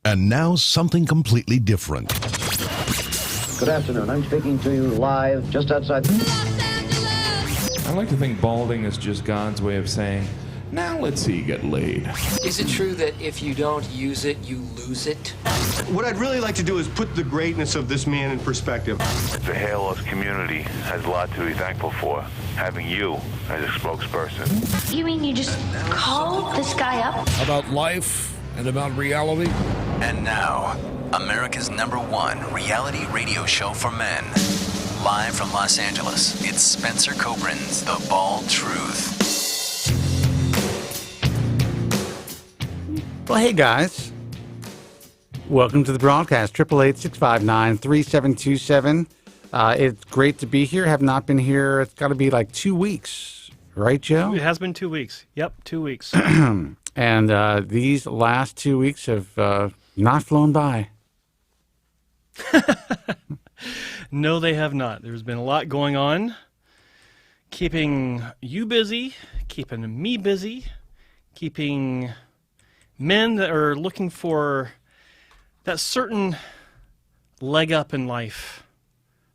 And now something completely different. Good afternoon. I'm speaking to you live just outside I like to think balding is just God's way of saying, now let's see you get laid. Is it true that if you don't use it, you lose it? What I'd really like to do is put the greatness of this man in perspective. The hair loss community has a lot to be thankful for, having you as a spokesperson. You mean you just called this guy up? About life and about reality. And now, America's #1 reality radio show for men. Live from Los Angeles, it's Spencer Cobrin's The Bald Truth. Well, hey guys. Welcome to the broadcast, 888-659-3727. It's great to be here. Have not been here, it's got to be like 2 weeks. Right, Joe? It has been 2 weeks. Yep, 2 weeks. And these last 2 weeks have not flown by. No, they have not. There's been a lot going on, keeping you busy, keeping me busy, keeping men that are looking for that certain leg up in life.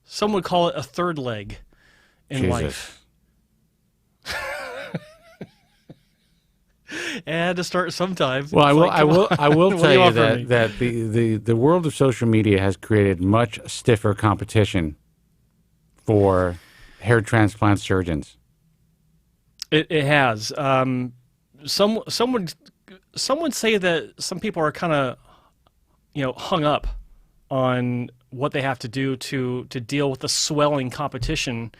Some would call it a third leg in life. It had to start sometimes. Well, I will tell you that the world of social media has created much stiffer competition for hair transplant surgeons. It has. Some would say that some people are kind of, hung up on what they have to do to deal with the swelling competition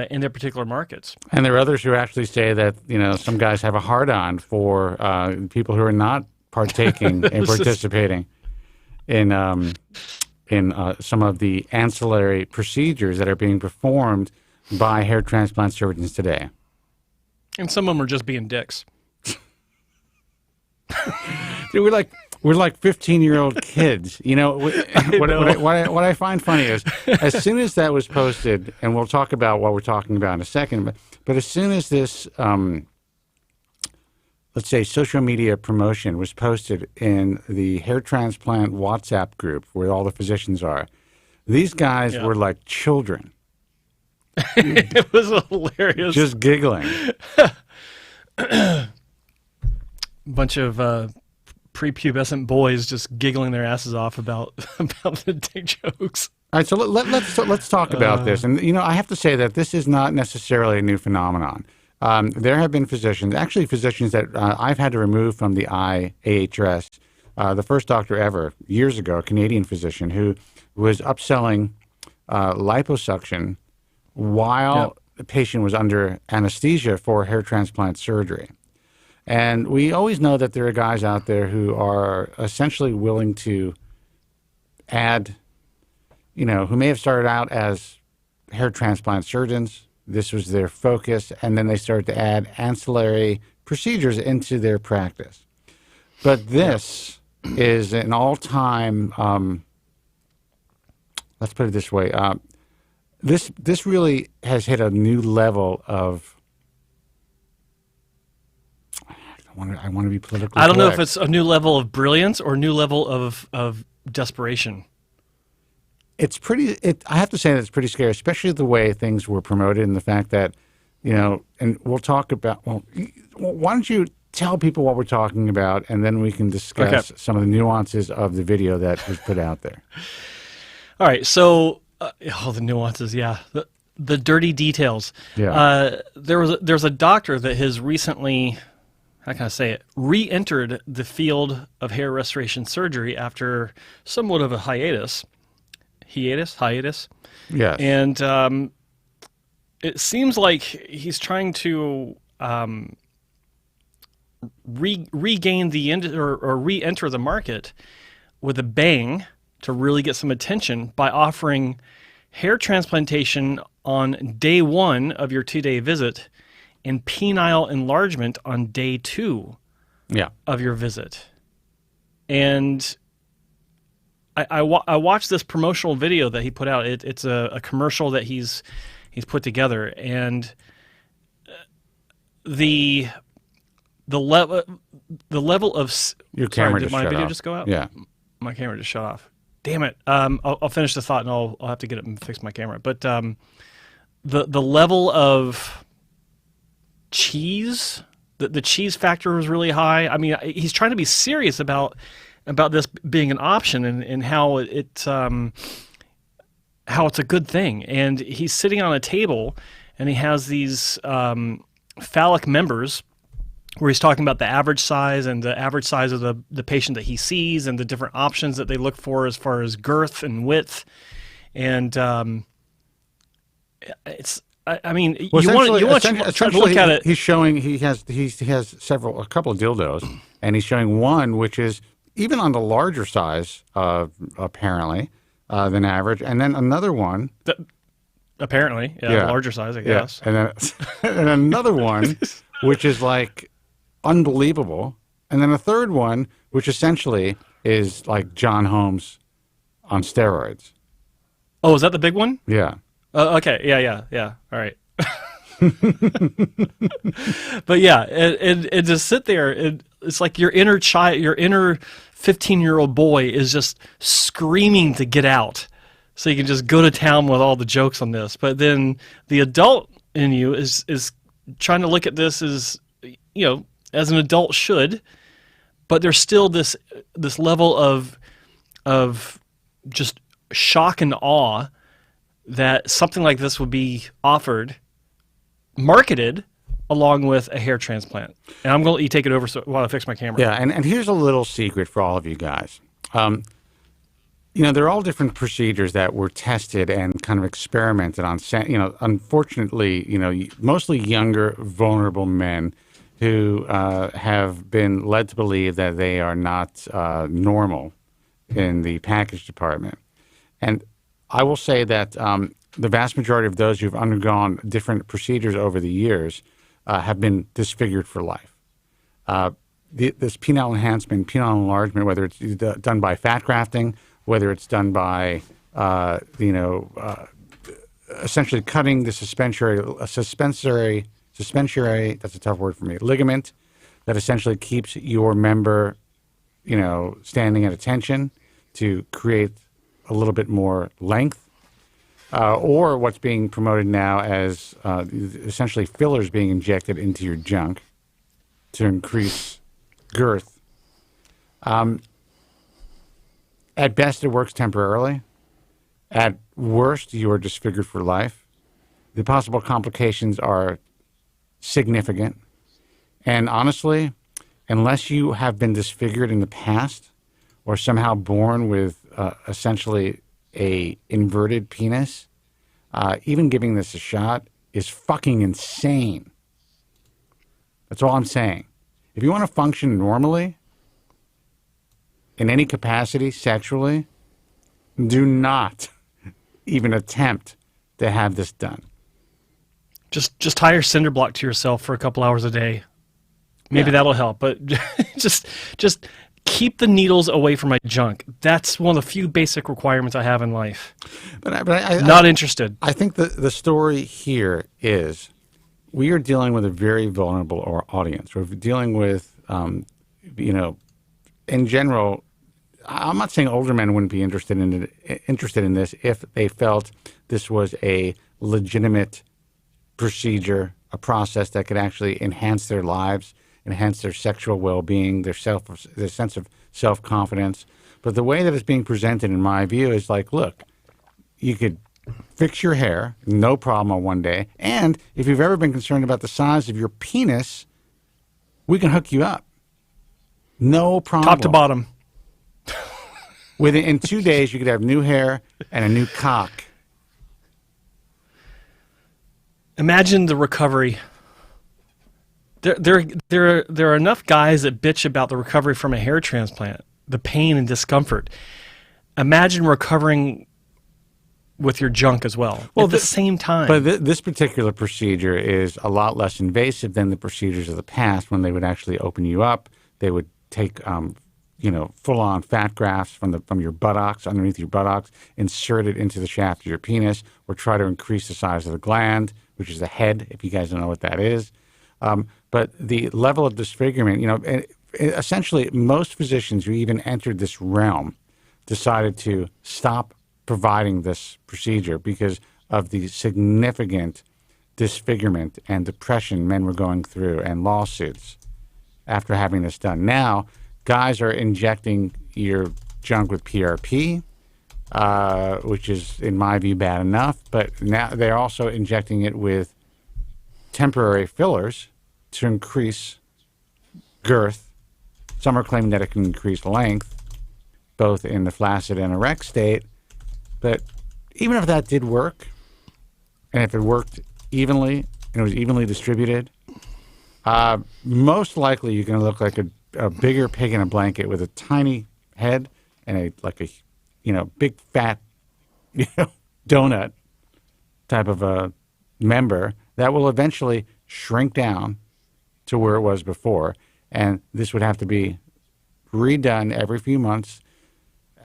in their particular markets. And there are others who actually say that, some guys have a hard-on for people who are not partaking and participating in some of the ancillary procedures that are being performed by hair transplant surgeons today. And some of them are just being dicks. Dude, we're like 15-year-old kids. What I find funny is, as soon as that was posted, and we'll talk about what we're talking about in a second, but as soon as this, let's say, social media promotion was posted in the hair transplant WhatsApp group where all the physicians are, these guys were like children. It was hilarious. Just giggling. Bunch of prepubescent boys just giggling their asses off about the dick jokes. All right, so let's talk about this. And I have to say that this is not necessarily a new phenomenon. There have been physicians that I've had to remove from the IAHRS. The first doctor ever, years ago, a Canadian physician who was upselling liposuction while the patient was under anesthesia for hair transplant surgery. And we always know that there are guys out there who are essentially willing to add, who may have started out as hair transplant surgeons. This was their focus. And then they started to add ancillary procedures into their practice. But this is an all-time, let's put it this way, this really has hit a new level of, I want to be politically I don't know correct. if it's a new level of brilliance or a new level of desperation. It's I have to say that it's pretty scary, especially the way things were promoted and the fact that, and we'll talk about, why don't you tell people what we're talking about and then we can discuss some of the nuances of the video that was put out there. All right, so, the nuances, yeah. The dirty details. Yeah. There's a doctor that has recently, how can I say it, re-entered the field of hair restoration surgery after somewhat of a hiatus. Hiatus? Yes. And it seems like he's trying to regain or re-enter the market with a bang to really get some attention by offering hair transplantation on day 1 of your 2-day visit and penile enlargement on day 2 of your visit. And I watched this promotional video that he put out. It's a commercial that he's put together, and the level of your camera did just my shut video off. just go out? Yeah. My camera just shut off. Damn it. I'll finish the thought and I'll have to get it and fix my camera. But the level of cheese, the cheese factor was really high. I mean, he's trying to be serious about this being an option and how it's a good thing. And he's sitting on a table and he has these phallic members where he's talking about the average size and the average size of the patient that he sees and the different options that they look for as far as girth and width. And it's, I mean, you want to try to look at it. He's showing, he has a couple of dildos, and he's showing one which is even on the larger size, apparently, than average, and then another one. Apparently, yeah, larger size, I guess. And then and another one which is like unbelievable, and then a third one which essentially is like John Holmes on steroids. Oh, is that the big one? Yeah. Okay. Yeah. All right. But yeah, and to sit there, it's like your inner child, your inner 15-year-old boy is just screaming to get out, so you can just go to town with all the jokes on this. But then the adult in you is trying to look at this as, you know, as an adult should, but there's still this level of just shock and awe that something like this would be offered, marketed, along with a hair transplant. And I'm going to let you take it over while I fix my camera. Yeah, and here's a little secret for all of you guys. You know, there are all different procedures that were tested and kind of experimented on. You know, unfortunately, you know, mostly younger, vulnerable men who have been led to believe that they are not normal in the package department. And I will say that the vast majority of those who've undergone different procedures over the years have been disfigured for life. This penile enhancement, penile enlargement, whether it's done by fat grafting, whether it's done by, essentially cutting the suspensory, that's a tough word for me, ligament that essentially keeps your member, you know, standing at attention to create a little bit more length, or what's being promoted now as essentially fillers being injected into your junk to increase girth. At best, it works temporarily. At worst, you are disfigured for life. The possible complications are significant. And honestly, unless you have been disfigured in the past or somehow born with essentially a inverted penis, even giving this a shot is fucking insane. That's all I'm saying. If you want to function normally, in any capacity sexually, do not even attempt to have this done. Just tie your cinder block to yourself for a couple hours a day. Maybe that'll help. But just keep the needles away from my junk. That's one of the few basic requirements I have in life. But I'm not interested. I think the story here is we are dealing with a very vulnerable audience. We're dealing with, in general, I'm not saying older men wouldn't be interested in this if they felt this was a legitimate procedure, a process that could actually enhance their lives, enhance their sexual well-being, their sense of self-confidence. But the way that it's being presented, in my view, is like, look, you could fix your hair, no problem on one day, and if you've ever been concerned about the size of your penis, we can hook you up. No problem. Top to bottom. In 2 days, you could have new hair and a new cock. Imagine the recovery. There are enough guys that bitch about the recovery from a hair transplant, the pain and discomfort. Imagine recovering with your junk as well at the same time. But this particular procedure is a lot less invasive than the procedures of the past when they would actually open you up. They would take full-on fat grafts from your buttocks, underneath your buttocks, insert it into the shaft of your penis, or try to increase the size of the gland, which is the head, if you guys don't know what that is. But the level of disfigurement, essentially most physicians who even entered this realm decided to stop providing this procedure because of the significant disfigurement and depression men were going through and lawsuits after having this done. Now, guys are injecting your junk with PRP, which is, in my view, bad enough, but now they're also injecting it with temporary fillers to increase girth. Some are claiming that it can increase length, both in the flaccid and erect state. But even if that did work, and if it worked evenly, and it was evenly distributed, most likely you're going to look like a bigger pig in a blanket with a tiny head and a big fat donut type of a member that will eventually shrink down to where it was before. And this would have to be redone every few months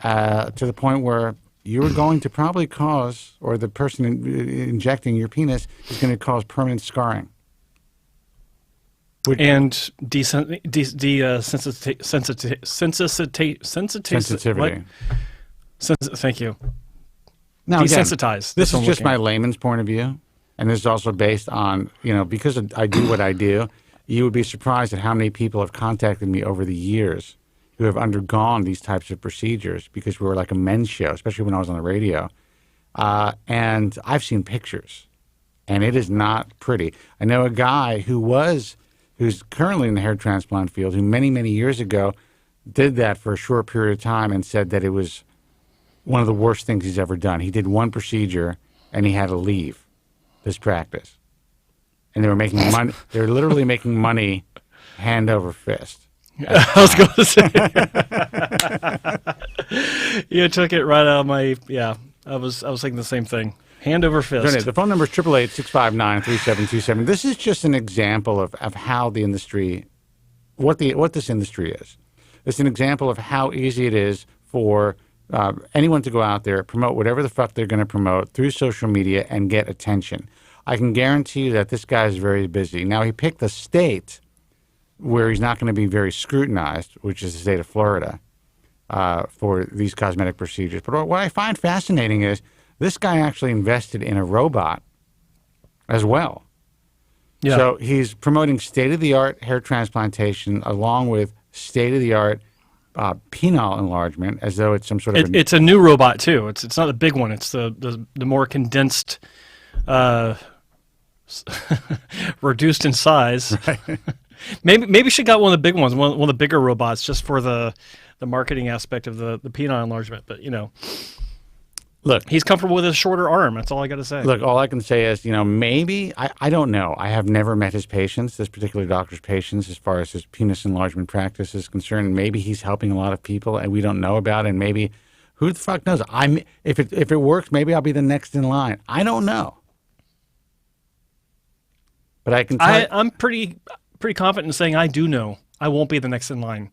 to the point where you're going to probably cause, or the person injecting your penis is going to cause permanent scarring. And sensitivity. Thank you. Now, desensitized. This is just my layman's point of view, and this is also based on, because I do what I do, you would be surprised at how many people have contacted me over the years who have undergone these types of procedures because we were like a men's show, especially when I was on the radio. And I've seen pictures, and it is not pretty. I know a guy who's currently in the hair transplant field, who many, many years ago did that for a short period of time and said that it was one of the worst things he's ever done. He did one procedure, and he had to leave this practice. And they were making money. They were literally making money hand over fist. I was going to say. You took it right out of my. Yeah, I was thinking the same thing. Hand over fist. The phone number is 888-659-3727. This is just an example of how the industry, what this industry is. It's an example of how easy it is for anyone to go out there, promote whatever the fuck they're going to promote through social media and get attention. I can guarantee you that this guy is very busy. Now, he picked a state where he's not going to be very scrutinized, which is the state of Florida, for these cosmetic procedures. But what I find fascinating is this guy actually invested in a robot as well. Yeah. So he's promoting state-of-the-art hair transplantation along with state-of-the-art penile enlargement, as though it's some sort of... It's a new robot, too. It's not a big one. It's the more condensed... reduced in size. Right. maybe she got one of the big ones, one of the bigger robots, just for the marketing aspect of the penile enlargement. But look, he's comfortable with a shorter arm. That's all I got to say. Look, all I can say is, maybe I don't know. I have never met his patients, this particular doctor's patients, as far as his penis enlargement practice is concerned. Maybe he's helping a lot of people, and we don't know about it. And maybe who the fuck knows? If it works, maybe I'll be the next in line. I don't know. But I can tell I'm pretty confident in saying I do know. I won't be the next in line.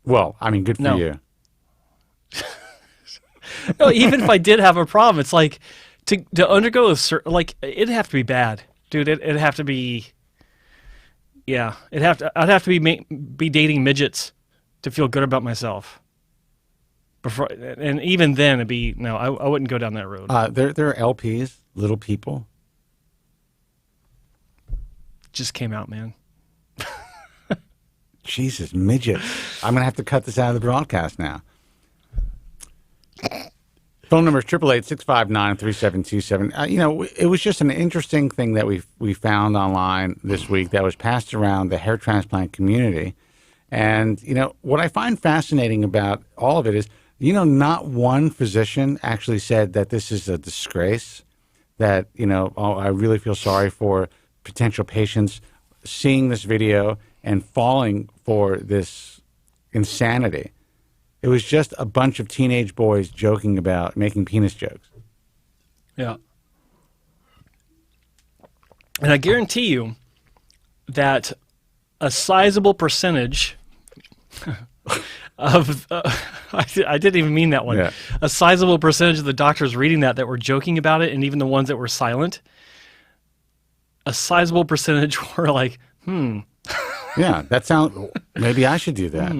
Well, good for you. No, even if I did have a problem, it's like to undergo it'd have to be bad, dude. It'd have to be, yeah. I'd have to be dating midgets to feel good about myself. Before, and even then, it'd be no. I wouldn't go down that road. There are LPs, little people. Just came out, man. Jesus, midget. I'm going to have to cut this out of the broadcast now. Phone number is 888-659-3727. It was just an interesting thing that we found online this week that was passed around the hair transplant community. And, what I find fascinating about all of it is, not one physician actually said that this is a disgrace, that, I really feel sorry for potential patients seeing this video and falling for this insanity. It was just a bunch of teenage boys joking about making penis jokes. Yeah. And I guarantee you that a sizable percentage of I didn't even mean that one. Yeah. A sizable percentage of the doctors reading that were joking about it, and even the ones that were silent, a sizable percentage were like, Yeah, that sounds. Maybe I should do that.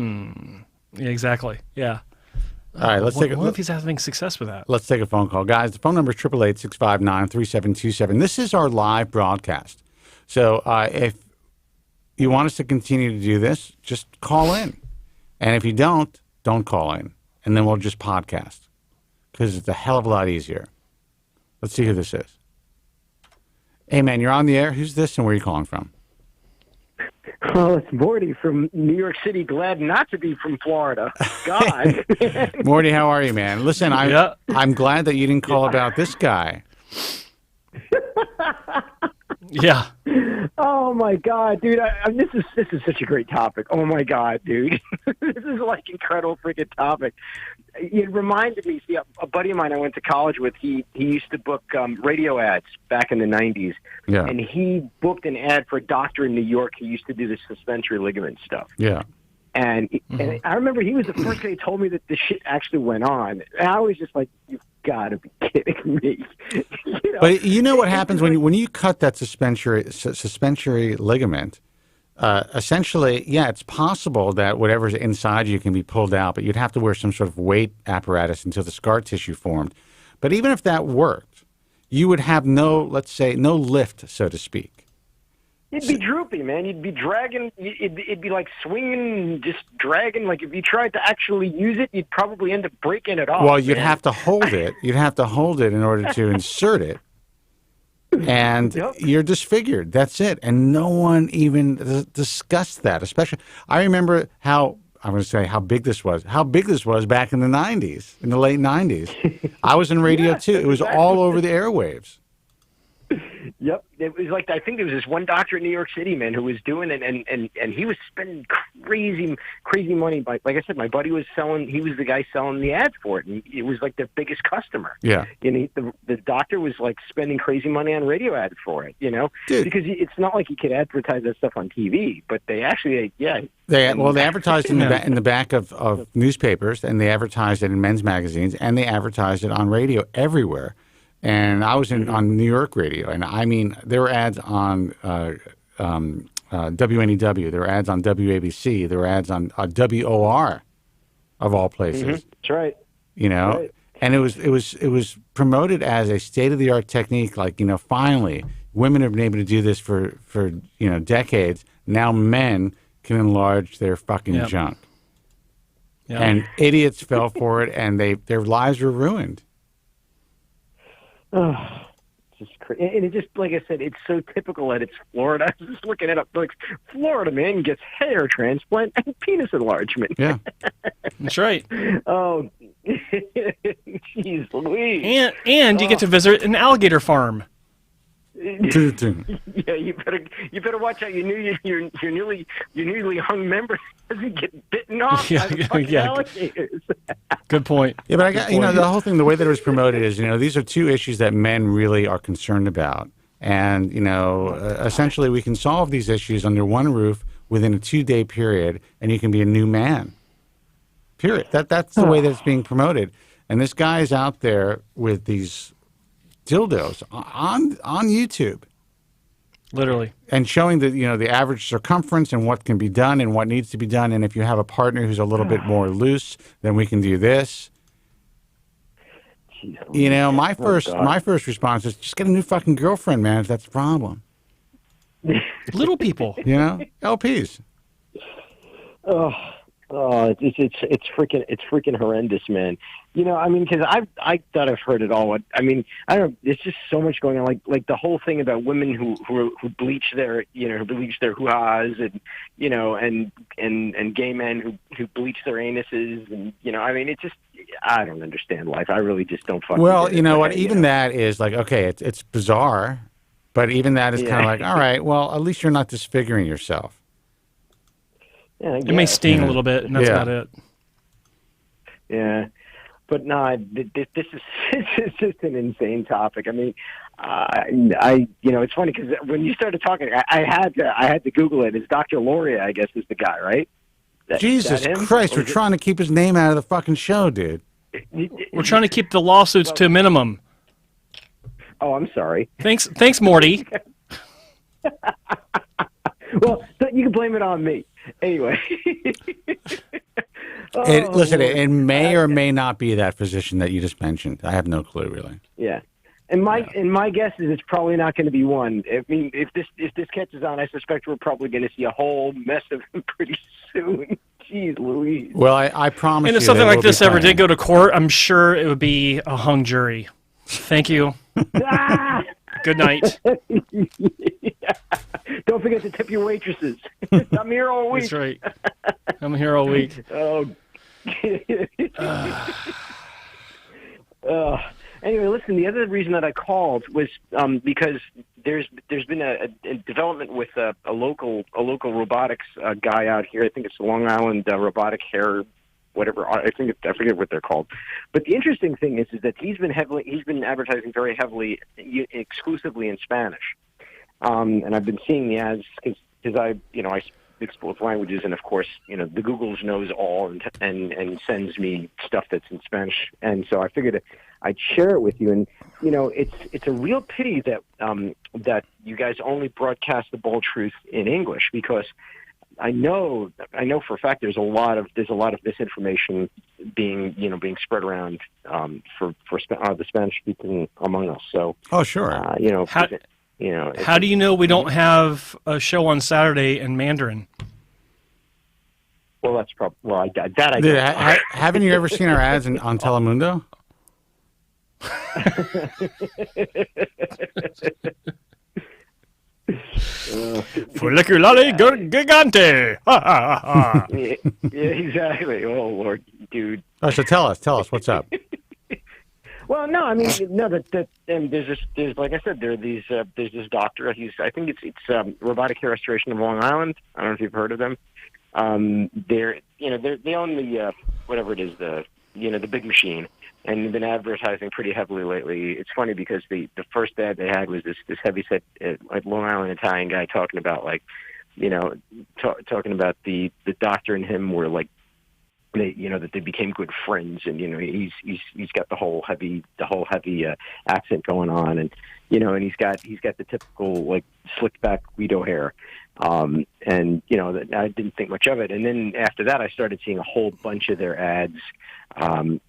Yeah, exactly. Yeah. All right, let's take a What if he's having success with that? Let's take a phone call. Guys, the phone number is 888-659-3727. This is our live broadcast. So if you want us to continue to do this, just call in. And if you don't call in. And then we'll just podcast. Because it's a hell of a lot easier. Let's see who this is. Hey, man, you're on the air. Who's this and where are you calling from? Well, it's Morty from New York City. Glad not to be from Florida. God. Morty, how are you, man? Listen, I'm glad that you didn't call about this guy. Yeah. Oh my God, dude! This is such a great topic. Oh my God, dude, this is like incredible freaking topic. It reminded me. See, a buddy of mine I went to college with. He used to book radio ads back in the '90s. Yeah. And he booked an ad for a doctor in New York who used to do the suspensory ligament stuff. Yeah. And I remember he was the first guy who told me that this shit actually went on. And I was just like, you've got to be kidding me. You know? But you know what happens when you cut that suspensory ligament, essentially, yeah, it's possible that whatever's inside you can be pulled out, but you'd have to wear some sort of weight apparatus until the scar tissue formed. But even if that worked, you would have no lift, so to speak. You'd be droopy, man. You'd be dragging. It'd be like swinging, just dragging. Like if you tried to actually use it, you'd probably end up breaking it off. Well, you'd have to hold it. You'd have to hold it in order to insert it. And you're disfigured. That's it. And no one even discussed that. Especially, I remember how big this was. How big this was back in the 90s, in the late 90s. I was in radio too. It was all over the airwaves. Yep, it was like I think there was this one doctor in New York City, man, who was doing it, and he was spending crazy money. Like I said, my buddy was selling. He was the guy selling the ads for it, and it was like their biggest customer. Yeah, and the doctor was like spending crazy money on radio ads for it, you know, because it's not like he could advertise that stuff on TV, but they actually, They advertised in the back of newspapers, and they advertised it in men's magazines, and they advertised it on radio everywhere. And I was on New York radio, and I mean, there were ads on WNEW, there were ads on WABC, there were ads on WOR, of all places. Mm-hmm. That's right. You know, right. And it was promoted as a state of the art technique. Like, you know, finally, women have been able to do this for decades. Now men can enlarge their fucking junk, and idiots fell for it, and their lives were ruined. Oh, it's just crazy. And it just, like I said, it's so typical that it's Florida. I was just looking it up. Like, Florida man gets hair transplant and penis enlargement. Yeah. That's right. Oh, jeez Louise. And you get to visit an alligator farm. Yeah, you better watch out. Your newly hung member doesn't get bitten off by the fucking alligators. Good point. Yeah, but the whole thing, the way that it was promoted is, these are two issues that men really are concerned about, and essentially we can solve these issues under one roof within a 2-day period, and you can be a new man. Period. That's the way that it's being promoted, and this guy is out there with these dildos on YouTube, literally, and showing the average circumference and what can be done and what needs to be done. And if you have a partner who's a little bit more loose, then we can do this. My first response is just get a new fucking girlfriend, man. If that's the problem, little people, LPs. Oh, it's freaking horrendous, man. Because I thought I've heard it all. I mean, I don't know. There's just so much going on. Like the whole thing about women who bleach their hoo-has, and gay men who bleach their anuses, and it's just, I don't understand life. I really just don't fucking. Well, you know what? Even that is like, okay, it's bizarre, but even that is kind of like, all right, well, at least you're not disfiguring yourself. Yeah, it may sting a little bit, and that's about it. Yeah, but no, this is it's just an insane topic. I mean, it's funny because when you started talking, I had to Google it. It's Dr. Loria, I guess, is the guy, right? Jesus Christ, we're trying to keep his name out of the fucking show, dude. We're trying to keep the lawsuits to a minimum. Oh, I'm sorry. Thanks, Morty. Well, you can blame it on me. Anyway, Listen, it may or may not be that physician that you just mentioned. I have no clue, really. Yeah. And my guess is it's probably not going to be one. I mean, if this catches on, I suspect we're probably going to see a whole mess of him pretty soon. Jeez Louise. Well, I promise you. And if something like this ever did go to court, I'm sure it would be a hung jury. Thank you. Good night. Don't forget to tip your waitresses. I'm here all week. That's right. I'm here all week. Anyway, listen, the other reason that I called was because there's been a development with a local robotics guy out here. I think it's Long Island Robotic Hair, whatever. I forget what they're called. But the interesting thing is that he's been advertising very heavily, exclusively in Spanish. And I've been seeing the ads because I speak both languages, and of course, the Googles knows all and sends me stuff that's in Spanish, and so I figured I'd share it with you. And it's a real pity that that you guys only broadcast the Bald Truth in English, because I know for a fact there's a lot of misinformation being spread around for the Spanish speaking among us. So sure. How do you know we don't have a show on Saturday in Mandarin? Well, that's probably I don't. Haven't you ever seen our ads on Telemundo? Folliculare gigante. Yeah, exactly. Oh Lord, dude. Oh, so tell us what's up. Well, no, I mean, there's like I said, there's this doctor. I think it's Robotic Hair Restoration of Long Island. I don't know if you've heard of them. They own the whatever it is, the big machine, and they've been advertising pretty heavily lately. It's funny because the first ad they had was this heavyset like Long Island Italian guy talking about talking about the doctor and him were like. That they became good friends, and he's got the whole heavy accent going on, and and he's got the typical like slicked back Guido hair, and I didn't think much of it. And then after that, I started seeing a whole bunch of their ads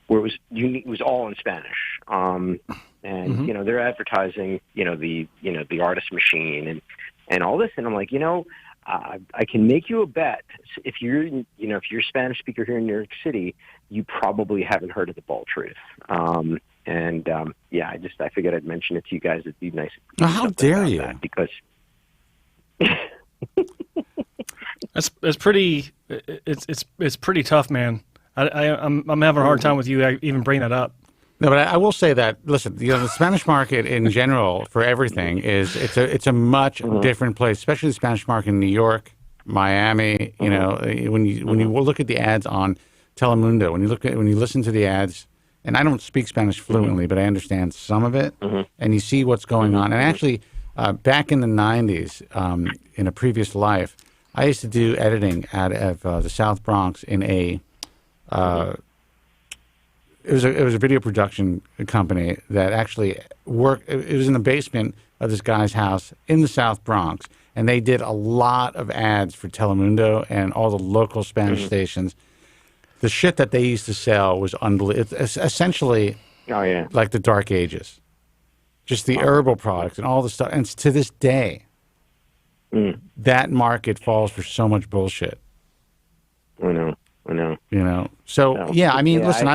where it was all in Spanish, and they're advertising the artist machine and all this, and I'm like I can make you a bet. If you're a Spanish speaker here in New York City, you probably haven't heard of the Bald Truth. I figured I'd mention it to you guys. It'd be nice. How dare you? Because it's pretty. It's pretty tough, man. I'm having a hard time with you even bringing that up. No, but I will say that, listen, the Spanish market in general for everything it's a much different place, especially the Spanish market in New York, Miami. When you look at the ads on Telemundo, when you listen to the ads, and I don't speak Spanish fluently, but I understand some of it, and you see what's going on. And actually, back in the 90s, in a previous life, I used to do editing out of the South Bronx in a It was a video production company that actually worked. It was in the basement of this guy's house in the South Bronx, and they did a lot of ads for Telemundo and all the local Spanish stations. The shit that they used to sell was unbelievable. It's essentially like the Dark Ages, just the herbal products and all the stuff. And to this day, that market falls for so much bullshit. I know. So listen,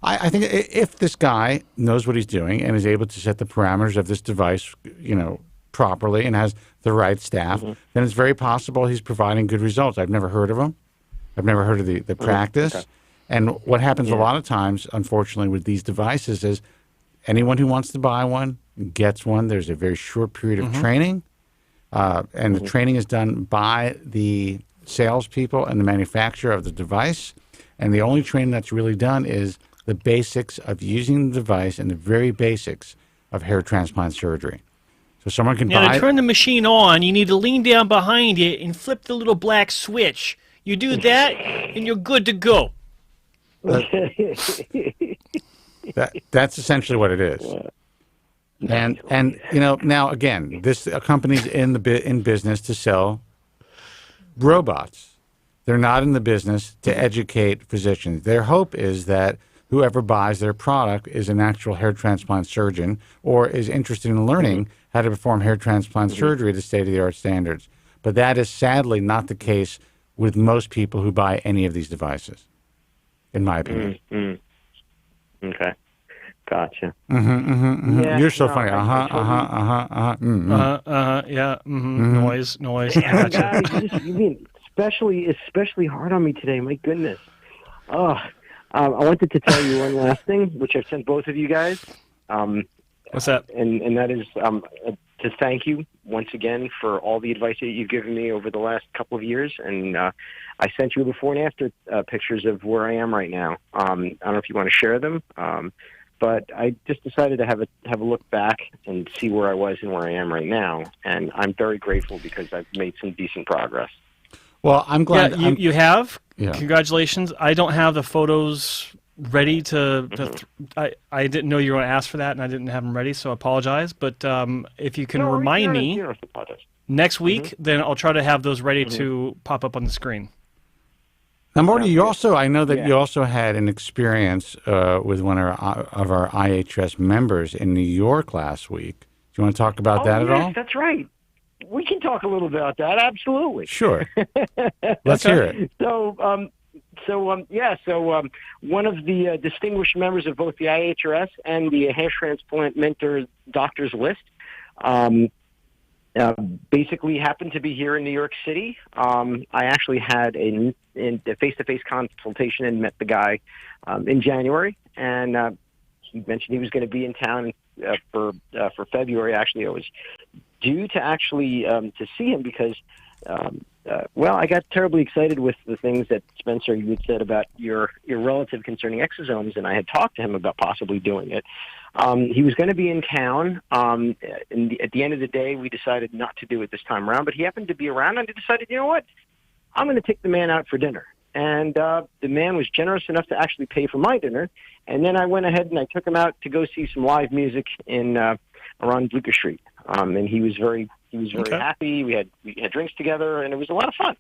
I think if this guy knows what he's doing and is able to set the parameters of this device, properly and has the right staff, then it's very possible he's providing good results. I've never heard of him. I've never heard of the practice. Okay. And what happens a lot of times, unfortunately, with these devices is anyone who wants to buy one gets one. There's a very short period of training, and the training is done by the salespeople and the manufacturer of the device, and the only training that's really done is the basics of using the device and the very basics of hair transplant surgery. So someone can buy. To turn the machine on, you need to lean down behind it and flip the little black switch. You do that, and you're good to go. That's essentially what it is. And now again, this company's in business to sell robots. They're not in the business to educate physicians. Their hope is that whoever buys their product is an actual hair transplant surgeon or is interested in learning how to perform hair transplant surgery to state-of-the-art standards. But that is sadly not the case with most people who buy any of these devices, in my opinion. Okay. Gotcha. Yeah, you're so funny. Yeah. Noise. Damn, guys, you mean especially hard on me today. My goodness. Oh, I wanted to tell you one last thing, which I've sent both of you guys. What's that? And that is to thank you once again for all the advice that you've given me over the last couple of years. And I sent you before and after pictures of where I am right now. I don't know if you want to share them, but I just decided to have a look back and see where I was and where I am right now. And I'm very grateful because I've made some decent progress. Well, I'm glad. Yeah, you have. Yeah. Congratulations. I don't have the photos ready to I didn't know you were going to ask for that, and I didn't have them ready, so I apologize. But if you can remind me next week, then I'll try to have those ready to pop up on the screen. Now, Morty, you also, I know that you also had an experience with one of our IHS members in New York last week. Do you want to talk about that at all? That's right. We can talk a little bit about that. Absolutely. Sure. Let's hear it. So one of the distinguished members of both the IHRS and the Hair Transplant Mentor Doctors List basically happened to be here in New York City. I actually had a face-to-face consultation and met the guy in January, and he mentioned he was going to be in town for February. Actually, I was due to actually to see him because, I got terribly excited with the things that Spencer you had said about your relative concerning exosomes, and I had talked to him about possibly doing it. He was going to be in town. At the end of the day, we decided not to do it this time around, but he happened to be around, and I decided, you know what? I'm going to take the man out for dinner. And the man was generous enough to actually pay for my dinner. And then I went ahead and I took him out to go see some live music in around Bleecker Street. And he was very happy. We had drinks together, and it was a lot of fun.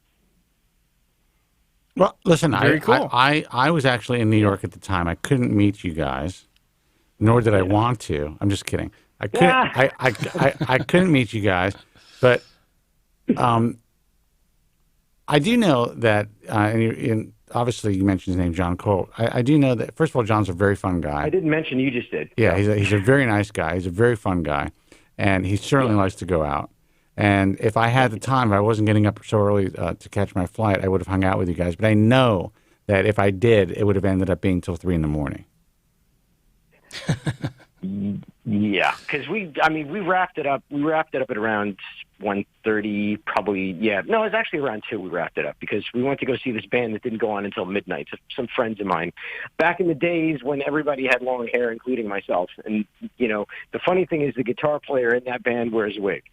Well, listen, cool. I was actually in New York at the time. I couldn't meet you guys, nor did I want to. I'm just kidding. I couldn't. I couldn't meet you guys, but I do know that, and obviously you mentioned his name, John Cole. I do know that, first of all, John's a very fun guy. I didn't mention, you just did. Yeah, he's a very nice guy. He's a very fun guy, and he certainly likes to go out. And if I had the time, if I wasn't getting up so early to catch my flight, I would have hung out with you guys. But I know that if I did, it would have ended up being till 3 a.m. Yeah, because we wrapped it up. We wrapped it up at around 1:30, probably. Yeah, no, it was actually around 2. We wrapped it up because we went to go see this band that didn't go on until midnight. So some friends of mine, back in the days when everybody had long hair, including myself. And the funny thing is, the guitar player in that band wears a wig.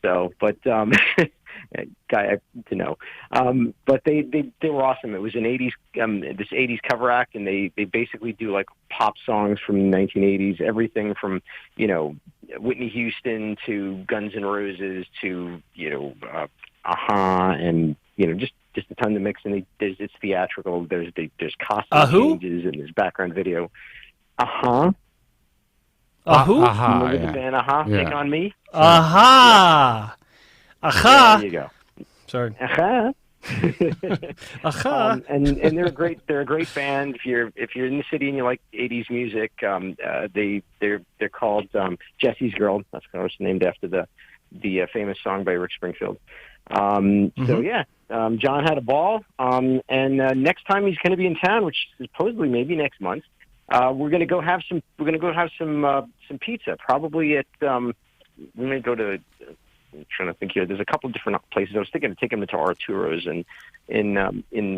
So, but guy to know. But they were awesome. It was an 80s this 80s cover act, and they basically do like pop songs from the 1980s, everything from Whitney Houston to Guns N' Roses to Aha, and just a ton to mix. And it's theatrical. There's costume changes and there's background video. Aha. Who? Remember the band Aha? Yeah. Take on Me. Aha. Aha. There you go. Sorry. Aha. Aha. And they're a great band. If you're in the city and you like 80s music, they're called Jesse's Girl. That's of course named after the famous song by Rick Springfield. So yeah, John had a ball. And next time he's going to be in town, which is supposedly maybe next month, we're going to go have some pizza. Probably at we may go to. I'm trying to think here. There's a couple of different places. I was thinking of taking them to Arturo's and in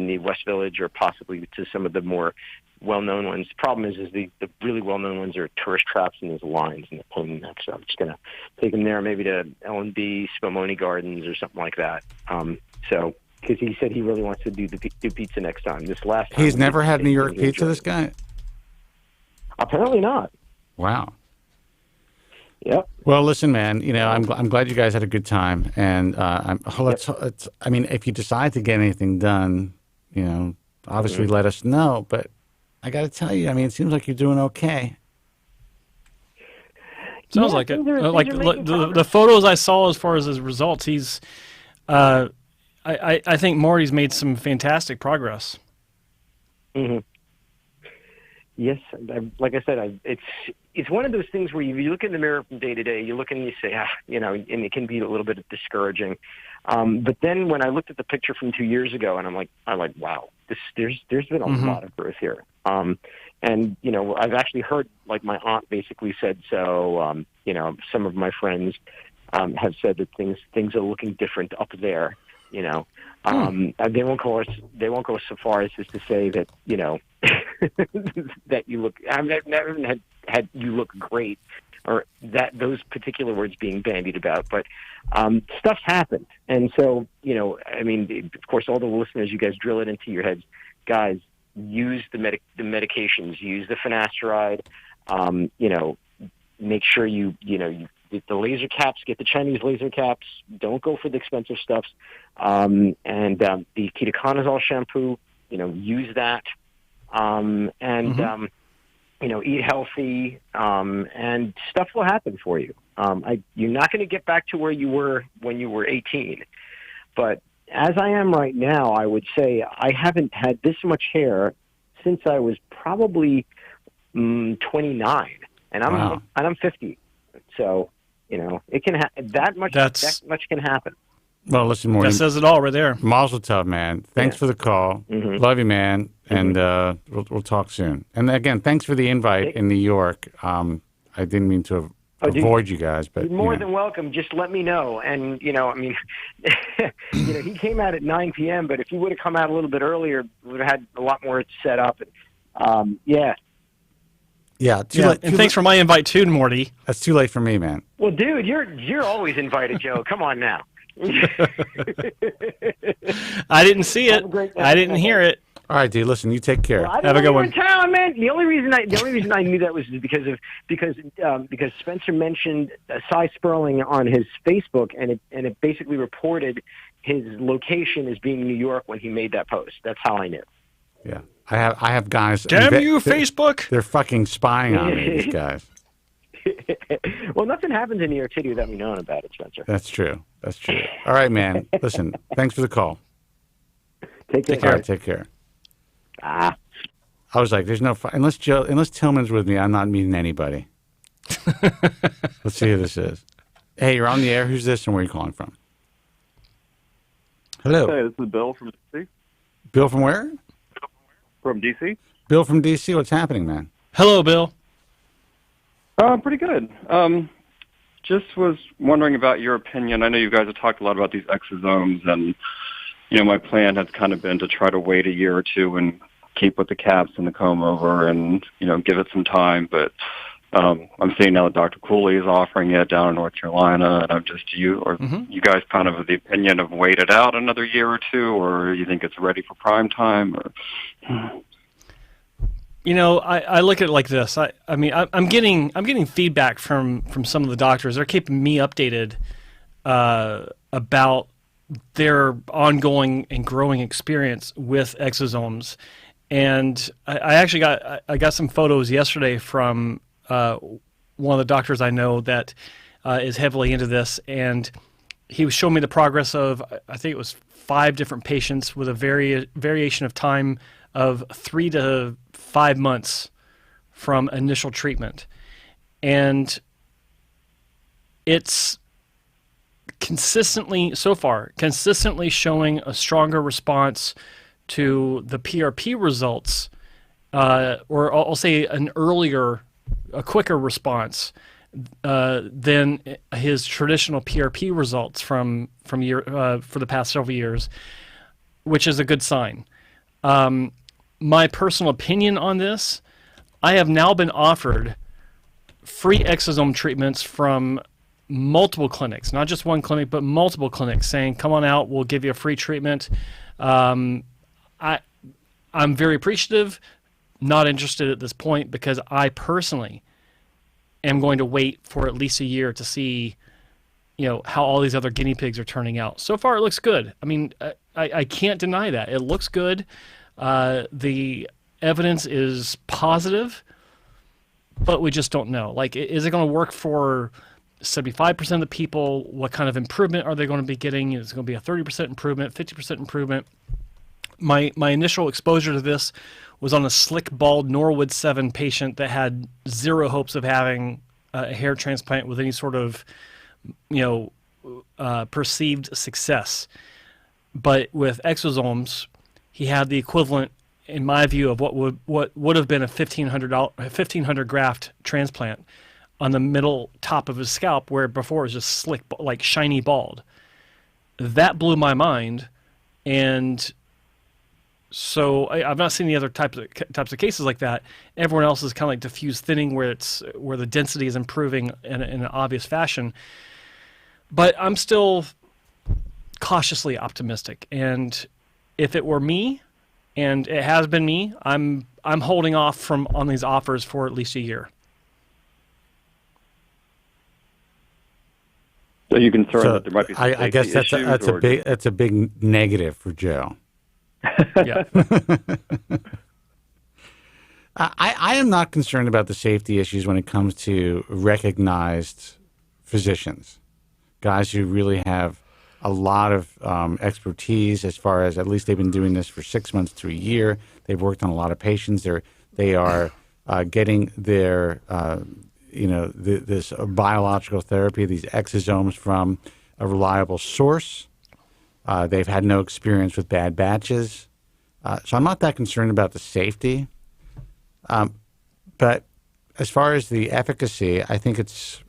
the West Village, or possibly to some of the more well-known ones. The problem is the really well-known ones are tourist traps and there's lines and they're pulling them. So I'm just gonna take them there, maybe to L&B, Spumoni Gardens, or something like that. So because he said he really wants to do pizza next time. This last time he's never had New York pizza. This guy. Apparently not. Wow. Yep. Well, listen, man. I'm glad you guys had a good time, and if you decide to get anything done obviously let us know. But I got to tell you, I mean, it seems like you're doing okay. Sounds like it. The photos I saw as far as his results, he's, I think Morty's made some fantastic progress. Mm-hmm. Yes, like I said, it's one of those things where you look in the mirror from day to day, you look and you say, and it can be a little bit discouraging. But then when I looked at the picture from 2 years ago, and I'm like, wow, there's been a lot of growth here. And I've actually heard, like my aunt basically said so. Some of my friends have said that things are looking different up there. And they won't go so far as just to say that that you look. I've never had you look great, or that those particular words being bandied about. But stuff's happened, and so I mean, of course, all the listeners, you guys drill it into your heads, guys. Use the medications. Use the finasteride. Make sure you get the laser caps. Get the Chinese laser caps. Don't go for the expensive stuffs. And the ketoconazole shampoo. Use that. Eat healthy. And stuff will happen for you. You're not going to get back to where you were when you were 18, but as I am right now, I would say I haven't had this much hair since I was probably 29, and I'm 50. So it can that much can happen. Well, listen, Morty. That says it all right there. Mazel tov, man. Thanks for the call. Mm-hmm. Love you, man. And we'll talk soon. And again, thanks for the invite in New York. I didn't mean to avoid you guys, but you're more than welcome. Just let me know. And I mean, he came out at 9 p.m. But if he would have come out a little bit earlier, we would have had a lot more set up. Yeah. Late. And thanks for my invite too, Morty. That's too late for me, man. Well, dude, you're always invited, Joe. Come on now. I didn't see it. I didn't hear it. All right, dude. Listen, you take care. Well, Have a good one. In town, man. The only reason I knew that was because Spencer mentioned Cy Sperling on his Facebook, and it basically reported his location as being New York when he made that post. That's how I knew. Yeah, I have guys. Damn you, Facebook! They're fucking spying on me. These guys. Well, nothing happens in New York City without me knowing about it, Spencer. That's true. All right, man. Listen, thanks for the call. Take care. All right, take care. I was like, there's no unless Tillman's with me, I'm not meeting anybody. Let's see who this is. Hey, you're on the air. Who's this and where are you calling from? Hello. Hey, this is Bill from D.C. Bill from where? From D.C. Bill from D.C. What's happening, man? Hello, Bill. Pretty good. Just was wondering about your opinion. I know you guys have talked a lot about these exosomes, and my plan has kind of been to try to wait a year or two and keep with the caps and the comb over, and give it some time. But I'm seeing now that Dr. Cooley is offering it down in North Carolina, and I'm just you guys kind of have the opinion of wait it out another year or two, or you think it's ready for prime time, or? I look at it like this. I'm getting feedback from some of the doctors. They're keeping me updated about their ongoing and growing experience with exosomes. And I actually got some photos yesterday from one of the doctors I know that is heavily into this, and he was showing me the progress of, I think it was 5 different patients with a variation of time of 3 to 5 months from initial treatment. And it's consistently showing a stronger response to the PRP results, or I'll say a quicker response than his traditional PRP results for the past several years, which is a good sign. My personal opinion on this, I have now been offered free exosome treatments from multiple clinics, not just one clinic, but multiple clinics, saying, come on out, we'll give you a free treatment. I'm very appreciative, not interested at this point, because I personally am going to wait for at least a year to see how all these other guinea pigs are turning out. So far, it looks good. I mean, I can't deny that. It looks good. The evidence is positive, but we just don't know. Like, is it going to work for 75% of the people? What kind of improvement are they going to be getting? Is it going to be a 30% improvement, 50% improvement? My initial exposure to this was on a slick, bald Norwood 7 patient that had zero hopes of having a hair transplant with any sort of, perceived success. But with exosomes, he had the equivalent, in my view, of what would have been a $1,500 graft transplant on the middle top of his scalp, where before it was just slick, like shiny bald. That blew my mind, and so I've not seen any other types of cases like that. Everyone else is kind of like diffuse thinning, where the density is improving in an obvious fashion. But I'm still cautiously optimistic, and if it were me, and it has been me, I'm holding off on these offers for at least a year. So you concerned that there might be some I guess that's a big negative for Joe. Yeah. I am not concerned about the safety issues when it comes to recognized physicians, guys who really have a lot of expertise as far as, at least they've been doing this for 6 months to a year. They've worked on a lot of patients. They are getting their this biological therapy, these exosomes, from a reliable source. They've had no experience with bad batches. So I'm not that concerned about the safety. But as far as the efficacy, I think it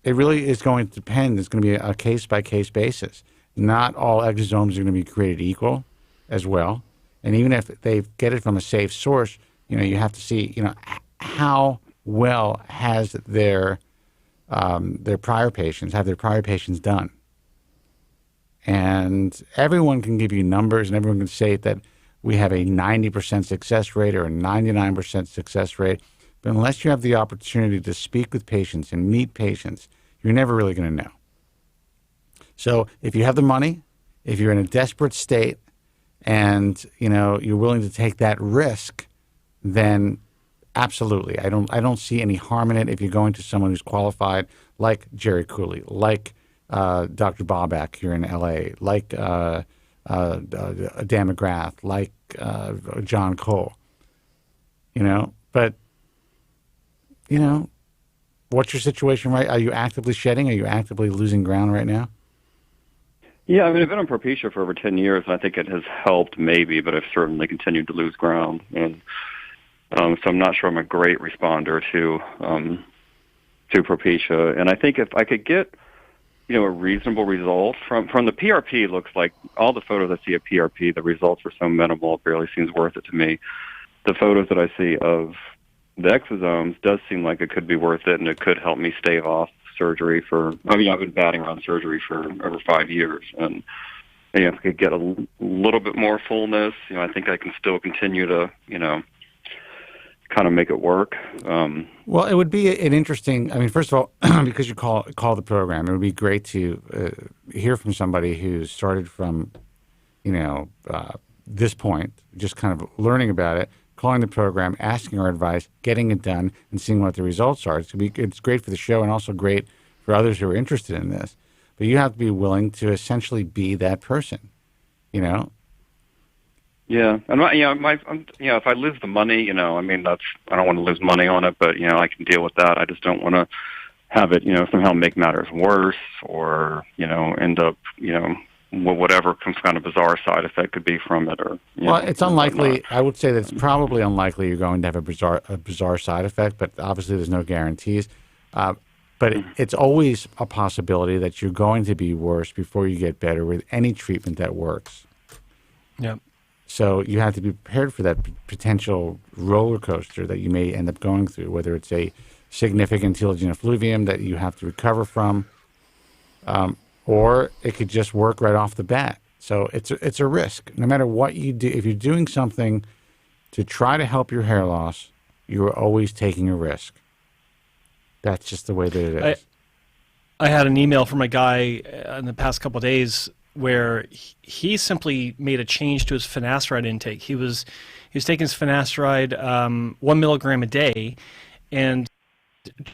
really is going to depend. It's going to be a case-by-case basis. Not all exosomes are going to be created equal as well. And even if they get it from a safe source, you have to see, how well has their prior patients done. And everyone can give you numbers, and everyone can say that we have a 90% success rate or a 99% success rate. But unless you have the opportunity to speak with patients and meet patients, you're never really going to know. So if you have the money, if you're in a desperate state, and you're willing to take that risk, then absolutely, I don't see any harm in it. If you're going to someone who's qualified, like Jerry Cooley, like Dr. Bobak here in LA, like Dan McGrath, like John Cole, but what's your situation, right? Are you actively shedding? Are you actively losing ground right now? Yeah, I've been on Propecia for over 10 years, and I think it has helped maybe, but I've certainly continued to lose ground. And so I'm not sure I'm a great responder to Propecia. And I think if I could get, a reasonable result from the PRP, looks like all the photos I see of PRP, the results are so minimal, it barely seems worth it to me. The photos that I see of the exosomes does seem like it could be worth it, and it could help me stave off surgery I've been batting around surgery for over 5 years, and if I could get a little bit more fullness, I think I can still continue to, kind of make it work. Well, it would be an interesting, first of all, because you call the program, it would be great to hear from somebody who started from, this point, just kind of learning about it, calling the program, asking our advice, getting it done, and seeing what the results are. It's great for the show and also great for others who are interested in this. But you have to be willing to essentially be that person, Yeah, and if I lose the money, I don't want to lose money on it, but I can deal with that. I just don't want to have it, somehow make matters worse, or end up, whatever some kind of bizarre side effect could be from it, or it's unlikely. I would say that it's probably unlikely you're going to have a bizarre side effect, but obviously there's no guarantees. But it's always a possibility that you're going to be worse before you get better with any treatment that works. Yeah. So you have to be prepared for that potential roller coaster that you may end up going through, whether it's a significant telogen effluvium that you have to recover from, or it could just work right off the bat. So it's a risk. No matter what you do, if you're doing something to try to help your hair loss, you're always taking a risk. That's just the way that it is. I had an email from a guy in the past couple of days where he simply made a change to his finasteride intake. He was taking his finasteride 1 milligram a day, and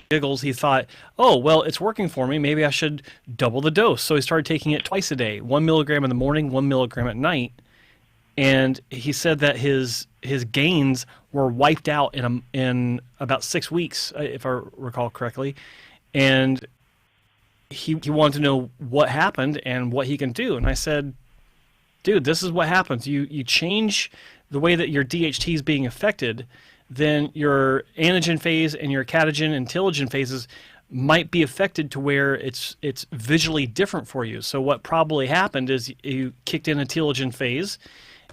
giggles, he thought, oh, well, it's working for me. Maybe I should double the dose. So he started taking it twice a day, 1 milligram in the morning, 1 milligram at night. And he said that his gains were wiped out in about 6 weeks, if I recall correctly. And he wanted to know what happened and what he can do. And I said, dude, this is what happens. You change the way that your DHT is being affected, then your anagen phase and your catagen and telogen phases might be affected to where it's visually different for you. So what probably happened is you kicked in a telogen phase,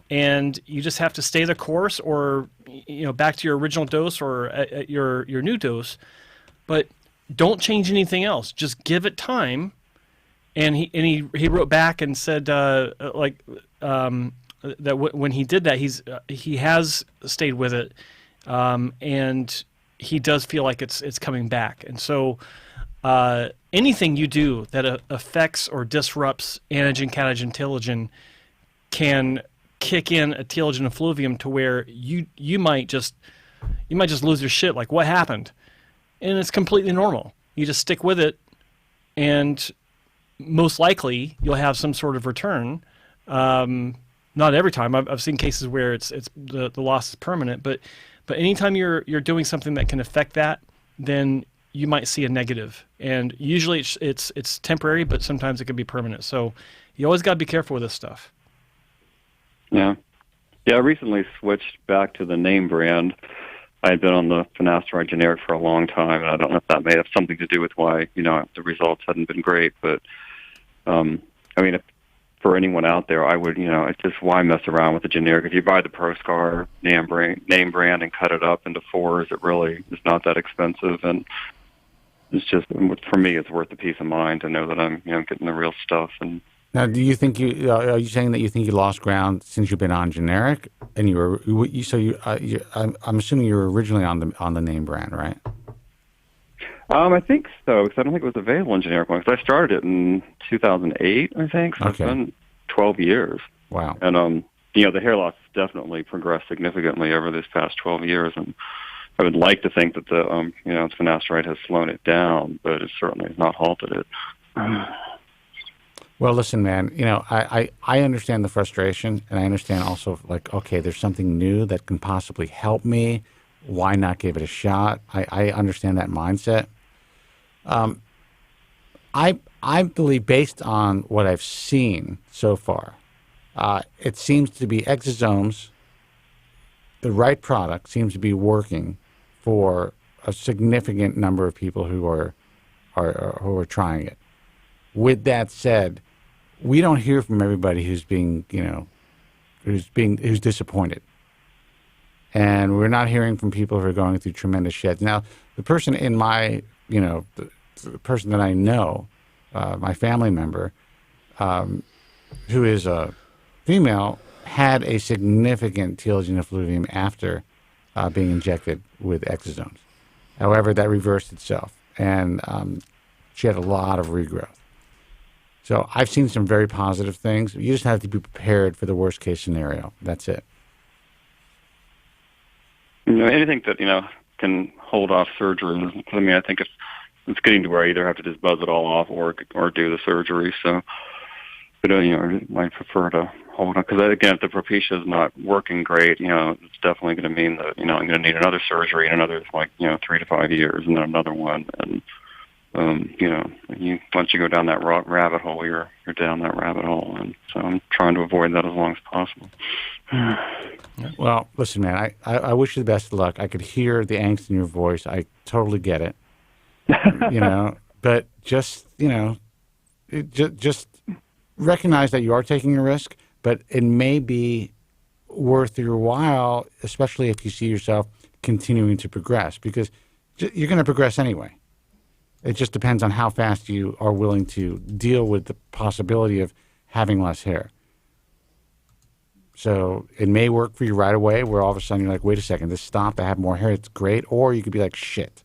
and you just have to stay the course, or back to your original dose or at your new dose, but don't change anything else. Just give it time. And he wrote back and said that when he did that, he has stayed with it. And he does feel like it's coming back. And so anything you do that affects or disrupts anagen, catagen, telogen can kick in a telogen effluvium to where you might just lose your shit. Like, what happened? And it's completely normal. You just stick with it, and most likely you'll have some sort of return. Not every time. I've seen cases where it's the loss is permanent, but anytime you're doing something that can affect that, then you might see a negative. And usually it's temporary, but sometimes it can be permanent. So you always got to be careful with this stuff. Yeah. I recently switched back to the name brand. I had been on the finasteride generic for a long time, and I don't know if that may have something to do with why the results hadn't been great. But if for anyone out there, I would, it's just, why mess around with the generic? If you buy the ProScar name brand and cut it up into 4s, it really is not that expensive, and it's just, for me, it's worth the peace of mind to know that I'm, getting the real stuff. And now, do you think are you saying that you think you lost ground since you've been on generic, and I'm assuming you were originally on the name brand, right? I think so, because I don't think it was available in generic one. Because I started it in 2008, I think. So It's been 12 years. Wow. And the hair loss has definitely progressed significantly over this past 12 years, and I would like to think that the finasteride has slowed it down, but it certainly has not halted it. Well, listen, man. I understand the frustration, and I understand also, like, okay, there's something new that can possibly help me. Why not give it a shot? I understand that mindset. I believe, based on what I've seen so far, it seems to be exosomes. The right product seems to be working for a significant number of people who are trying it. With that said, we don't hear from everybody who's disappointed. And we're not hearing from people who are going through tremendous sheds. Now, the person in my, the person that I know, my family member, who is a female, had a significant telogen effluvium after being injected with exosomes. However, that reversed itself, and she had a lot of regrowth. So I've seen some very positive things. You just have to be prepared for the worst case scenario. That's it. Anything that, can hold off surgery. I think if it's getting to where I either have to just buzz it all off or do the surgery. So, but, I might prefer to hold on. Because, again, if the Propecia is not working great, it's definitely going to mean that, I'm going to need another surgery in another, 3 to 5 years, and then another one. And, once you go down that rabbit hole, you're down that rabbit hole. And so I'm trying to avoid that as long as possible. Well, listen, man, I wish you the best of luck. I could hear the angst in your voice. I totally get it. But just, just recognize that you are taking a risk, but it may be worth your while, especially if you see yourself continuing to progress, because you're going to progress anyway. It just depends on how fast you are willing to deal with the possibility of having less hair. So it may work for you right away, where all of a sudden you're like, wait a second, this stopped, I have more hair, it's great. Or you could be like, shit,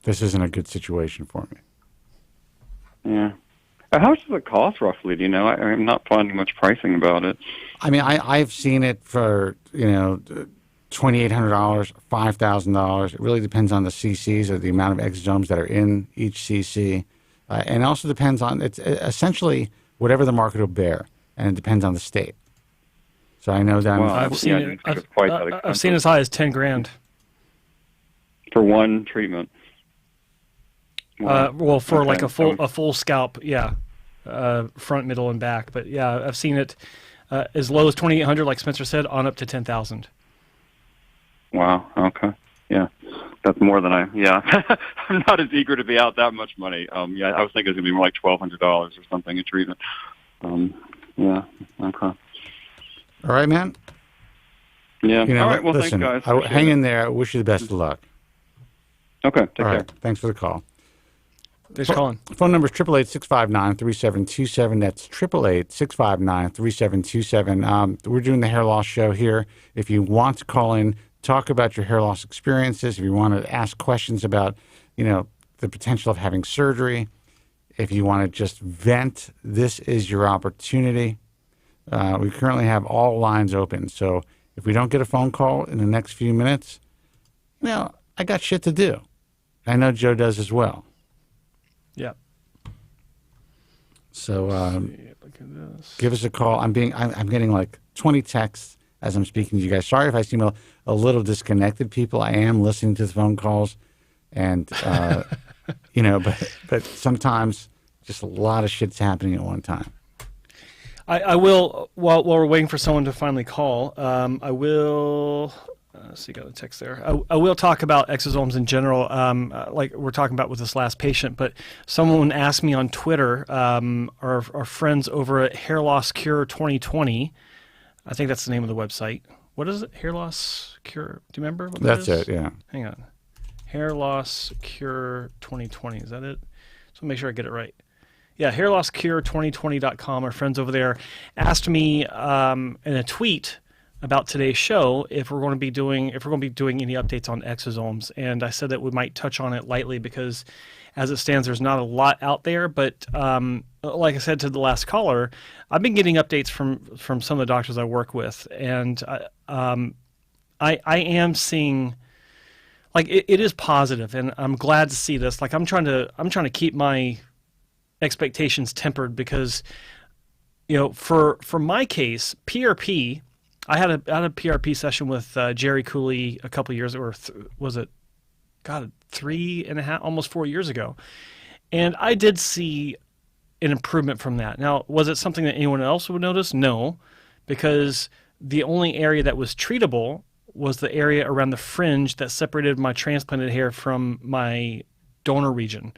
this isn't a good situation for me. Yeah. How much does it cost roughly? Do you know? I'm not finding much pricing about it. I mean, I've seen it for, $2,800, $5,000. It really depends on the cc's or the amount of exosomes that are in each cc. And it also depends on, it's essentially whatever the market will bear, and it depends on the state. So I know that I've seen I've seen as high as 10 grand. For one treatment. Well, for Okay. like a full scalp, yeah, front, middle, and back. But yeah, I've seen it as low as 2,800, like Spencer said, on up to 10,000. Wow. Okay. Yeah. That's more than I'm not as eager to be out that much money. I was thinking it was going to be more like $1,200 or something a treatment. Yeah. Okay. All right, man. Yeah. All right. Well, listen, thanks, guys. hang in there. I wish you the best of luck. Okay. Take All care. right. Thanks for the call. Thanks for calling. Phone number is 888-659-3727. That's 888-659-3727. We're doing the hair loss show here. If you want to call in, talk about your hair loss experiences, if you want to ask questions about, the potential of having surgery, if you want to just vent, this is your opportunity. We currently have all lines open. So if we don't get a phone call in the next few minutes, I got shit to do. I know Joe does as well. Yeah. So give us a call. I'm getting like 20 texts as I'm speaking to you guys. Sorry if I seem a little disconnected, people. I am listening to the phone calls, and but sometimes just a lot of shit's happening at one time. I will, while we're waiting for someone to finally call, I will, so you got a text there. I will talk about exosomes in general, like we're talking about with this last patient, but someone asked me on Twitter, our friends over at Hair Loss Cure 2020, I think that's the name of the website. What is it? Hair Loss Cure, do you remember what That's that is? it, yeah. Hang on. Hair Loss Cure 2020, is that it? So make sure I get it right. Yeah, hairlosscure2020.com. Our friends over there asked me in a tweet about today's show if we're going to be doing any updates on exosomes, and I said that we might touch on it lightly because, as it stands, there's not a lot out there. But like I said to the last caller, I've been getting updates from some of the doctors I work with, and I am seeing. Like it is positive, and I'm glad to see this. Like I'm trying to keep my expectations tempered because, for my case, PRP, I had a PRP session with Jerry Cooley a couple years, or was it, 3.5, almost 4 years ago, and I did see an improvement from that. Now, was it something that anyone else would notice? No, because the only area that was treatable was the area around the fringe that separated my transplanted hair from my donor region.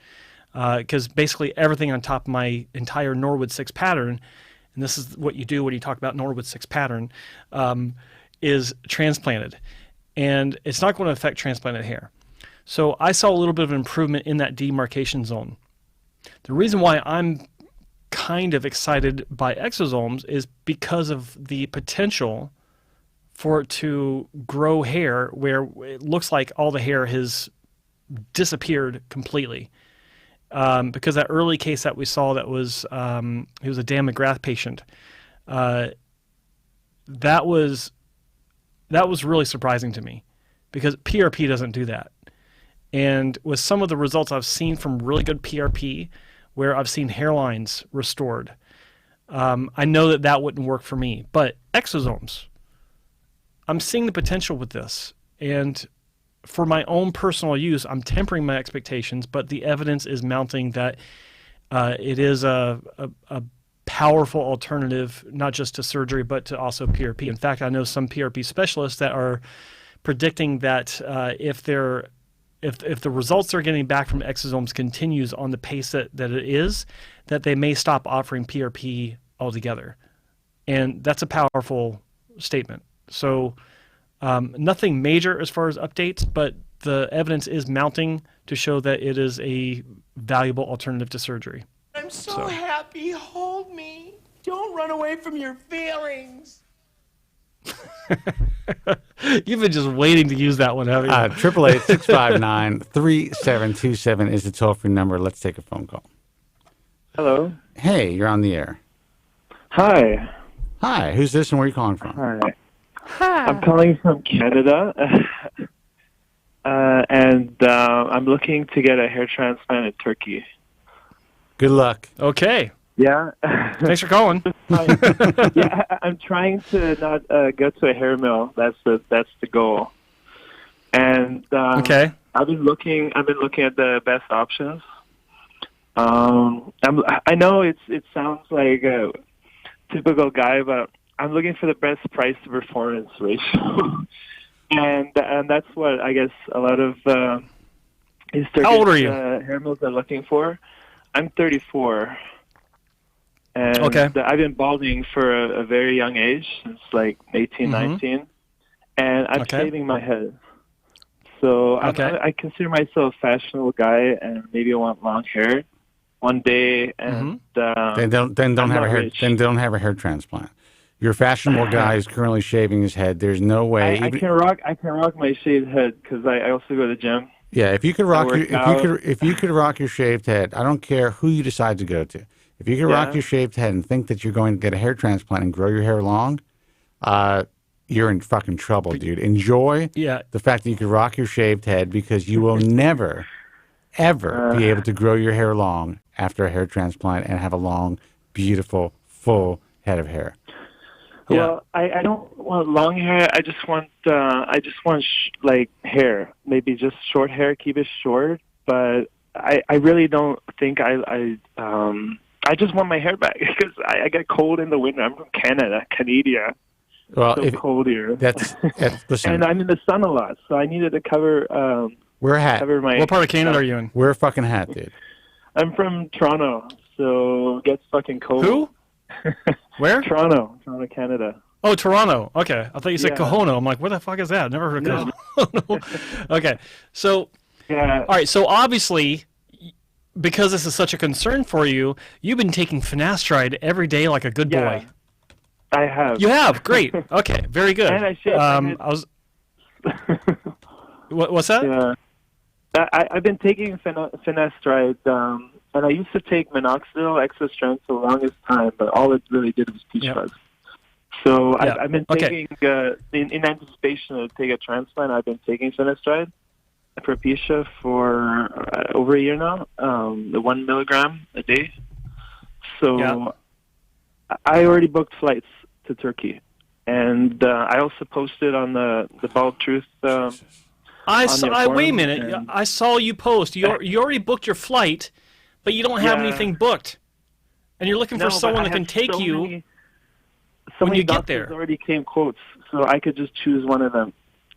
Because basically everything on top of my entire Norwood 6 pattern, and this is what you do when you talk about Norwood 6 pattern, is transplanted. And it's not going to affect transplanted hair. So I saw a little bit of improvement in that demarcation zone. The reason why I'm kind of excited by exosomes is because of the potential for it to grow hair where it looks like all the hair has disappeared completely. Because that early case that we saw that was, he was a Dan McGrath patient, that was really surprising to me because PRP doesn't do that. And with some of the results I've seen from really good PRP, where I've seen hairlines restored, I know that wouldn't work for me. But exosomes, I'm seeing the potential with this, and for my own personal use, I'm tempering my expectations, but the evidence is mounting that it is a powerful alternative, not just to surgery, but to also PRP. In fact, I know some PRP specialists that are predicting that if the results they're getting back from exosomes continues on the pace that it is, that they may stop offering PRP altogether. And that's a powerful statement. So nothing major as far as updates, but the evidence is mounting to show that it is a valuable alternative to surgery. I'm so happy. Hold me. Don't run away from your feelings. You've been just waiting to use that one, haven't you? 888-659-3727 is the toll-free number. Let's take a phone call. Hello. Hey, you're on the air. Hi. Hi, who's this and where are you calling from? Hi. I'm calling from Canada, and I'm looking to get a hair transplant in Turkey. Good luck. Okay. Yeah. Thanks for calling. Yeah, I'm trying to not go to a hair mill. That's the goal. And Okay. I've been looking at the best options. I know it sounds like a typical guy, but I'm looking for the best price to performance ratio, and that's what I guess a lot of these Turkish How old are you? hair mills are looking for. I'm 34, and Okay. I've been balding for a very young age, since like 18, 19, and I'm Okay. shaving my head. So I consider myself a fashionable guy, and maybe I want long hair one day, and Then don't I'm have a not hair. rich. Then don't have a hair transplant. Your fashionable guy is currently shaving his head. There's no way. I can rock my shaved head because I also go to the gym. Yeah, if you could rock work out. if you could rock your shaved head, I don't care who you decide to go to. If you could rock Yeah. your shaved head and think that you're going to get a hair transplant and grow your hair long, you're in fucking trouble, dude. Enjoy the fact that you could rock your shaved head because you will never, ever be able to grow your hair long after a hair transplant and have a long, beautiful, full head of hair. Well, I don't want long hair. I just want like hair. Maybe just short hair. Keep it short. But I really don't think I just want my hair back because I get cold in the winter. I'm from Canada. Well, so cold here. That's listen. And I'm in the sun a lot, so I needed to cover. Wear a hat. Cover my. What part of Canada are you in? Wear a fucking hat, dude. I'm from Toronto, so it gets fucking cold. Who? Where? Toronto, Canada. Oh, Toronto. Okay. I thought you said Yeah. Cohono. I'm like, what the fuck is that? Never heard of No. Cohono. Okay. So, Yeah. all right. So obviously, because this is such a concern for you, you've been taking finasteride every day like a good Yeah. boy. I have. You have. Great. Okay. Very good. And I shaved my head. I was. What's that? Yeah. I've been taking finasteride, and I used to take minoxidil extra strength for the longest time, but all it really did was peach fuzz. So Yeah. I've been Okay. taking, in anticipation to take a transplant, I've been taking finasteride, Propecia, for over a year now, the 1 milligram a day. So I already booked flights to Turkey, and I also posted on the Bald Truth. I on saw. their Wait a forum, minute. and- I saw you post. You already booked your flight, but you don't have Yeah. anything booked, and you're looking No, for but someone I that can have take so you many- when many you get doctors there. already came quotes, so I could just choose one of them.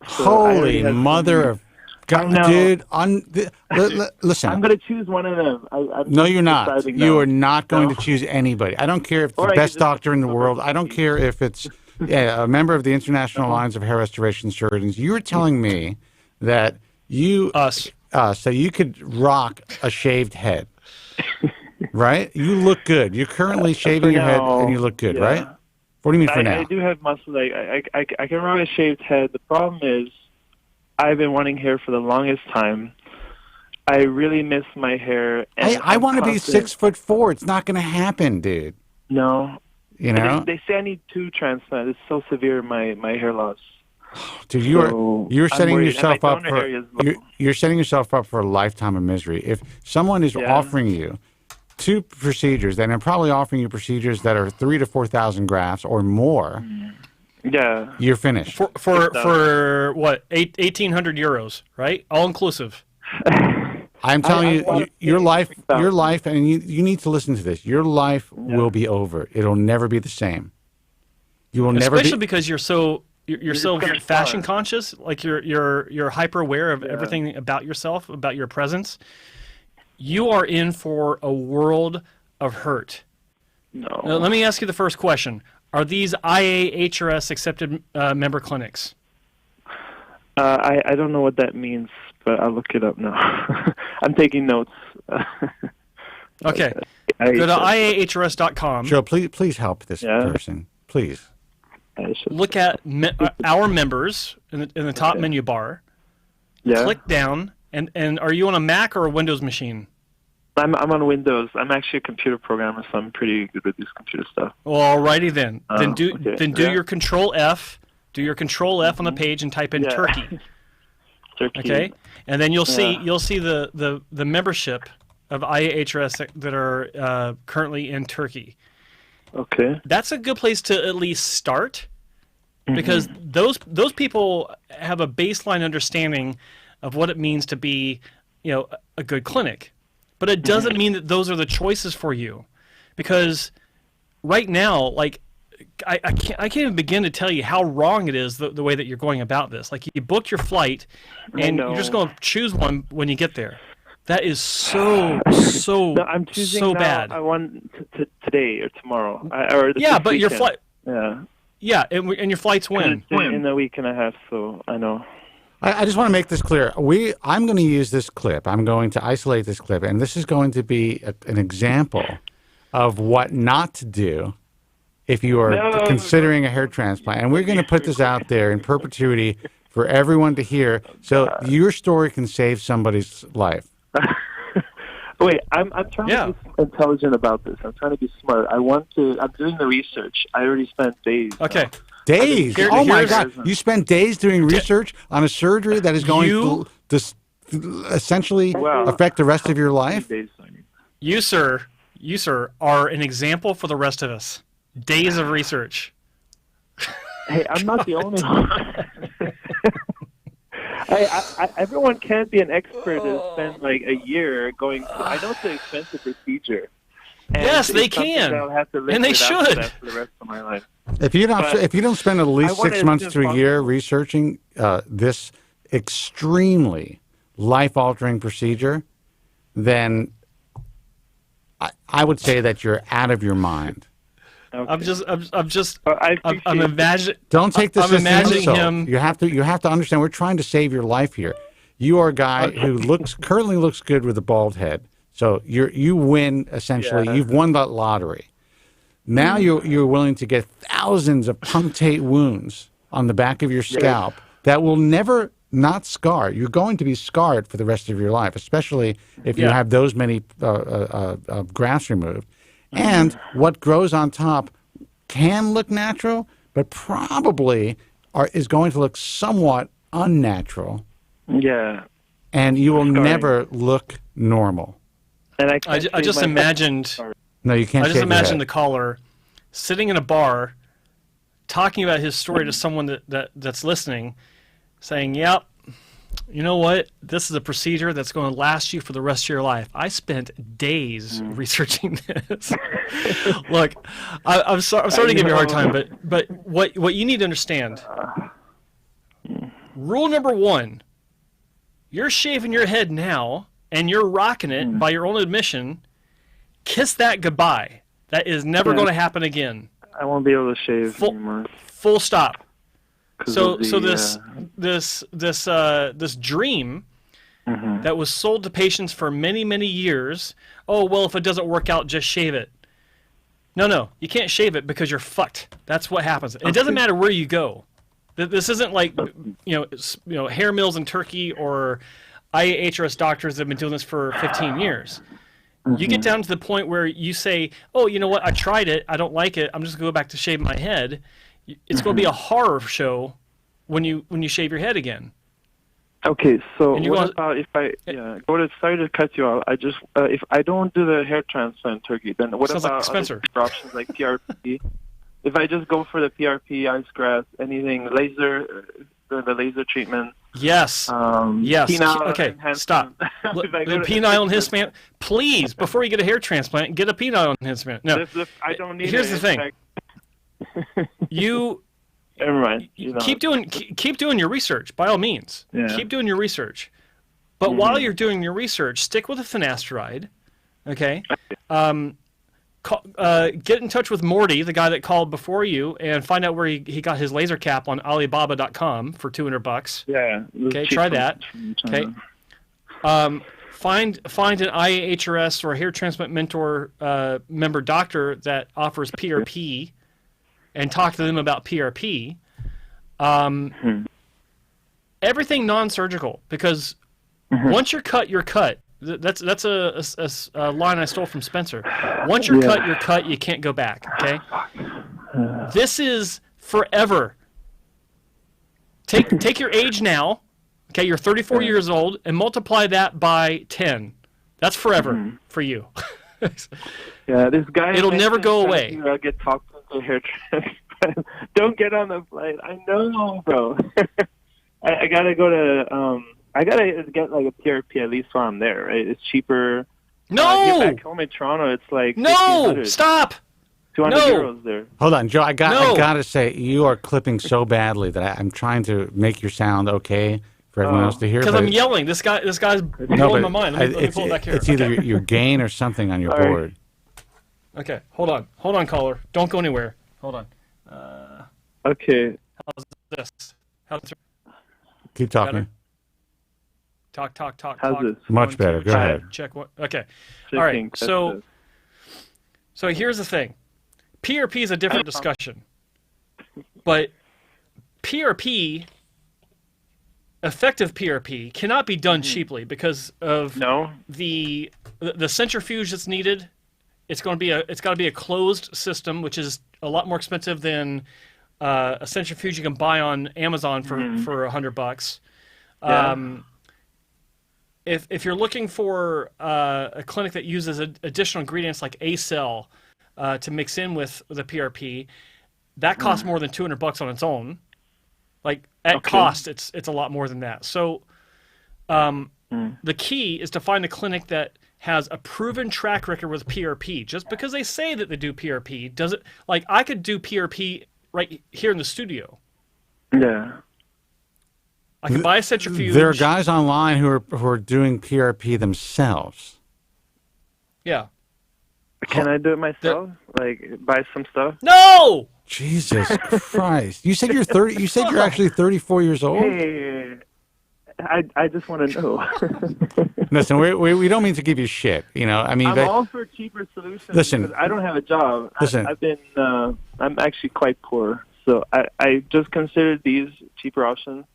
So I Holy already have mother some- of God, No. dude! Listen. I'm going to choose one of them. I'm No, you're not. deciding You now. are not going No? to choose anybody. I don't care if it's Or the I could best just- doctor in the world. I don't care if it's a member of the International Alliance of Hair Restoration Surgeons. You were telling me that us that you could rock a shaved head, right? You look good. You're currently shaving your head and you look good, yeah. right? What do you mean for I now? do have muscle. Like I can rock a shaved head. The problem is, I've been wanting hair for the longest time. I really miss my hair. And I I'm want to be confident- 6'4". It's not going to happen, dude. No. You know, They say I need 2 transplants. It's so severe, my hair loss. dude, So you're I'm setting worried. And yourself my up donor for area is low. you're setting yourself up for a lifetime of misery. If someone is offering you 2 procedures, then they're probably offering you procedures that are 3,000 to 4,000 grafts or more. Yeah. You're finished. For what? 1,800 euros, right? All inclusive. I'm telling I you, wanna your life, and you need to listen to this. Your life will be over. It'll never be the same. You will never Especially be. because you're so so gonna fashion starve. conscious. Like you're hyper aware of everything about yourself, about your presence. You are in for a world of hurt. No. Now, let me ask you the first question: are these IAHRS accepted member clinics? I don't know what that means, but I'll look it up now. I'm taking notes. Okay. Go to IAHRS.com. Joe, please help this person, please. Look at our members in the top menu bar. Yeah. Click down, and are you on a Mac or a Windows machine? I'm on Windows. I'm actually a computer programmer, so I'm pretty good with this computer stuff. Well, alrighty then. Do okay. your Control F. Do your Control F on the page and type in Turkey. Turkey. Okay, and then you'll see the membership of IAHRS that are currently in Turkey. Okay. That's a good place to at least start, because those people have a baseline understanding of what it means to be, a good clinic. But it doesn't mean that those are the choices for you, because right now, like, I can't even begin to tell you how wrong it is the way that you're going about this. Like, you booked your flight, and you're just going to choose one when you get there. That is so No, I'm choosing so now. bad. I want today or tomorrow. But your flight. Yeah. Yeah, and your flight's when? In a week and a half, so I know. I just want to make this clear. I'm going to use this clip. I'm going to isolate this clip, and this is going to be an example of what not to do if you are considering a hair transplant. And we're going to put this out there in perpetuity for everyone to hear, so your story can save somebody's life. Wait, I'm trying to be intelligent about this. I'm trying to be smart. I'm doing the research. I already spent days. Okay. Days? Oh, my God. You spent days doing research on a surgery that is going to essentially affect the rest of your life? You, sir, are an example for the rest of us. Days of research. Hey, I'm not the only one. Everyone can't be an expert and spend like a year going through. I know it's an expensive procedure. Yes, they can. I'll have to live and they with should. that for the rest of my life. If you don't spend at least 6 months to a year researching this extremely life-altering procedure, then I would say that you're out of your mind. Okay. I'm imagining. Don't take this as an insult. him. You have to understand. We're trying to save your life here. You are a guy who currently looks good with a bald head. So you win essentially. Yeah. You've won that lottery. Now you're willing to get thousands of punctate wounds on the back of your scalp that will never not scar. You're going to be scarred for the rest of your life, especially if you have those many grafts removed. And what grows on top can look natural, but probably is going to look somewhat unnatural. Yeah. And you will never look normal. And I just imagined. No, you can't. I just imagined the caller sitting in a bar, talking about his story to someone that's listening, saying, "Yep, you know what? This is a procedure that's going to last you for the rest of your life. I spent days researching this." Look, I'm sorry to give you a hard time, but what you need to understand. Rule number 1: you're shaving your head now, and you're rocking it by your own admission. Kiss that goodbye. That is never going to happen again. I won't be able to shave anymore. Full stop. So this dream that was sold to patients for many, many years. Oh, well, if it doesn't work out, just shave it. No, you can't shave it because you're fucked. That's what happens. It doesn't matter where you go. This isn't like hair mills in Turkey or IAHRS doctors that have been doing this for 15 years. You get down to the point where you say, "Oh, you know what? I tried it. I don't like it. I'm just going to go back to shave my head." It's going to be a horror show when you shave your head again. Okay, so what about if I sorry to cut you off. I just if I don't do the hair transplant in Turkey, then what about other options like PRP? If I just go for the PRP, ice grafts, anything, laser, the laser treatment. Yes. Yes. Okay. Stop. The penile enhancement. Please, before you get a hair transplant, get a penile enhancement. No. I don't need. Here's the thing. You. Never mind. Keep doing your research by all means. Yeah. Keep doing your research, but while you're doing your research, stick with the finasteride. Okay. Get in touch with Morty, the guy that called before you, and find out where he got his laser cap on Alibaba.com for $200. Yeah. Okay, try that. Okay. Find an IAHRS or a hair transplant mentor member doctor that offers PRP, and talk to them about PRP. Everything non-surgical, because once you're cut, you're cut. That's a line I stole from Spencer. Once you're cut, you're cut. You can't go back. Okay. This is forever. Take your age now. Okay, you're 34 years old, and multiply that by 10. That's forever for you. Yeah, this guy. It'll never go away. I'll get talked into hair transplant. Don't get on the flight. I know, bro. I gotta go to. I gotta get like a PRP at least while I'm there. Right? It's cheaper. No. Back home in Toronto, it's like no. Stop. 200 euros there. Hold on, Joe. I gotta say, you are clipping so badly that I'm trying to make your sound okay for everyone else to hear. Because I'm yelling. This guy's blowing my mind. Let me pull it back here. It's either your gain or something on your board. Okay, hold on, caller. Don't go anywhere. Hold on. Okay. How's this? Keep talking. Better? Talk. How's this? Much better. Go ahead. Check what? Okay. Checking, all right. So here's the thing. PRP is a different discussion, but PRP, effective PRP, cannot be done cheaply because of the centrifuge that's needed. It's got to be a closed system, which is a lot more expensive than a centrifuge you can buy on Amazon for $100. Yeah. If you're looking for a clinic that uses additional ingredients like A-cell to mix in with the PRP, that costs more than $200 on its own. Like at cost, it's a lot more than that. So the key is to find a clinic that has a proven track record with PRP. Just because they say that they do PRP doesn't, like, I could do PRP right here in the studio. Yeah. I could buy a centrifuge. There are guys online who are doing PRP themselves. Yeah. Can I do it myself? Like buy some stuff? No. Jesus Christ! You said you're 30. You said you're actually 34 years old. Hey, I just want to know. Listen, we don't mean to give you shit. You know, I mean, I'm all for cheaper solutions. Listen, because I don't have a job. Listen, I've been. I'm actually quite poor, so I just considered these cheaper options.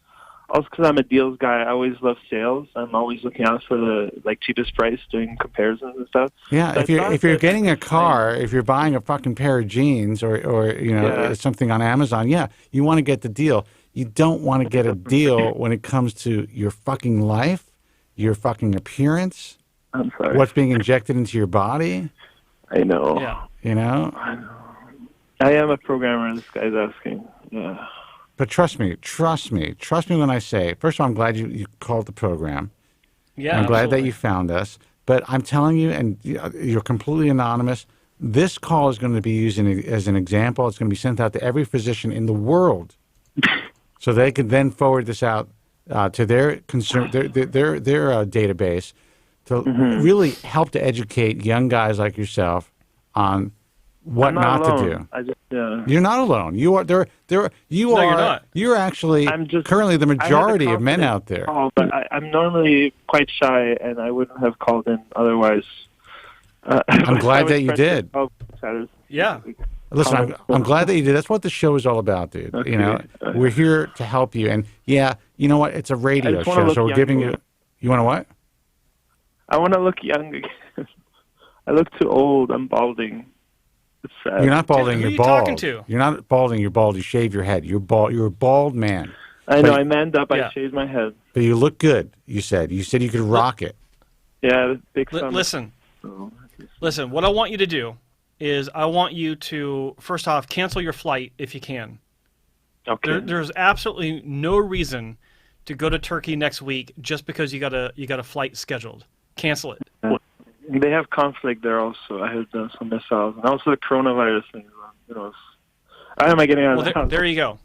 Also, because I'm a deals guy, I always love sales. I'm always looking out for the cheapest price, doing comparisons and stuff. Yeah, so if you're getting a car, if you're buying a fucking pair of jeans or something on Amazon, you want to get the deal. You don't want to get a deal when it comes to your fucking life, your fucking appearance. I'm sorry. What's being injected into your body. I know. Yeah. You know. I know. I am a programmer. This guy's asking. Yeah. But trust me when I say, first of all, I'm glad you called the program. Yeah, I'm glad that you found us. But I'm telling you, and you're completely anonymous, this call is going to be used as an example. It's going to be sent out to every physician in the world so they can then forward this out to their database to really help to educate young guys like yourself on what not to do. You're not alone. You are there. You are. You're not. You're actually currently the majority of men out there. But I'm normally quite shy, and I wouldn't have called in otherwise. I'm glad that you did. Yeah. Listen, I'm glad that you did. That's what the show is all about, dude. Okay. You know, we're here to help you. And yeah, you know what? It's a radio show, so we're giving you. You want to what? I want to look young again. I look too old. I'm balding. It's sad. You're not balding. Who are You're you bald. talking to? You're not balding. You're bald. You shave your head. You're bald. You're a bald man. I know. I manned up. I shaved my head. But you look good. You said you could rock it. Yeah, big summer. Listen. What I want you to do is I want you to first off cancel your flight if you can. Okay. There's absolutely no reason to go to Turkey next week just because you got a flight scheduled. Cancel it. They have conflict there also. I heard some missiles, and also the coronavirus thing. How am I getting out of the house? There you go.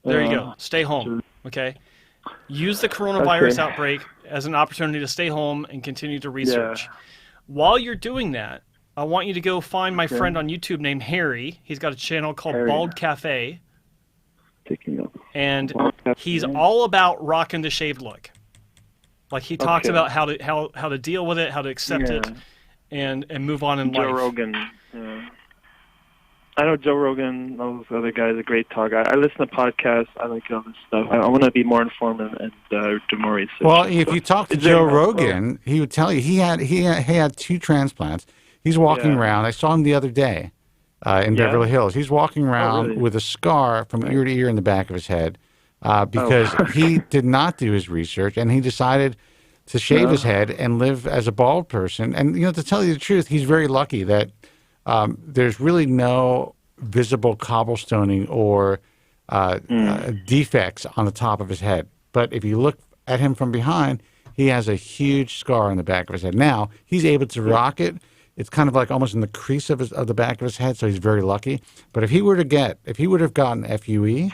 There you go. Stay home. Okay. Use the coronavirus outbreak as an opportunity to stay home and continue to research. Yeah. While you're doing that, I want you to go find my friend on YouTube named Harry. He's got a channel called Bald Cafe. And he's all about rocking the shaved look. Like he talks about how to deal with it, how to accept it, and move on in life. Joe Rogan. I know Joe Rogan, all those other guys, a great talk. I listen to podcasts. I like all this stuff. I want to be more informed and do more research. Well, if you talk to Joe Rogan, he would tell you he had 2 transplants. He's walking around. I saw him the other day in Beverly Hills. He's walking around with a scar from ear to ear in the back of his head because he did not do his research, and he decided to shave his head and live as a bald person. And, you know, to tell you the truth, he's very lucky that there's really no visible cobblestoning or defects on the top of his head. But if you look at him from behind, he has a huge scar on the back of his head. Now, he's able to rock it. It's kind of like almost in the crease of the back of his head, so he's very lucky. But if he would have gotten FUE,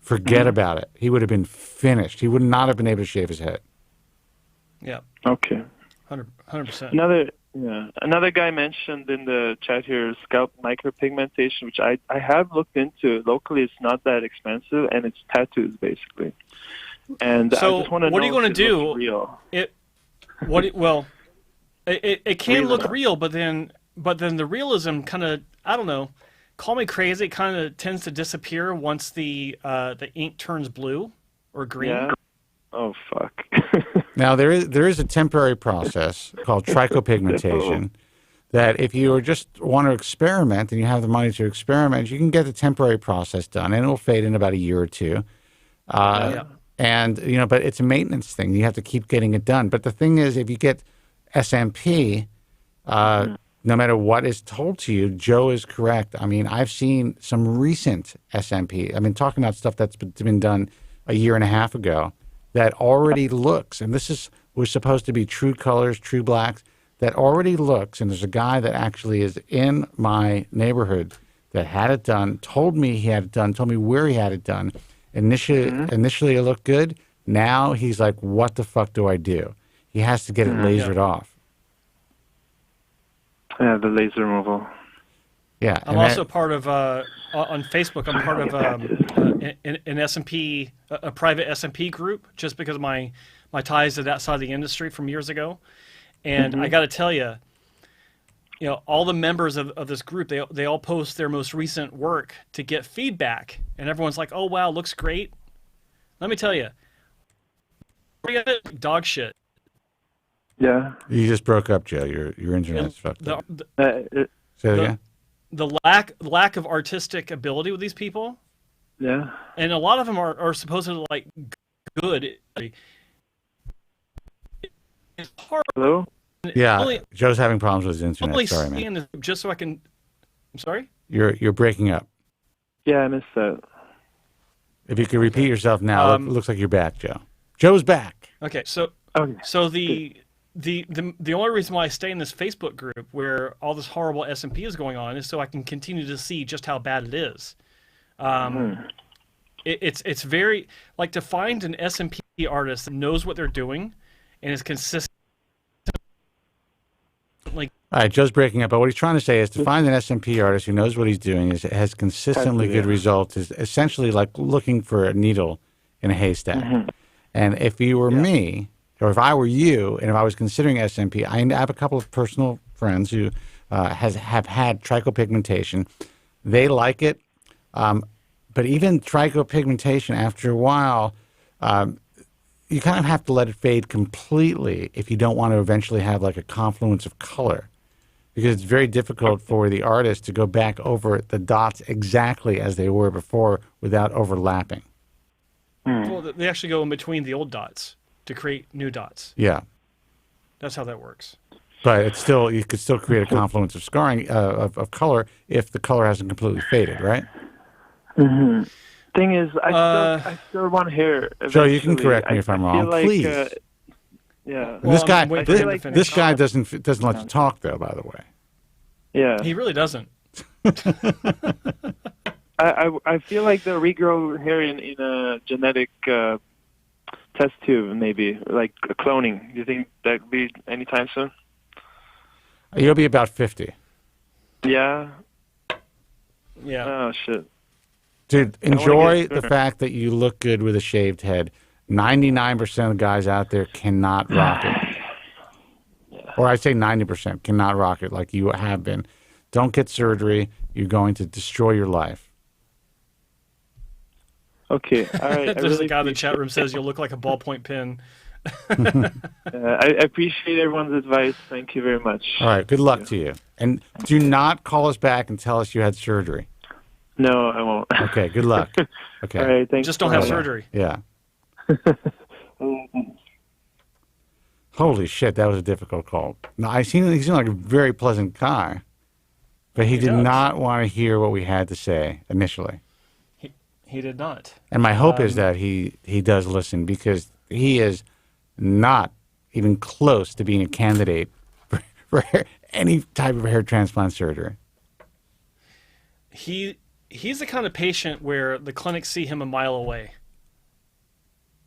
forget about it. He would have been finished. He would not have been able to shave his head. Yeah. Okay. 100%. Another guy mentioned in the chat here scalp micropigmentation, which I have looked into. Locally, it's not that expensive, and it's tattoos basically. And so I just want to know what are you going to do? Real. It can look real, but then the realism kind of, I don't know. Call me crazy. It kind of tends to disappear once the ink turns blue or green. Yeah. Oh fuck. Now there is a temporary process called trichopigmentation that if you just want to experiment and you have the money to experiment, you can get the temporary process done, and it'll fade in about a year or 2. And you know, but it's a maintenance thing. You have to keep getting it done. But the thing is, if you get SMP, no matter what is told to you, Joe is correct. I mean, I've seen some recent SMP. I mean, talking about stuff that's been done a year and a half ago that already looks, and this was supposed to be true colors, true blacks, that already looks, and there's a guy that actually is in my neighborhood that had it done, told me he had it done, told me where he had it done. Initially it looked good. Now he's like, what the fuck do I do? He has to get it lasered off. Yeah, the laser removal. Yeah. I'm also part of, on Facebook, I'm part of an SMP, a private SMP group, just because of my ties to that side of the industry from years ago. And I got to tell you, you know, all the members of this group, they all post their most recent work to get feedback. And everyone's like, oh, wow, looks great. Let me tell you, dog shit. Yeah. You just broke up, Joe. Your internet's fucked up. Say it again. The lack of artistic ability with these people. Yeah. And a lot of them are supposedly like good. It's hard. Hello? Yeah, Joe's having problems with his internet. Sorry, man. This just so I can. I'm sorry. You're breaking up. Yeah, I missed that. If you could repeat yourself now, it looks like you're back, Joe. Joe's back. Okay, so the only reason why I stay in this Facebook group where all this horrible SMP is going on is so I can continue to see just how bad it is. It's very like to find an SMP artist that knows what they're doing and is consistent. Like, all right, Joe's breaking up, but what he's trying to say is to find an SMP artist who knows what he's doing, has consistently good results, is essentially like looking for a needle in a haystack. And if you were me, or if I were you, and if I was considering SMP, I have a couple of personal friends who have had trichopigmentation. They like it, but even trichopigmentation, after a while, you kind of have to let it fade completely if you don't want to eventually have like a confluence of color, because it's very difficult for the artist to go back over the dots exactly as they were before without overlapping. Well, they actually go in between the old dots to create new dots. Yeah. That's how that works. But it's still, you could still create a confluence of scarring of color if the color hasn't completely faded, right? Thing is, I still want hair. Joe, you can correct me if I'm wrong, please. Yeah. Well, this guy doesn't let you talk, though. By the way. Yeah. He really doesn't. I feel like they'll regrow hair in a genetic test tube, maybe like cloning. Do you think that would be anytime soon? You'll be about 50. Yeah. Yeah. Oh shit. Dude, enjoy the fact that you look good with a shaved head. 99% of guys out there cannot rock it. Or I say 90% cannot rock it like you have been. Don't get surgery. You're going to destroy your life. Okay, all right. There's a guy in the chat room says you'll look like a ballpoint pen. I appreciate everyone's advice. Thank you very much. All right, good luck to you. And do not call us back and tell us you had surgery. No, I won't. Okay, good luck. Okay. All right, thanks. Just don't have surgery. Yeah. Holy shit, that was a difficult call. No, he seemed like a very pleasant guy, but he did not want to hear what we had to say initially. He did not. And my hope is that he does listen, because he is not even close to being a candidate for any type of hair transplant surgery. He's the kind of patient where the clinics see him a mile away.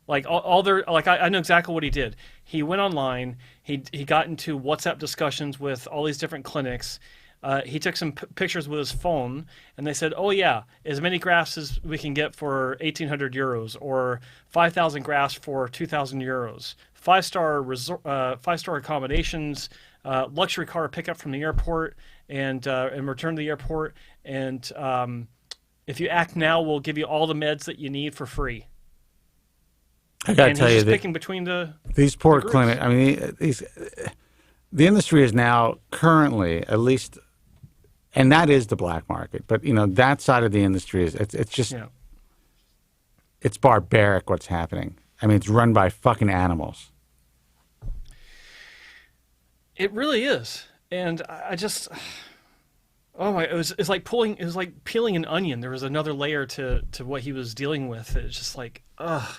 Like I know exactly what he did. He went online. He got into WhatsApp discussions with all these different clinics. He took some pictures with his phone, and they said, "Oh yeah, as many grafts as we can get for 1,800 euros, or 5,000 grafts for 2,000 euros. 5-star accommodations, luxury car pickup from the airport, and return to the airport. And if you act now, we'll give you all the meds that you need for free." I got to tell you that picking between these poor clinics. I mean, the industry is now currently, at least, and that is the black market. But that side of the industry it's just it's barbaric what's happening. I mean, it's run by fucking animals. It really is, and I just, oh my, it was like peeling an onion. There was another layer to what he was dealing with. It's just like, ugh.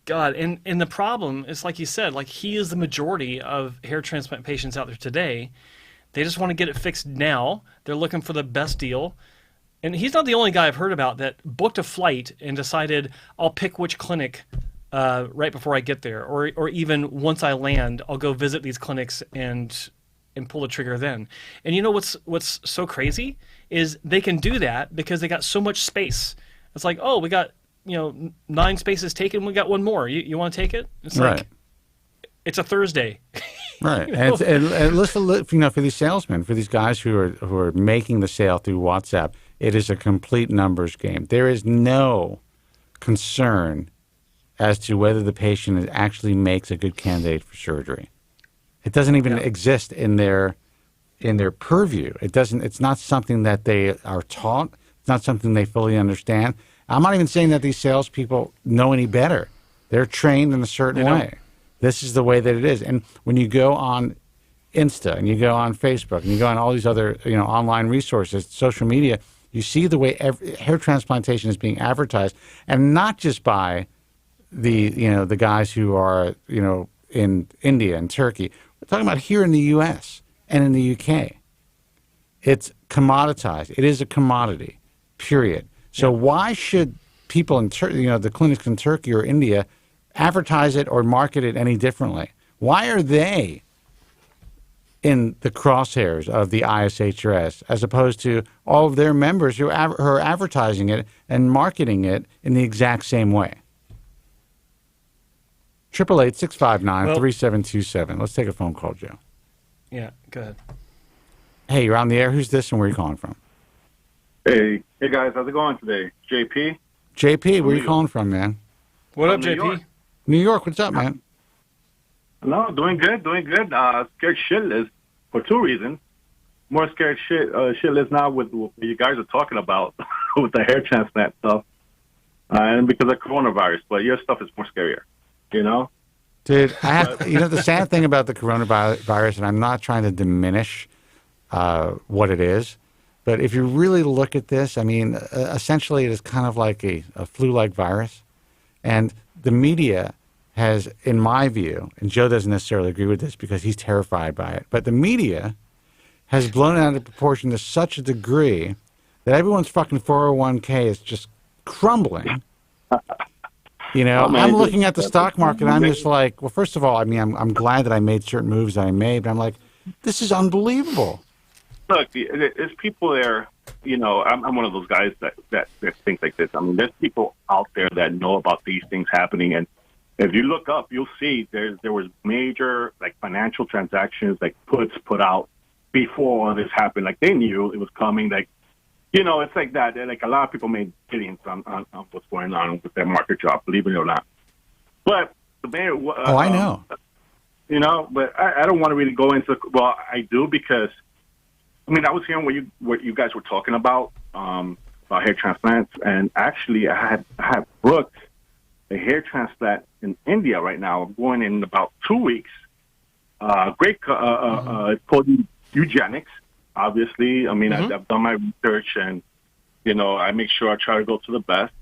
God, and the problem is, like you said, like he is the majority of hair transplant patients out there today. They just want to get it fixed now. They're looking for the best deal. And he's not the only guy I've heard about that booked a flight and decided, I'll pick which clinic right before I get there. Or even once I land, I'll go visit these clinics and pull the trigger then. And you know what's so crazy is they can do that because they got so much space. It's like, oh, we got 9 spaces taken. We got one more. You want to take it? It's like, it's a Thursday. Right. And listen, for these salesmen, for these guys who are making the sale through WhatsApp, it is a complete numbers game. There is no concern as to whether the patient actually makes a good candidate for surgery. It doesn't even exist in their purview. It's not something that they are taught. It's not something they fully understand. I'm not even saying that these salespeople know any better. They're trained in a certain way. This is the way that it is. And when you go on Insta and you go on Facebook and you go on all these other online resources, social media, you see the way hair transplantation is being advertised, and not just by the guys who are in India and Turkey. We're talking about here in the U.S. and in the UK. It's commoditized. It is a commodity. Period. So why should people in the clinics in Turkey or India advertise it or market it any differently? Why are they in the crosshairs of the ISHRS as opposed to all of their members who are advertising it and marketing it in the exact same way? 888-659-3727. Let's take a phone call, Joe. Yeah, go ahead. Hey, you're on the air. Who's this and where are you calling from? Hey guys, how's it going today? JP? JP, where are you calling from, man? What up, New JP? York. New York, what's up, man? No, doing good. Scared shitless for 2 reasons. More scared shitless now with what you guys are talking about with the hair transplant stuff, and because of coronavirus. But your stuff is more scarier, Dude, I have the sad thing about the coronavirus, and I'm not trying to diminish what it is, but if you really look at this, I mean, essentially it is kind of like a flu-like virus. And the media has, in my view, and Joe doesn't necessarily agree with this because he's terrified by it, but the media has blown it out of proportion to such a degree that everyone's fucking 401k is just crumbling. I'm looking at the stock market, and I'm just like, well, first of all, I mean, I'm glad that I made certain moves that I made, but I'm like, this is unbelievable. Look, there's people there, I'm one of those guys that think like this. I mean, there's people out there that know about these things happening, and if you look up, you'll see there was major, like, financial transactions, like, put out before all this happened. Like they knew it was coming. Like, you know, it's like that. Like a lot of people made billions on what's going on with their market drop, believe it or not. But the main, I know. You know, but I don't want to really go into. Well, I do because, I mean, I was hearing what you guys were talking about hair transplants, and actually, I had booked a hair transplant in India right now. I'm going in about 2 weeks. It's called eugenics. Obviously, I mean, I've done my research, and you know, I make sure I try to go to the best.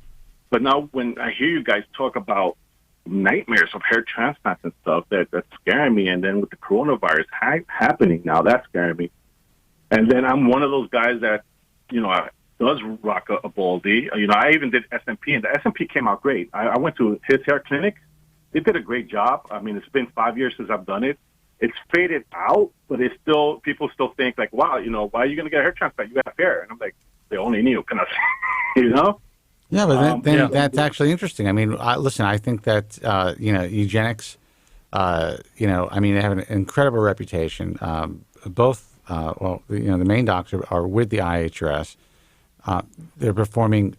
But now, when I hear you guys talk about nightmares of hair transplants and stuff, that's scaring me. And then with the coronavirus happening now, that's scaring me. And then I'm one of those guys that, you know, does rock a baldy. You know, I even did SMP, and the SMP came out great. I went to his hair clinic. They did a great job. I mean, it's been 5 years since I've done it. It's faded out, but it's still, people still think like, wow, you know, why are you going to get a hair transplant? You have hair. And I'm like, they only knew, can I say, you know? Yeah, but then that's actually interesting. I mean, listen, I think that, you know, eugenics, you know, I mean, they have an incredible reputation. Both, well, you know, the main doctors are with the IHRS. They're performing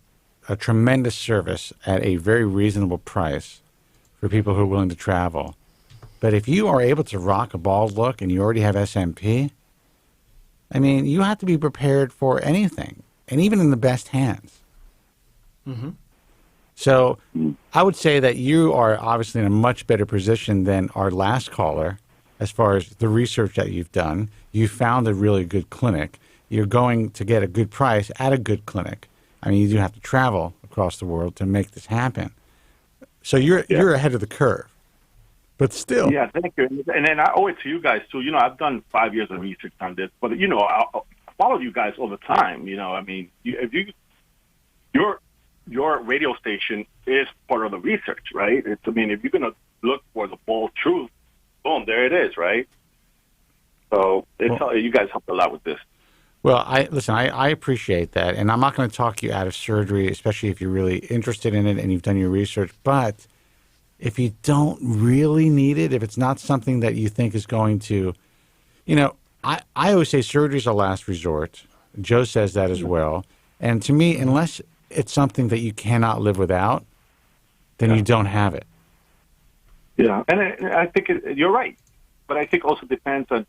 a tremendous service at a very reasonable price for people who are willing to travel. But if you are able to rock a bald look and you already have SMP, I mean, you have to be prepared for anything, and even in the best hands. Mm-hmm. So I would say that you are obviously in a much better position than our last caller as far as the research that you've done. You found a really good clinic. You're going to get a good price at a good clinic. I mean, you do have to travel across the world to make this happen. So you're ahead of the curve. But still. Yeah, thank you. And then I owe it to you guys, too. You know, I've done 5 years of research on this. But, you know, I follow you guys all the time. You know, I mean, your radio station is part of the research, right? I mean, if you're going to look for the bold truth, boom, there it is, right? So you guys helped a lot with this. Well, I appreciate that. And I'm not going to talk you out of surgery, especially if you're really interested in it and you've done your research. But if you don't really need it, if it's not something that you think is going to, you know, I always say surgery is a last resort. Joe says that as well. And to me, unless it's something that you cannot live without, then you don't have it. Yeah, and I think you're right. But I think also depends on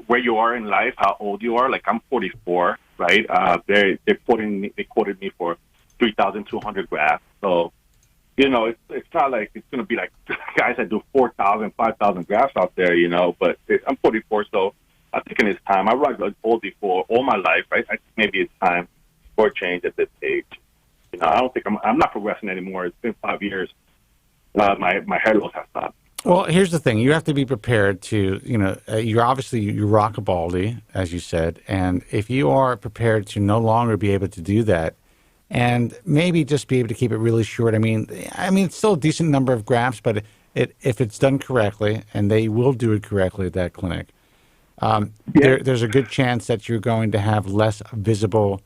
where you are in life, how old you are. Like I'm 44, right? They quoted me for 3,200 grafts. So, you know, it's not like it's going to be like guys that do 4,000, 5,000 grafts out there, you know. But I'm 44, so I think in it's time. I rocked oldie for all my life, right? I think maybe it's time for a change at this age. You know, I don't think I'm not progressing anymore. It's been 5 years. My hair loss has stopped. Well, here's the thing. You have to be prepared to, you know, you rock a baldy, as you said. And if you are prepared to no longer be able to do that and maybe just be able to keep it really short, I mean, it's still a decent number of grafts, but if it's done correctly, and they will do it correctly at that clinic, there's a good chance that you're going to have less visible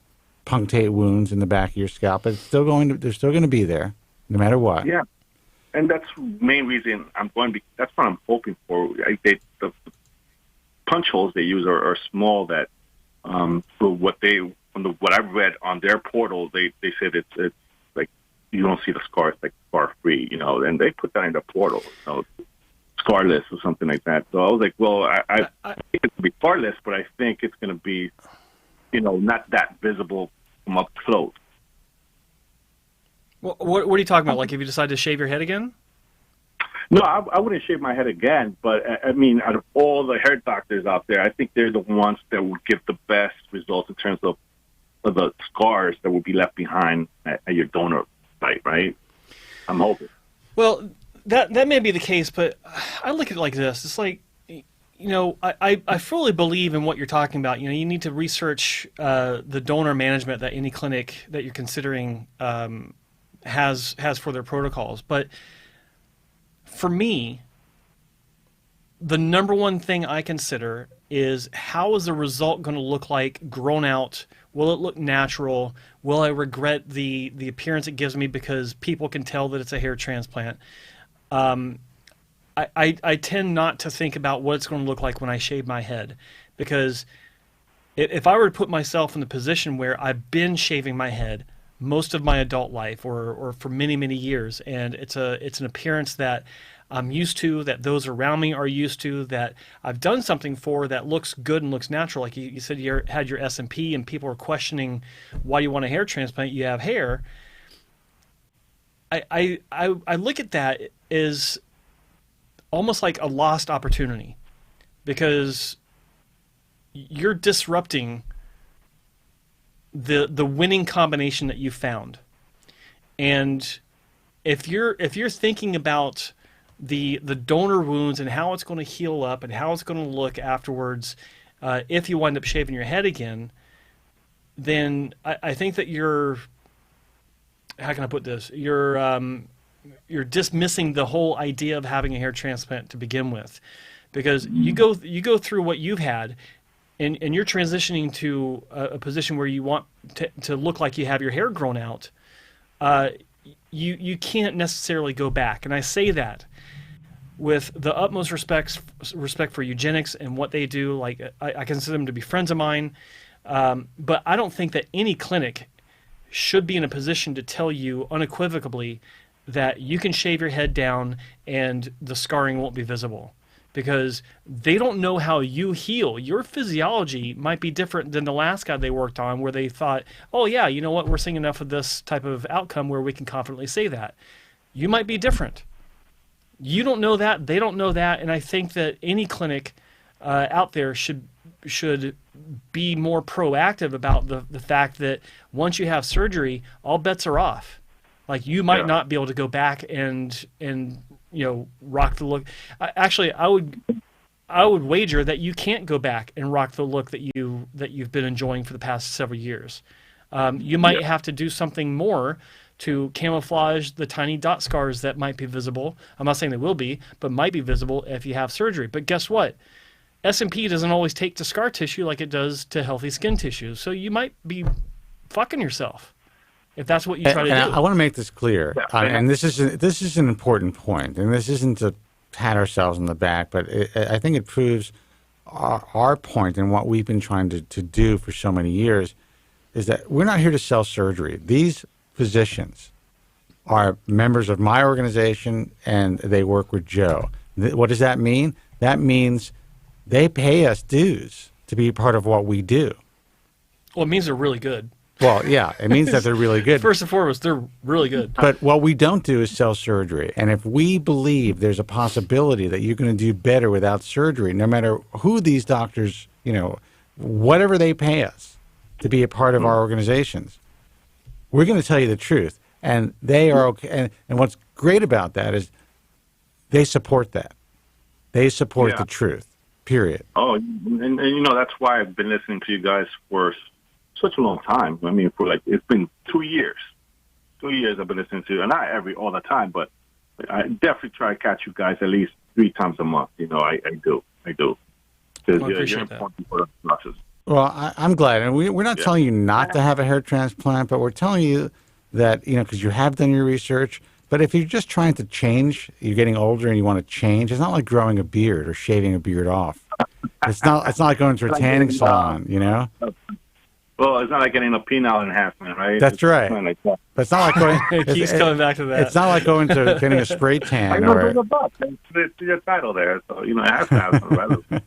punctate wounds in the back of your scalp, but they're still going to be there no matter what. Yeah. And that's the main reason I'm going. That's what I'm hoping for. The punch holes they use are small. That for what I've read on their portal, they said it's like you don't see the scars, like scar free, you know. And they put that in the portal, you know, scarless or something like that. So I was like, well, I think it's going to be scarless, but I think it's going to be, you know, not that visible from up close. What are you talking about? Like if you decide to shave your head again? No, I wouldn't shave my head again. But, I mean, out of all the hair doctors out there, I think they're the ones that would give the best results in terms of the scars that would be left behind at your donor site, right? I'm hoping. Well, that may be the case, but I look at it like this. It's like, you know, I fully believe in what you're talking about. You know, you need to research the donor management that any clinic that you're considering has for their protocols. But for me, the number one thing I consider is how is the result going to look like grown out? Will it look natural? Will I regret the appearance it gives me because people can tell that it's a hair transplant? I tend not to think about what it's going to look like when I shave my head, because if I were to put myself in the position where I've been shaving my head most of my adult life, or for many, many years, and it's an appearance that I'm used to, that those around me are used to, that I've done something for, that looks good and looks natural. Like you said, you had your S&P, and people are questioning why you want a hair transplant. You have hair. I look at that as almost like a lost opportunity, because you're disrupting the winning combination that you found. And if you're thinking about the donor wounds and how it's going to heal up and how it's going to look afterwards, if you wind up shaving your head again, then I think that you're, how can I put this? You're dismissing the whole idea of having a hair transplant to begin with, because you go through what you've had, and you're transitioning to a position where you want to look like you have your hair grown out. You can't necessarily go back, and I say that with the utmost respect for eugenics and what they do. Like, I consider them to be friends of mine, but I don't think that any clinic should be in a position to tell you unequivocally that you can shave your head down and the scarring won't be visible, because they don't know how you heal. Your physiology might be different than the last guy they worked on, where they thought, oh yeah, you know what, we're seeing enough of this type of outcome where we can confidently say that. You might be different. You don't know that, they don't know that, and I think that any clinic out there should be more proactive about the fact that once you have surgery, all bets are off. Like, you might not be able to go back and rock the look. Actually, I would wager that you can't go back and rock the look that you've been enjoying for the past several years. You might have to do something more to camouflage the tiny dot scars that might be visible. I'm not saying they will be, but might be visible if you have surgery. But guess what? S&P doesn't always take to scar tissue like it does to healthy skin tissue. So you might be fucking yourself if that's what you try to do. I want to make this clear, and this is an important point, and this isn't to pat ourselves on the back, but I think it proves our point and what we've been trying to do for so many years, is that we're not here to sell surgery. These physicians are members of my organization, and they work with Joe. What does that mean? That means they pay us dues to be part of what we do. Well, it means they're really good. Well, yeah, it means that they're really good. First and foremost, they're really good. But what we don't do is sell surgery. And if we believe there's a possibility that you're going to do better without surgery, no matter who these doctors, whatever they pay us to be a part of our organizations, we're going to tell you the truth. And they are okay. And what's great about that is they support that. They support the truth, period. Oh, and that's why I've been listening to you guys for such a long time. I mean, it's been 2 years. 2 years I've been listening to you, and not all the time, but I definitely try to catch you guys at least 3 times a month. I do. Because you're important for the process. Well, I'm glad. And we're not telling you not to have a hair transplant, but we're telling you that, because you have done your research. But if you're just trying to change, you're getting older and you want to change, it's not like growing a beard or shaving a beard off. It's not like going to a tanning salon, Well, it's not like getting a penile enhancement, right? That's right. Like that. But it's not like going. It keeps coming back to that. It's not like going to getting a spray tan. It's your title there, so it has to have some relevance.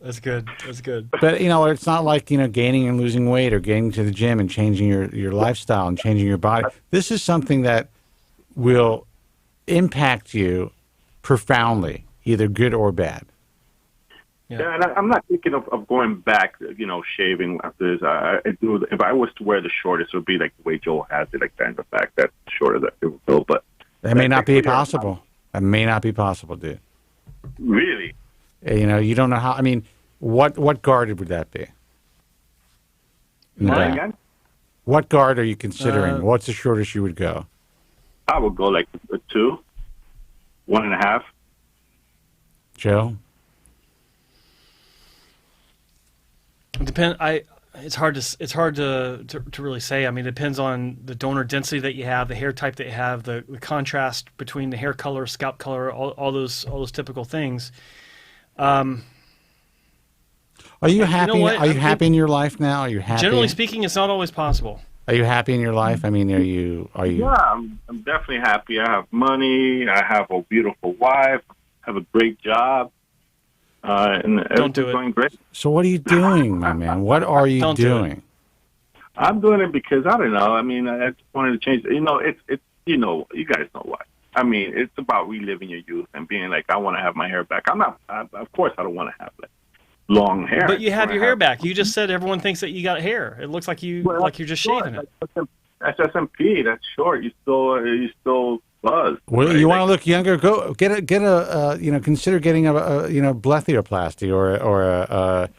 That's good. That's good. But it's not like gaining and losing weight or getting to the gym and changing your lifestyle and changing your body. This is something that will impact you profoundly, either good or bad. Yeah, and I'm not thinking of going back, shaving after this. I do. If I was to wear the shortest, it would be like the way Joel has it, like that in the back, that shorter that it would go. But that may not be possible. That may not be possible, dude. Really? You don't know how. I mean, what guard would that be? Again? What guard are you considering? What's the shortest you would go? I would go like a 2, 1.5. Joe? It's hard to really say. I mean, it depends on the donor density that you have, the hair type that you have, the contrast between the hair color, scalp color, all those typical things. All Are you happy? what? Are you happy in your life now? Are you happy? Generally speaking, it's not always possible. Are you happy in your life? I mean, are you? Yeah, I'm definitely happy. I have money. I have a beautiful wife. I have a great job. And everything's going great. So what are you doing, my man? What are you Don't do doing? I'm doing it because I don't know. I mean, I just wanted to change. You know, it's you know, you guys know what. I mean, it's about reliving your youth and being like, I want to have my hair back. I'm not. Of course, I don't want to have like long hair. But you have your hair back. You just said everyone thinks that you got hair. It looks like you're just shaving it. That's SMP. That's short. You still buzz. Well, right? you want to look younger? Go get a you know, consider getting a you know, blethioplasty or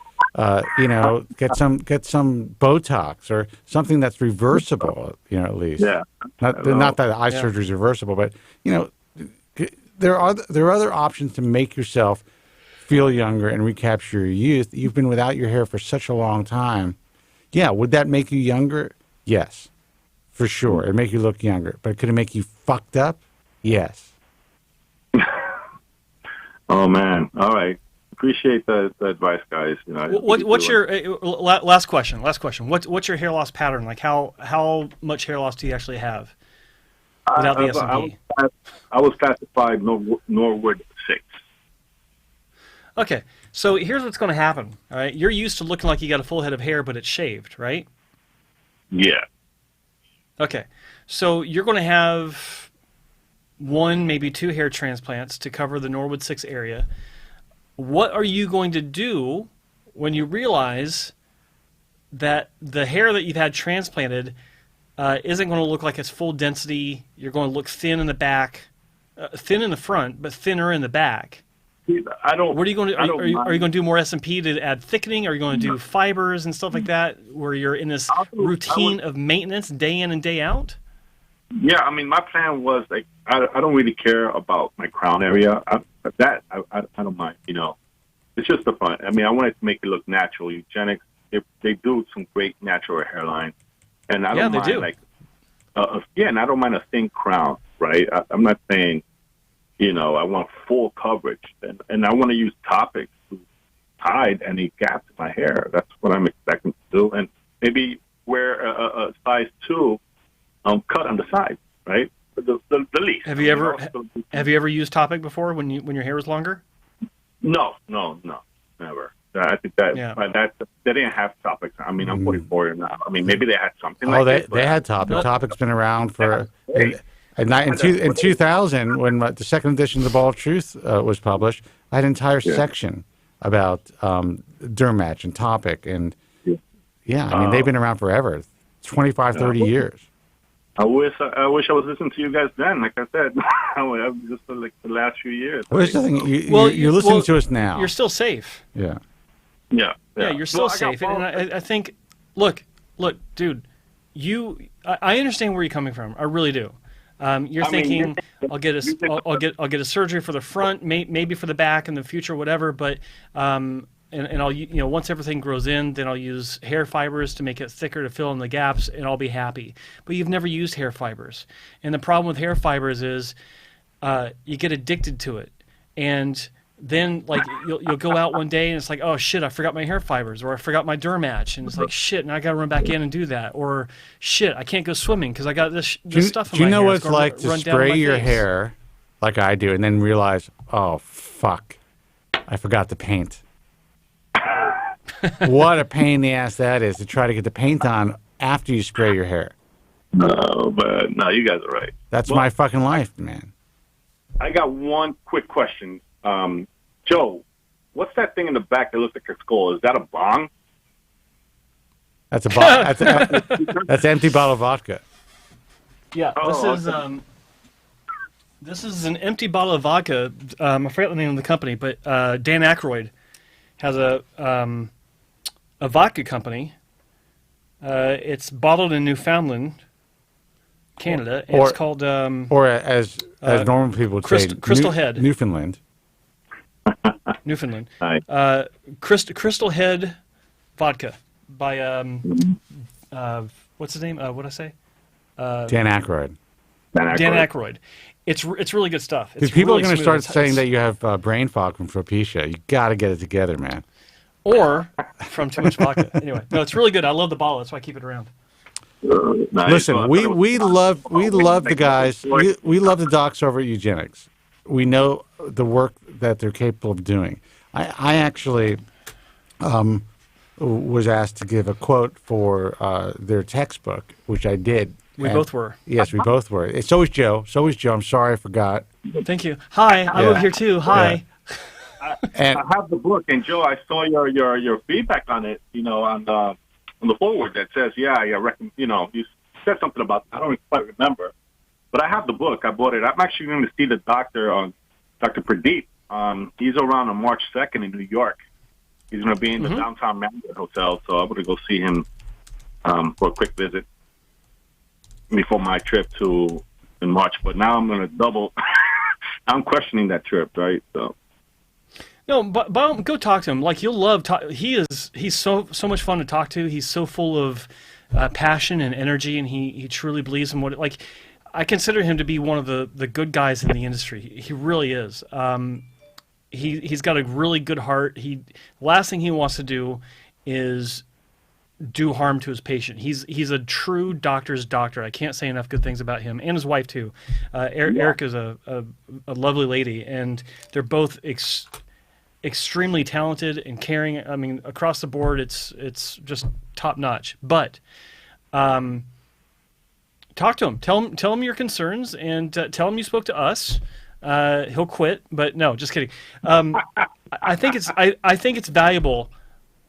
you know, get some Botox or something that's reversible. You know, at least. Yeah. Not that eye surgery is reversible, but you know, there are other options to make yourself feel younger and recapture your youth. You've been without your hair for such a long time. Yeah, would that make you younger? Yes, for sure. It'd make you look younger. But could it make you fucked up? Yes. Oh man! All right. Appreciate the advice, guys. You know, what's your last question? Last question. What's your hair loss pattern? Like how much hair loss do you actually have without the SMP? I was classified Norwood 6. Okay, so here's what's going to happen. All right, you're used to looking like you got a full head of hair, but it's shaved, right? Yeah. Okay, so you're going to have 1, maybe 2 hair transplants to cover the Norwood 6 area. What are you going to do when you realize that the hair that you've had transplanted isn't going to look like it's full density? You're going to look thin in the back, thin in the front, but thinner in the back. I don't. What are you going to? Are you going to do more SMP to add thickening? Are you going to do fibers and stuff like that, where you're in this routine of maintenance day in and day out? Yeah, I mean, my plan was like I don't really care about my crown area. I don't mind. You know, it's just the fun. I mean, I wanted to make it look natural. Eugenics, they do some great natural hairline, and I don't mind like and I don't mind a thin crown, right? I'm not saying, you know, I want full coverage, and I want to use topics to hide any gaps in my hair. That's what I'm expecting to do, and maybe wear a size 2 cut on the side, right? The least. Have you ever used Topic before when your hair was longer? No, never. I think that they didn't have Topics. I mean, I'm 44 now. I mean, maybe they had something. They had Topic. Topic's been around for. In 2000, when the second edition of The Bald Truth was published, I had an entire section about Dermatch and Topic. And, I mean, they've been around forever, 25, 30 years. I wish I was listening to you guys then. Like I said, just for like the last few years. Well, you're listening to us now. You're still safe. Yeah. Yeah, you're still safe. And I think, look, dude, I understand where you're coming from. I really do. You're thinking, I'll get a surgery for the front, maybe for the back in the future, whatever. But and I'll once everything grows in, then I'll use hair fibers to make it thicker to fill in the gaps, and I'll be happy. But you've never used hair fibers, and the problem with hair fibers is you get addicted to it, and then like you'll go out one day and it's like, oh shit, I forgot my hair fibers, or I forgot my Dermatch, and it's like shit, now I gotta run back in and do that, or shit, I can't go swimming because I got this stuff in my hair. Do you know what it's like to spray your hair like I do and then realize, oh fuck, I forgot the paint? What a pain in the ass that is to try to get the paint on after you spray your hair. No, but no, you guys are right. That's my fucking life, man. I got one quick question. Joe, what's that thing in the back that looks like a skull? Is that a bong? That's that's an empty bottle of vodka. Yeah, this is an empty bottle of vodka. I forget the name of the company, but Dan Aykroyd has a vodka company. It's bottled in Newfoundland, Canada, and it's called or as normal people would say, Crystal Head, Newfoundland. Newfoundland. Crystal Head vodka by what's his name? What'd I say? Dan Aykroyd. Dan Aykroyd. It's really good stuff. Because people are going to start saying that you have brain fog from Propecia. You got to get it together, man. or from too much vodka. Anyway, no, it's really good. I love the bottle. That's why I keep it around. Listen, we love the guys. We love the docs over at Eugenics. We know the work that they're capable of doing. I actually was asked to give a quote for their textbook, which I did. We both were. Yes, we both were. So was Joe. I'm sorry I forgot. Thank you. Hi, I live here too. Hi. And I have the book, and Joe, I saw your feedback on it. On the forward that says, you said something about. I don't quite remember, but I have the book. I bought it. I'm actually going to see the doctor, Dr. Pradeep. He's around on March 2nd in New York. He's going to be in the downtown Marriott Hotel, so I'm going to go see him for a quick visit before my trip in March. But now I'm going to double. I'm questioning that trip, right? So. No, but go talk to him. Like, you'll love he's so much fun to talk to. He's so full of passion and energy, and he truly believes in what I consider him to be one of the good guys in the industry. He really is. He's got a really good heart. Last thing he wants to do is do harm to his patient. He's a true doctor's doctor. I can't say enough good things about him and his wife too. Erica is a lovely lady, and they're both extremely talented and caring. I mean, across the board, it's just top notch. But talk to him. Tell him your concerns, and tell him you spoke to us. He'll quit, but no, just kidding. I think it's valuable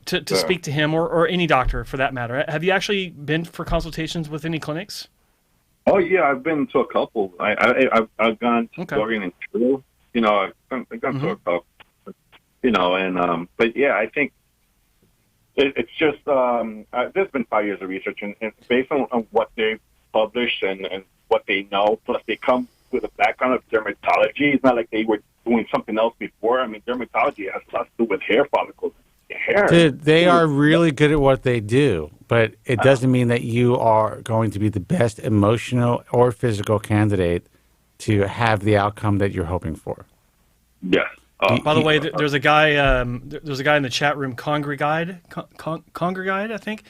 to speak to him or any doctor for that matter. Have you actually been for consultations with any clinics? Oh yeah, I've been to a couple. I've gone to Dorian and True. I've gone to a couple. But yeah, I think it's just there's been 5 years of research, and based on what they've published and what they know, plus they come with a background of dermatology. It's not like they were doing something else before. I mean, dermatology has a lot to do with hair follicles. Hair. Dude, they are really good at what they do, but it doesn't mean that you are going to be the best emotional or physical candidate to have the outcome that you're hoping for. Yes. By the way, there's a guy. There's a guy in the chat room, Conger Guide, I think.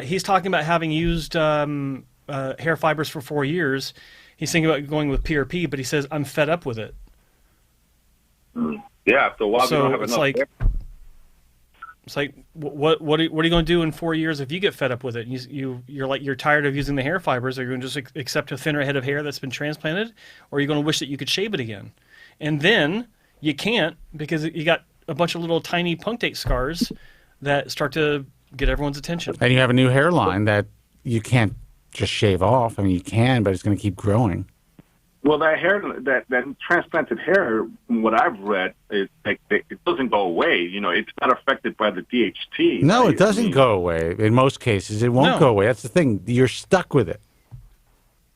He's talking about having used hair fibers for 4 years. He's thinking about going with PRP, but he says, "I'm fed up with it." Yeah, after a while, so we don't have it's enough like, hair. it's like, what are you going to do in 4 years if you get fed up with it? You're tired of using the hair fibers. Are you going to just accept a thinner head of hair that's been transplanted, or are you going to wish that you could shave it again? And then you can't, because you got a bunch of little tiny punctate scars that start to get everyone's attention. And you have a new hairline that you can't just shave off. I mean, you can, but it's going to keep growing. Well, that hair, that transplanted hair, from what I've read, it doesn't go away. It's not affected by the DHT. No, it doesn't go away. In most cases, it won't go away. That's the thing. You're stuck with it.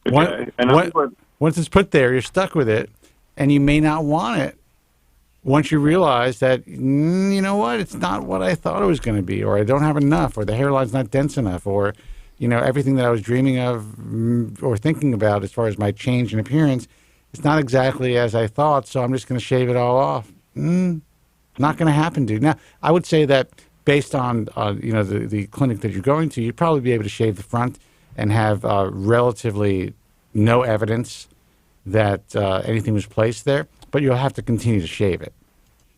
Okay. Once it's put there, you're stuck with it, and you may not want it. Once you realize that, you know what, it's not what I thought it was going to be, or I don't have enough, or the hairline's not dense enough, or, everything that I was dreaming of or thinking about as far as my change in appearance, it's not exactly as I thought, so I'm just going to shave it all off. Not going to happen, dude. Now, I would say that based on, the clinic that you're going to, you'd probably be able to shave the front and have relatively no evidence that anything was placed there. But you'll have to continue to shave it.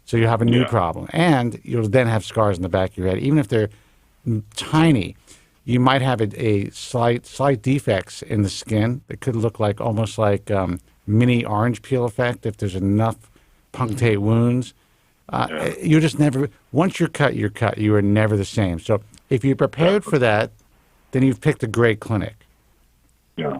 So you'll have a new problem. And you'll then have scars in the back of your head. Even if they're tiny, you might have a slight defects in the skin that could look like almost like mini orange peel effect if there's enough punctate wounds. You're just never, once you're cut, you're cut. You are never the same. So if you're prepared for that, then you've picked a great clinic. Yeah.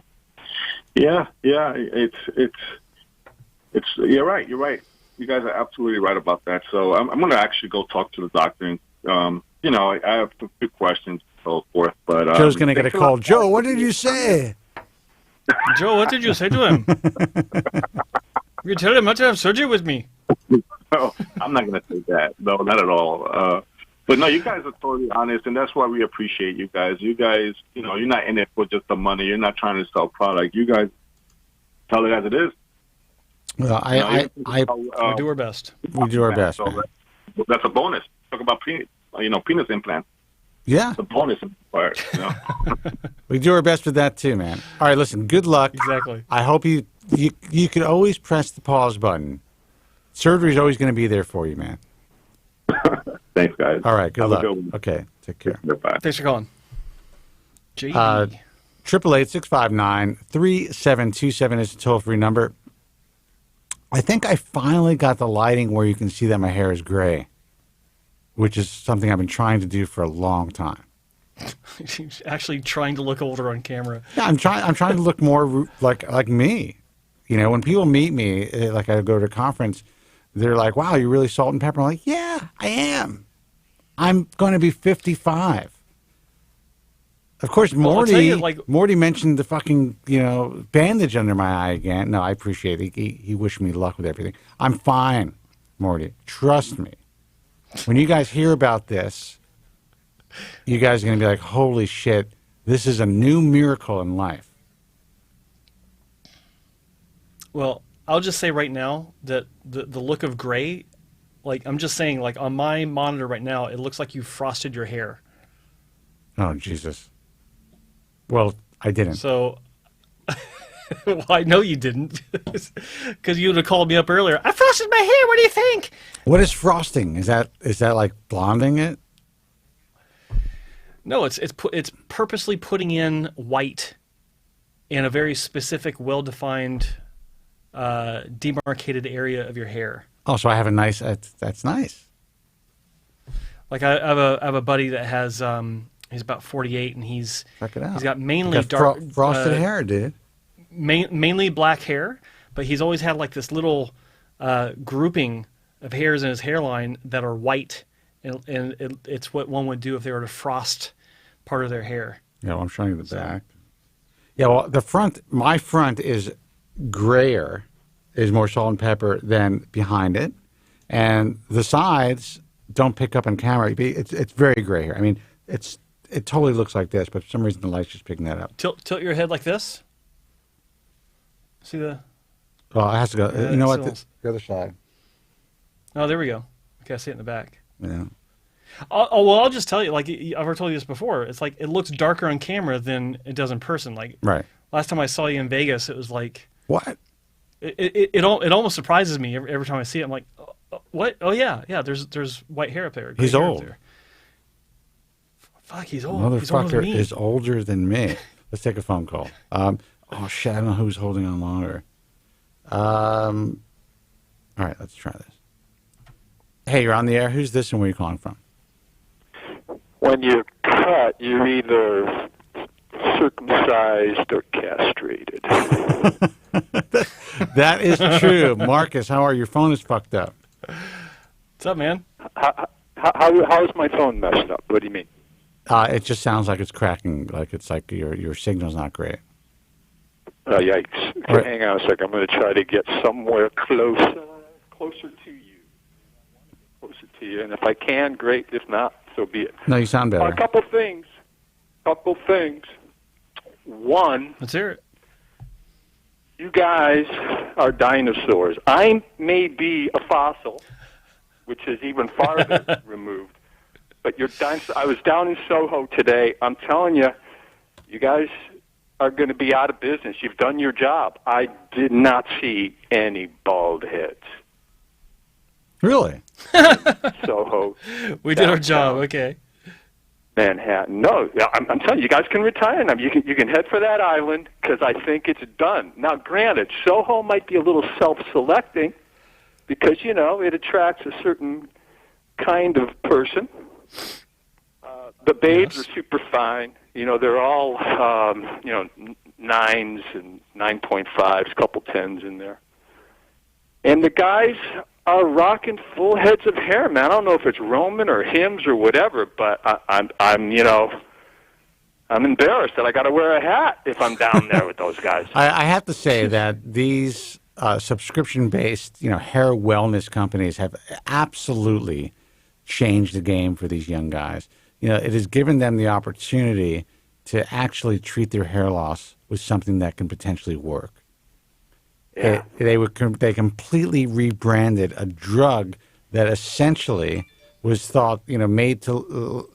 It's you're right. You guys are absolutely right about that. So I'm going to actually go talk to the doctor. And, I have a few questions and so forth. But Joe's going to get a call. Joe, what did you say? Joe, what did you say to him? You tell him not to have surgery with me. No, I'm not going to say that. No, not at all. But no, you guys are totally honest, and that's why we appreciate you guys. You guys, you're not in it for just the money. You're not trying to sell product. You guys tell it as it is. Well, we do our best. We do our best. So that's a bonus. talk about penis implants. Yeah. The bonus part. We do our best with that too, man. All right, listen. Good luck. Exactly. I hope you could always press the pause button. Surgery is always going to be there for you, man. Thanks, guys. All right. Good Have a luck. good one. Okay. Take care. Bye. Thanks for calling. JD. 888-659-3727 is the toll-free number. I think I finally got the lighting where you can see that my hair is gray, which is something I've been trying to do for a long time. Actually trying to look older on camera. Yeah, I'm trying to look more like me. You know, when people meet me, like I go to a conference, they're like, "Wow, you're really salt and pepper." I'm like, "Yeah, I am. I'm going to be 55." Of course, Morty mentioned the fucking, bandage under my eye again. No, I appreciate it. He wished me luck with everything. I'm fine, Morty. Trust me. When you guys hear about this, you guys are going to be like, holy shit, this is a new miracle in life. Well, I'll just say right now that the look of gray, I'm just saying, on my monitor right now, it looks like you frosted your hair. Oh, Jesus. Well, I didn't. So, well, I know you didn't, because you would have called me up earlier. I frosted my hair. What do you think? What is frosting? Is that like blonding it? No, it's purposely putting in white in a very specific, well-defined, demarcated area of your hair. Oh, so I have a nice. That's nice. Like I have a buddy that has. He's about 48, and he's got mainly dark frosted hair, dude. Mainly black hair, but he's always had this little grouping of hairs in his hairline that are white, and it's what one would do if they were to frost part of their hair. Yeah, well, I'm showing you the back. Yeah, well, my front is grayer, is more salt and pepper than behind it, and the sides don't pick up on camera. It's very gray here. I mean, it totally looks like this, but for some reason the light's just picking that up. Tilt your head like this. See the? Well, it has to go. Yeah, you know what? The other side. Oh, there we go. Okay, I see it in the back. Yeah. Well, I'll just tell you. I've already told you this before. It's it looks darker on camera than it does in person. Right. Last time I saw you in Vegas, it was like. What? It almost surprises me every time I see it. I'm like, what? Oh yeah. There's white hair up there. He's old. Fuck, he's old. Motherfucker is older than me. Let's take a phone call. Oh, shit, I don't know who's holding on longer. All right, let's try this. Hey, you're on the air. Who's this and where are you calling from? When you cut, you're either circumcised or castrated. That is true. Marcus, how are you? Your phone is fucked up. What's up, man? How is my phone messed up? What do you mean? It just sounds like it's cracking, like it's like your signal's not great. Yikes. Right. Hang on a second. I'm going to try to get somewhere closer to you. Closer to you. And if I can, great. If not, so be it. No, you sound better. A couple things. One. Let's hear it. You guys are dinosaurs. I may be a fossil, which is even farther removed. But you're dinosaurs. I was down in Soho today. I'm telling you, you guys are going to be out of business. You've done your job. I did not see any bald heads. Really? Soho. We did our job. Okay. Manhattan. No, I'm telling you, you guys can retire now. You can head for that island because I think it's done. Now, granted, Soho might be a little self-selecting because, it attracts a certain kind of person. The babes are super fine. They're all, 9s and 9.5s, couple 10s in there. And the guys are rocking full heads of hair, man. I don't know if it's Roman or Hims or whatever, but I'm embarrassed that I got to wear a hat if I'm down there with those guys. I have to say that these subscription-based, hair wellness companies have absolutely changed the game for these young guys. It has given them the opportunity to actually treat their hair loss with something that can potentially work. Yeah. They completely rebranded a drug that essentially was thought, made to,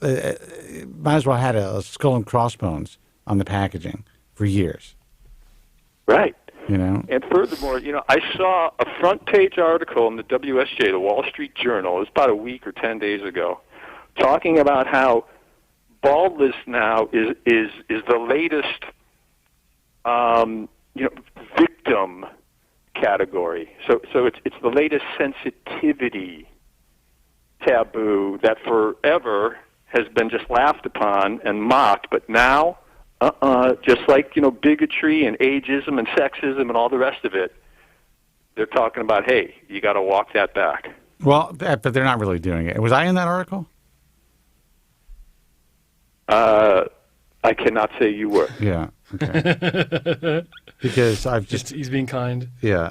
might as well had a skull and crossbones on the packaging for years. Right. And furthermore, I saw a front page article in the WSJ, the Wall Street Journal, it was about a week or 10 days ago, talking about how baldness now is the latest, victim category. So it's the latest sensitivity taboo that forever has been just laughed upon and mocked, but now, just like bigotry and ageism and sexism and all the rest of it, they're talking about, hey, you got to walk that back. Well, but they're not really doing it. Was I in that article? I cannot say you were. Yeah. Okay. Because he's being kind. Yeah.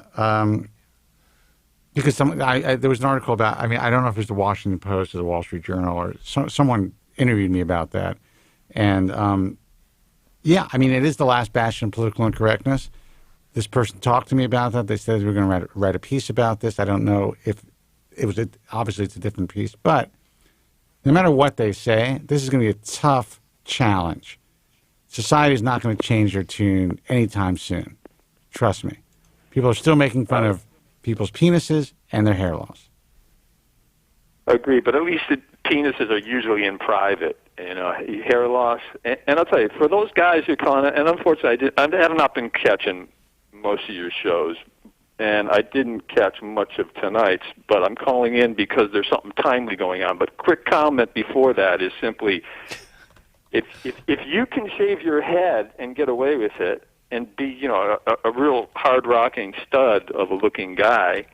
Because there was an article about. I don't know if it was the Washington Post or the Wall Street Journal or someone interviewed me about that, and it is the last bastion of political incorrectness. This person talked to me about that. They said they were going to write a piece about this. I don't know if it was. Obviously, it's a different piece, but no matter what they say, this is going to be a tough challenge. Society is not going to change their tune anytime soon. Trust me. People are still making fun of people's penises and their hair loss. Agree, but at least the penises are usually in private. Hair loss, and I'll tell you, for those guys who call it, and unfortunately, I have not been catching most of your shows, and I didn't catch much of tonight's, but I'm calling in because there's something timely going on. But quick comment before that is simply, if you can shave your head and get away with it, and be a real hard rocking stud of a looking guy,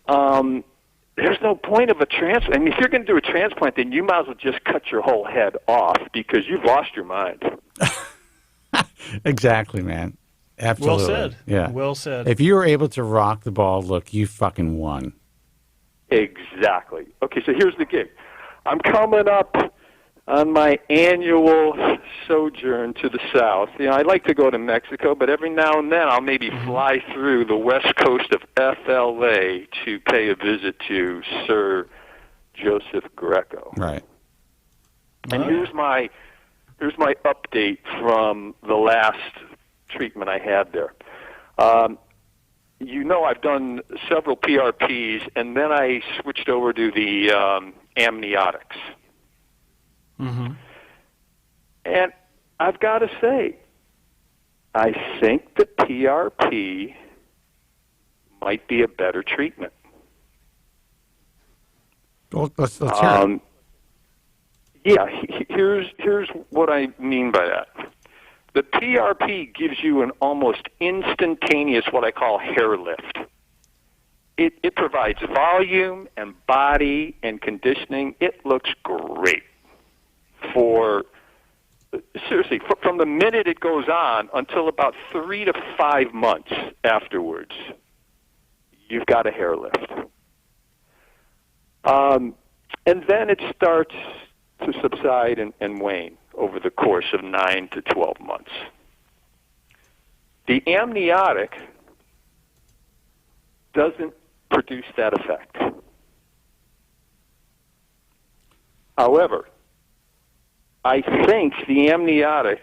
there's no point of a transplant. I mean, if you're going to do a transplant, then you might as well just cut your whole head off because you've lost your mind. Exactly, man. Absolutely. Well said. Yeah. Well said. If you were able to rock the bald look, you fucking won. Exactly. Okay, so here's the gig. I'm coming up on my annual sojourn to the south. I like to go to Mexico, but every now and then I'll maybe fly through the west coast of FLA to pay a visit to Sir Joseph Greco. Right. And here's my update from the last treatment I had there. I've done several PRPs, and then I switched over to the amniotics. Mm-hmm. And I've got to say, I think the PRP might be a better treatment. Well, let's hear it. Here's what I mean by that. The PRP gives you an almost instantaneous, what I call hair lift. It provides volume and body and conditioning. It looks great. Seriously, from the minute it goes on until about 3 to 5 months afterwards, you've got a hair lift. And then it starts to subside and wane over the course of 9 to 12 months. The amniotic doesn't produce that effect. However, I think the amniotic,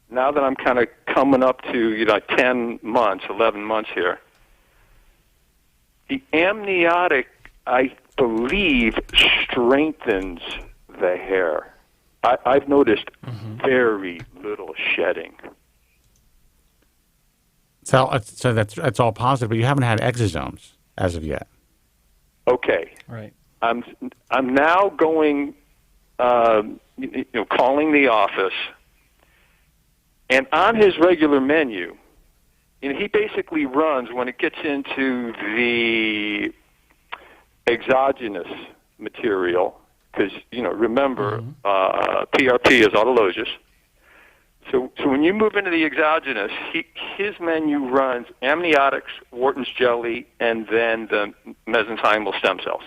now that I'm kind of coming up to 10 months, 11 months here, the amniotic, I believe, strengthens the hair. I've noticed very little shedding. So that's all positive, but you haven't had exosomes as of yet. Okay. Right. I'm now going, calling the office, and on his regular menu, he basically runs when it gets into the exogenous material, because remember, PRP is autologous. So when you move into the exogenous, his menu runs amniotics, Wharton's jelly, and then the mesenchymal stem cells.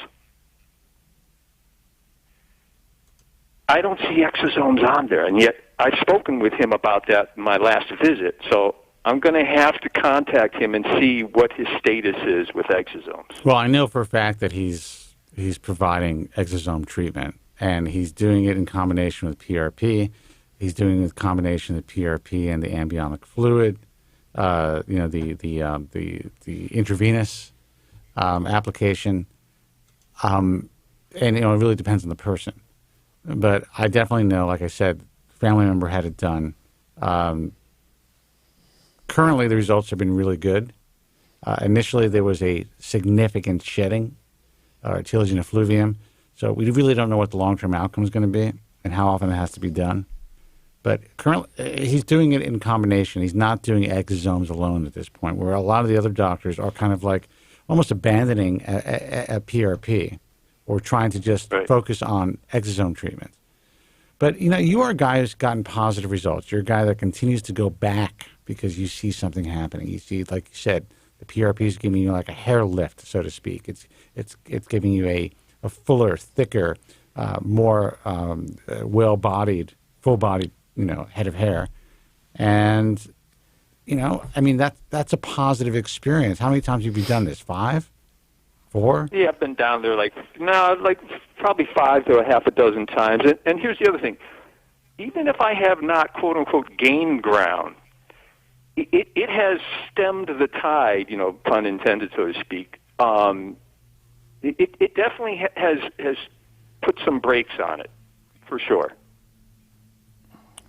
I don't see exosomes on there, and yet I've spoken with him about that in my last visit. So I'm going to have to contact him and see what his status is with exosomes. Well, I know for a fact that he's he's providing exosome treatment, and he's doing it in combination with PRP. He's doing it in combination with PRP and the amniotic fluid, the intravenous application, and it really depends on the person. But I definitely know, like I said, family member had it done. Currently, the results have been really good. Initially, there was a significant shedding, telogen effluvium. So we really don't know what the long-term outcome is going to be and how often it has to be done. But currently, he's doing it in combination. He's not doing exosomes alone at this point, where a lot of the other doctors are kind of like almost abandoning a PRP or trying to just focus on exosome treatments. But, you are a guy who's gotten positive results. You're a guy that continues to go back because you see something happening. You see, like you said, the PRP is giving you like a hair lift, so to speak. It's giving you a fuller, thicker, more well-bodied, full-bodied, head of hair. And, that's a positive experience. How many times have you done this? 5? 4? Yeah, I've been down there probably 5 to a half a dozen times. And here's the other thing. Even if I have not, quote-unquote, gained ground, it has stemmed the tide, pun intended, so to speak. It definitely has put some brakes on it, for sure.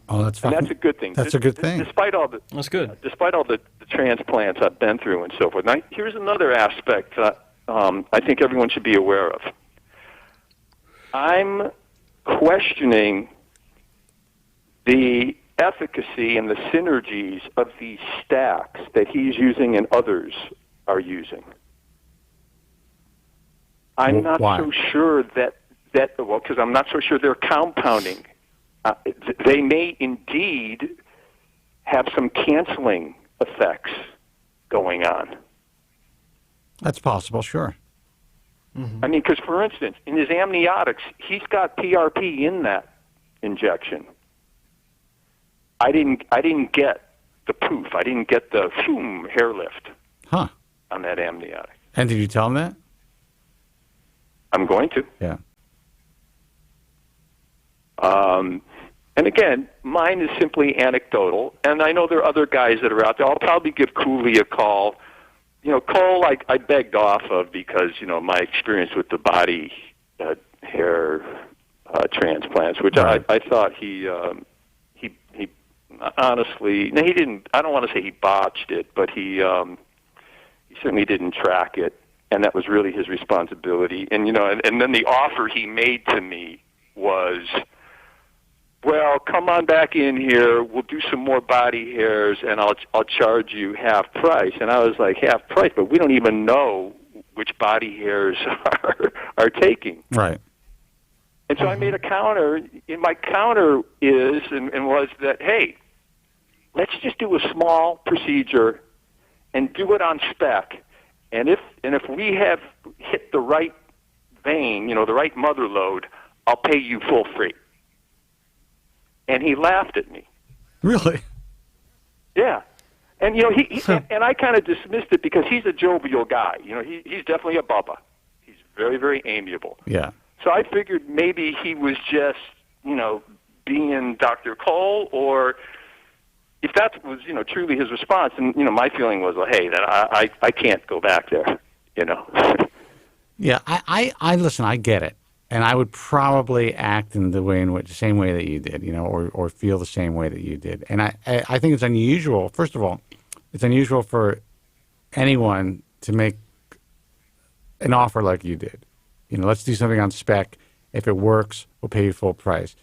Oh, that's fine. And that's a good thing. That's a good thing. That's good. Despite all the transplants I've been through and so forth. Now, here's another aspect I think everyone should be aware of. I'm questioning the efficacy and the synergies of these stacks that he's using and others are using. I'm not so sure because I'm not so sure they're compounding. They may indeed have some canceling effects going on. That's possible, sure. Mm-hmm. I mean, because for instance, in his amniotics, he's got PRP in that injection. I didn't get the poof. I didn't get the hair lift on that amniotic. And did you tell him that? I'm going to. Yeah. And again, mine is simply anecdotal, and I know there are other guys that are out there. I'll probably give Cooley a call. Cole, I begged off of because, my experience with the body hair transplants, which I thought he honestly, no, he didn't. I don't want to say he botched it, but he certainly didn't track it, and that was really his responsibility. And and then the offer he made to me was, well, come on back in here. We'll do some more body hairs, and I'll charge you half price. And I was like, half price, but we don't even know which body hairs are taking. Right. And so I made a counter. And my counter is and was that, hey, let's just do a small procedure and do it on spec. And if we have hit the right vein, the right mother load, I'll pay you full free. And he laughed at me. Really? Yeah. And he and I kind of dismissed it because he's a jovial guy. He's definitely a Bubba. He's very, very amiable. Yeah. So I figured maybe he was just, being Dr. Cole, or if that was, truly his response. And my feeling was, well, hey, that I can't go back there. Yeah. I listen. I get it. And I would probably act in the same way that you did, or feel the same way that you did. And I think it's unusual. First of all, it's unusual for anyone to make an offer like you did. Let's do something on spec. If it works, we'll pay you full price.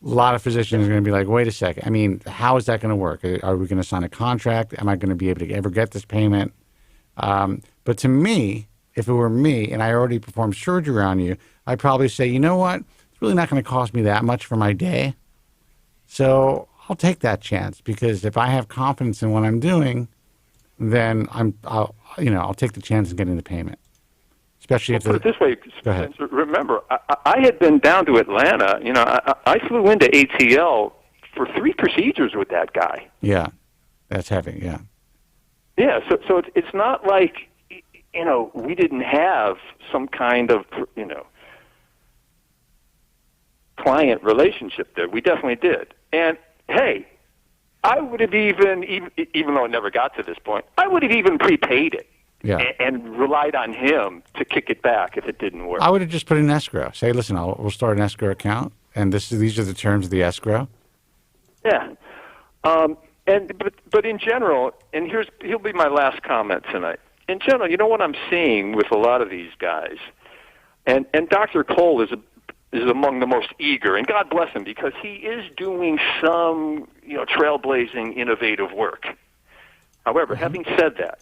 A lot of physicians are going to be like, wait a second. I mean, how is that going to work? Are we going to sign a contract? Am I going to be able to ever get this payment? But to me, if it were me and I already performed surgery on you, I'd probably say, you know what? It's really not going to cost me that much for my day. So I'll take that chance because if I have confidence in what I'm doing, then I'll take the chance of getting the payment. Especially if put it this way, go ahead. Remember, I had been down to Atlanta. I flew into ATL for 3 procedures with that guy. Yeah, that's heavy. Yeah. Yeah. So it's not like we didn't have some kind of, client relationship there. We definitely did. And, hey, I would have even though it never got to this point, I would have even prepaid it and relied on him to kick it back if it didn't work. I would have just put in escrow. Say, listen, we'll start an escrow account, and these are the terms of the escrow. Yeah. But in general, and here'll be my last comment tonight. In general, what I'm seeing with a lot of these guys, and Dr. Cole is among the most eager, and God bless him, because he is doing some, trailblazing, innovative work. However, having said that,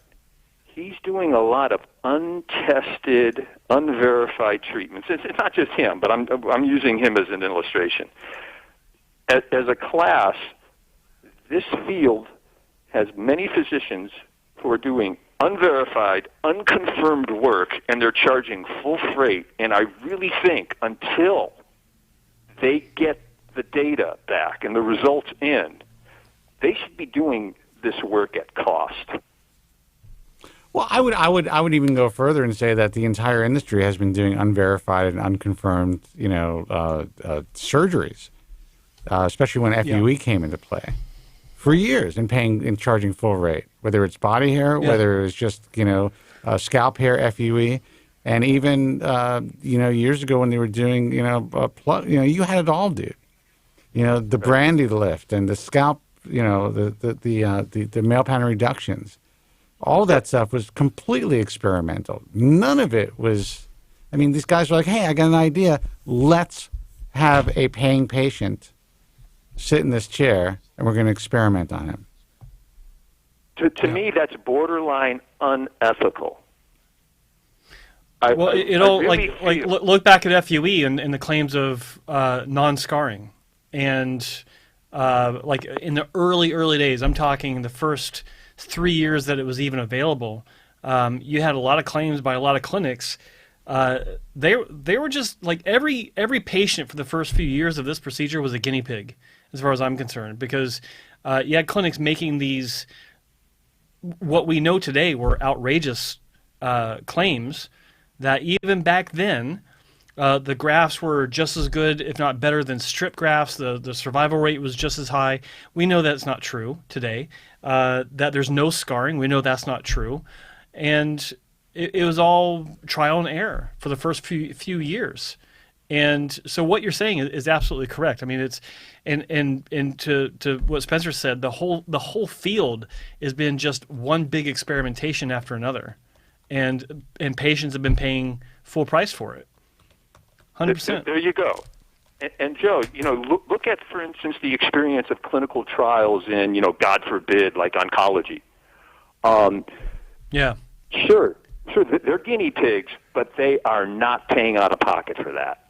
he's doing a lot of untested, unverified treatments. It's not just him, but I'm using him as an illustration. As a class, this field has many physicians who are doing unverified, unconfirmed work, and they're charging full freight. And I really think until they get the data back and the results in, they should be doing this work at cost. Well, I would even go further and say that the entire industry has been doing unverified and unconfirmed, surgeries, especially when FUE came into play, for years, and charging full rate, whether it's body hair, whether it's just scalp hair FUE, and even years ago when they were doing you had it all, dude. The brandy lift and the scalp, the male pattern reductions. All that stuff was completely experimental. None of it was, these guys were like, hey, I got an idea. Let's have a paying patient sit in this chair, and we're going to experiment on him. To me, that's borderline unethical. Look back at FUE and the claims of non-scarring. And in the early days, I'm talking the first 3 years that it was even available, you had a lot of claims by a lot of clinics. They were just like every patient for the first few years of this procedure was a guinea pig, as far as I'm concerned, because you had clinics making these, what we know today were outrageous claims that even back then, the grafts were just as good, if not better, than strip grafts. The survival rate was just as high. We know that's not true today. That there's no scarring. We know that's not true. And it was all trial and error for the first few years. And so what you're saying is absolutely correct. It's and to what Spencer said, the whole field has been just one big experimentation after another, and patients have been paying full price for it. 100%. There you go. And Joe, look at, for instance, the experience of clinical trials in, God forbid, like oncology. Sure, they're guinea pigs, but they are not paying out of pocket for that.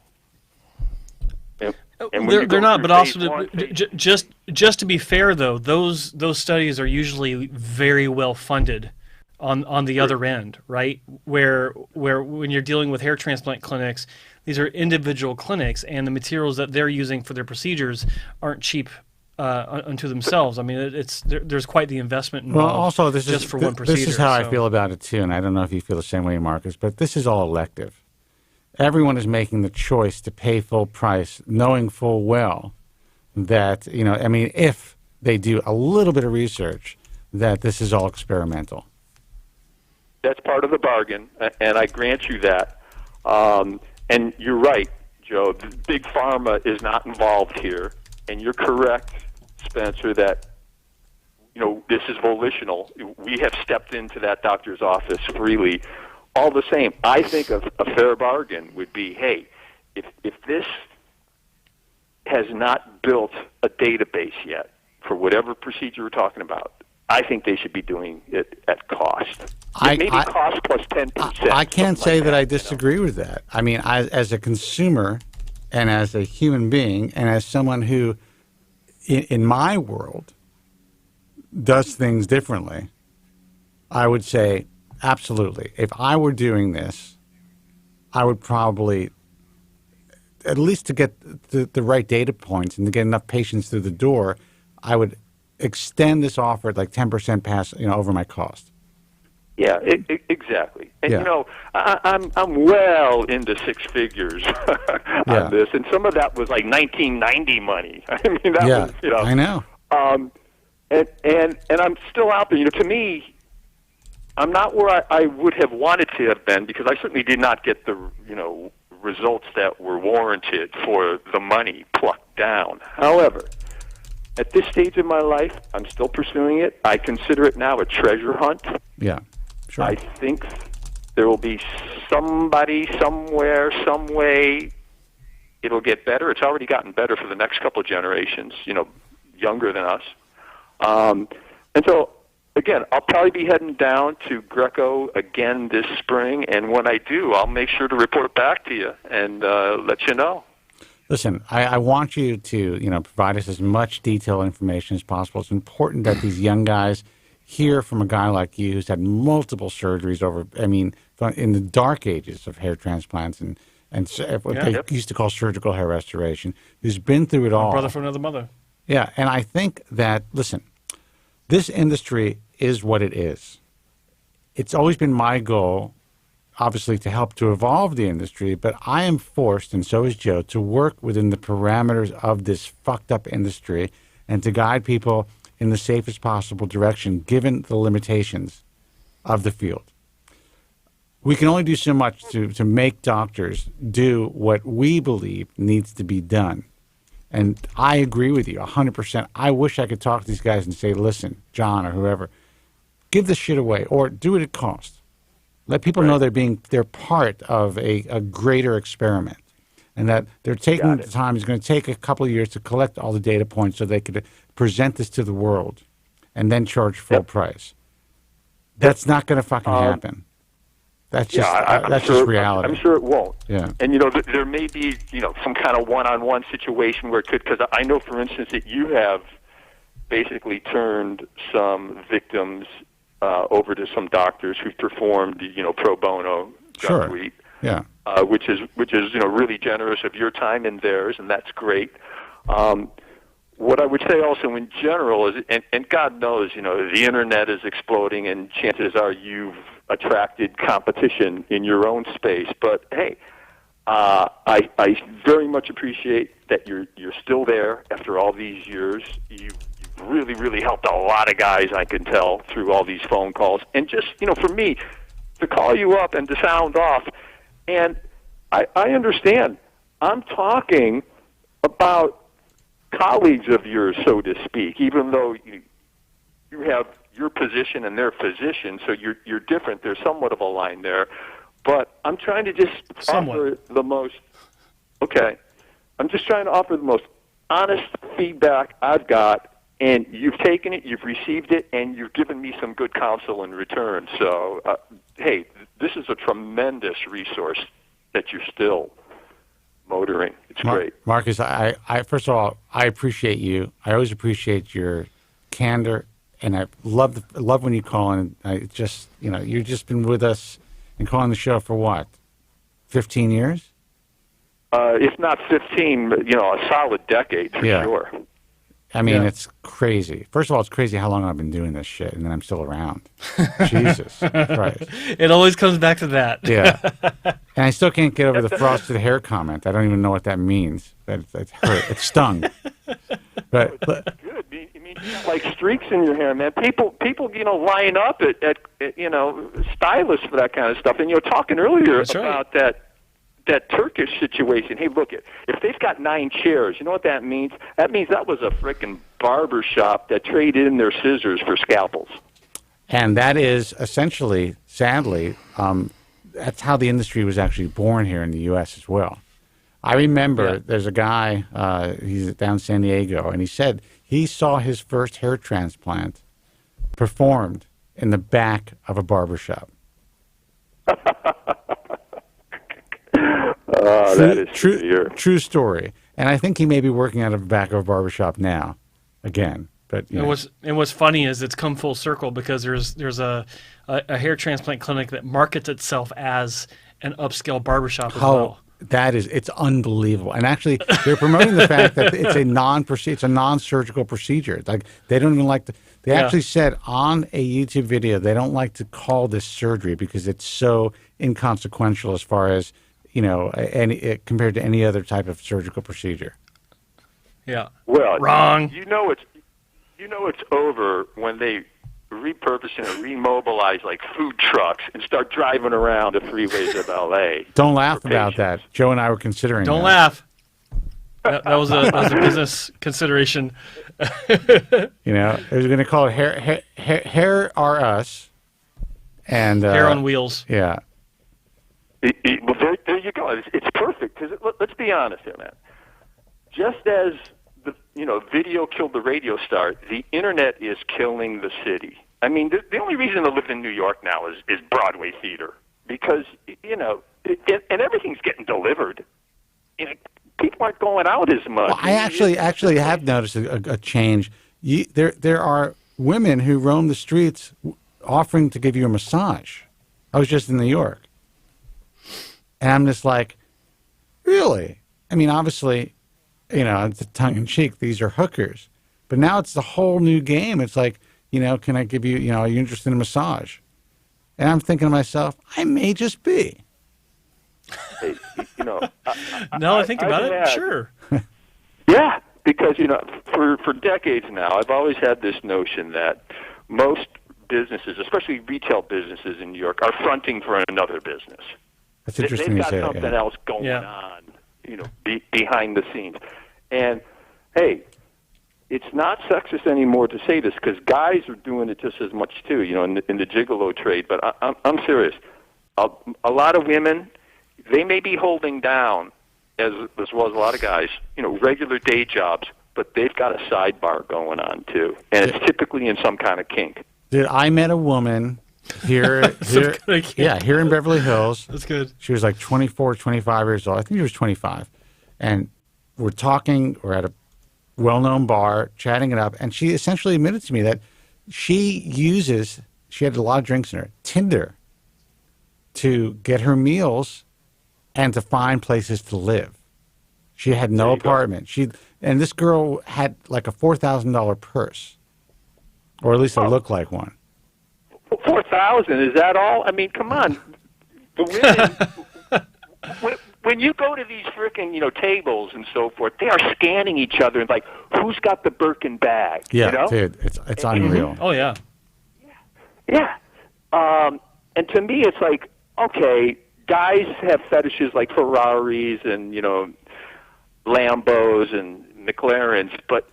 And they're not, but also just to be fair, though, those studies are usually very well funded on the other end, right? Where when you're dealing with hair transplant clinics, these are individual clinics, and the materials that they're using for their procedures aren't cheap unto themselves. There's quite the investment involved. Well, also this one procedure. This is how I feel about it too, and I don't know if you feel the same way, Marcus. But this is all elective. Everyone is making the choice to pay full price, knowing full well that if they do a little bit of research, that this is all experimental. That's part of the bargain, and I grant you that. And you're right, Joe. Big Pharma is not involved here, and you're correct, Spencer, that this is volitional. We have stepped into that doctor's office freely. All the same, I think a fair bargain would be, hey, if this has not built a database yet for whatever procedure we're talking about, I think they should be doing it at cost. Maybe cost plus 10%. I can't say that I disagree with that. As a consumer and as a human being and as someone who, in my world, does things differently, I would say absolutely. If I were doing this, I would probably, at least to get the right data points and to get enough patients through the door, I would extend this offer at like 10% pass over my cost. Yeah, exactly. And Yeah. you know, I'm well into six figures on this, and some of that was like 1990 money. I mean, that was, you know, I know. And I'm still out there. You know, to me, I'm not where I would have wanted to have been, because I certainly did not get the, you know, results that were warranted for the money plucked down. However, at this stage of my life, I'm still pursuing it. I consider it now a treasure hunt. Yeah, sure. I think there will be somebody, somewhere, some way, it'll get better. It's already gotten better for the next couple of generations, you know, younger than us. And so, again, I'll probably be heading down to Greco again this spring, and when I do, I'll make sure to report back to you and let you know. Listen, I want you to, you know, provide us as much detailed information as possible. It's important that these young guys hear from a guy like you who's had multiple surgeries over, I mean, in the dark ages of hair transplants and what they used to call surgical hair restoration, who's been through it all. Brother from another mother. Yeah, and I think that, listen, this industry is what it is. It's always been my goal, obviously, to help to evolve the industry, but I am forced, and so is Joe, to work within the parameters of this fucked up industry and to guide people in the safest possible direction, given the limitations of the field. We can only do so much to make doctors do what we believe needs to be done. And I agree with you 100%. I wish I could talk to these guys and say, listen, John or whoever, give this shit away or do it at cost. Let people know they're part of a greater experiment, and that they're taking the time. It's going to take a couple of years to collect all the data points so they could present this to the world and then charge full price. That's not going to fucking happen. That's just just reality. I'm sure it won't. Yeah. And, you know, there may be, you know, some kind of one-on-one situation where it could, because I know, for instance, that you have basically turned some victims over to some doctors who've performed, you know, pro bono gut suite, which is you know, really generous of your time and theirs, and that's great. What I would say also in general is, and God knows, you know, the internet is exploding, and chances are you've attracted competition in your own space. But hey, I very much appreciate that you're still there after all these years. You've really, really helped a lot of guys, I can tell, through all these phone calls. And just, you know, for me, to call you up and to sound off, and I understand. I'm talking about colleagues of yours, so to speak, even though you have your position and their physician, so you're different. There's somewhat of a line there. But I'm trying to just offer the most, I'm just trying to offer the most honest feedback I've got, and you've taken it, you've received it, and you've given me some good counsel in return. So, hey, this is a tremendous resource that you're still motoring. It's great. Marcus, I first of all, I appreciate you. I always appreciate your candor, and I love when you call in. I just, you know, you've just been with us and calling the show for what, 15 years? If not 15, you know, a solid decade for sure. I mean, it's crazy. First of all, it's crazy how long I've been doing this shit, and then I'm still around. Jesus Christ. It always comes back to that. Yeah. And I still can't get over the frosted hair comment. I don't even know what that means. It hurt. It stung. But good. I mean, you got like streaks in your hair, man. People, you know, line up at you know, stylists for that kind of stuff. And you were talking earlier about that Turkish situation. Hey, look, if they've got 9 chairs, you know what that means? That means that was a frickin' barber shop that traded in their scissors for scalpels. And that is essentially, sadly, that's how the industry was actually born here in the U.S. as well. I remember there's a guy, he's down in San Diego, and he said he saw his first hair transplant performed in the back of a barber shop. That is true story. And I think he may be working out of the back of a barbershop now, again. But what's funny is it's come full circle, because there's a hair transplant clinic that markets itself as an upscale barbershop as well. it's unbelievable. And actually, they're promoting the fact that it's a non-surgical procedure. Like they don't even like to. They actually said on a YouTube video they don't like to call this surgery because it's so inconsequential as far as compared to any other type of surgical procedure. Yeah. Well, wrong. You know it's over when they repurpose and remobilize like food trucks and start driving around the freeways of LA. Don't laugh about that. Joe and I were considering. Don't that. laugh. That was a business consideration. It was going to call it Hair R Us, and Hair on Wheels. Yeah. Well, there you go. It's perfect because let's be honest here, man. Just as video killed the radio star, the internet is killing the city. I mean, the only reason to live in New York now is Broadway theater because and everything's getting delivered. People aren't going out as much. Well, I actually have noticed a change. There are women who roam the streets offering to give you a massage. I was just in New York, and I'm just like, really? I mean, obviously, it's tongue in cheek. These are hookers, but now it's the whole new game. It's like, can I give you, are you interested in a massage? And I'm thinking to myself, I may just be. Hey, I think about it. Sure. Yeah, because for decades now, I've always had this notion that most businesses, especially retail businesses in New York, are fronting for another business. That's interesting. They've got something else going on, behind the scenes. And hey, it's not sexist anymore to say this because guys are doing it just as much too, in the gigolo trade. But I'm serious. A lot of women, they may be holding down, as well as a lot of guys, regular day jobs, but they've got a sidebar going on too, and it's typically in some kind of kink. Dude, I met a woman here in Beverly Hills. That's good. She was like 24, 25 years old. I think she was 25, and we're talking. We're at a well-known bar, chatting it up, and she essentially admitted to me that she had a lot of drinks in her, Tinder, to get her meals and to find places to live. She had no apartment. And this girl had like a $4,000 purse, or at least it looked like one. 4,000, is that all? I mean, come on. The women, when you go to these freaking, tables and so forth, they are scanning each other and like, who's got the Birkin bag? Yeah, dude, it's unreal. Oh yeah. Yeah. And to me, it's like, okay, guys have fetishes like Ferraris and, Lambos and McLarens, but,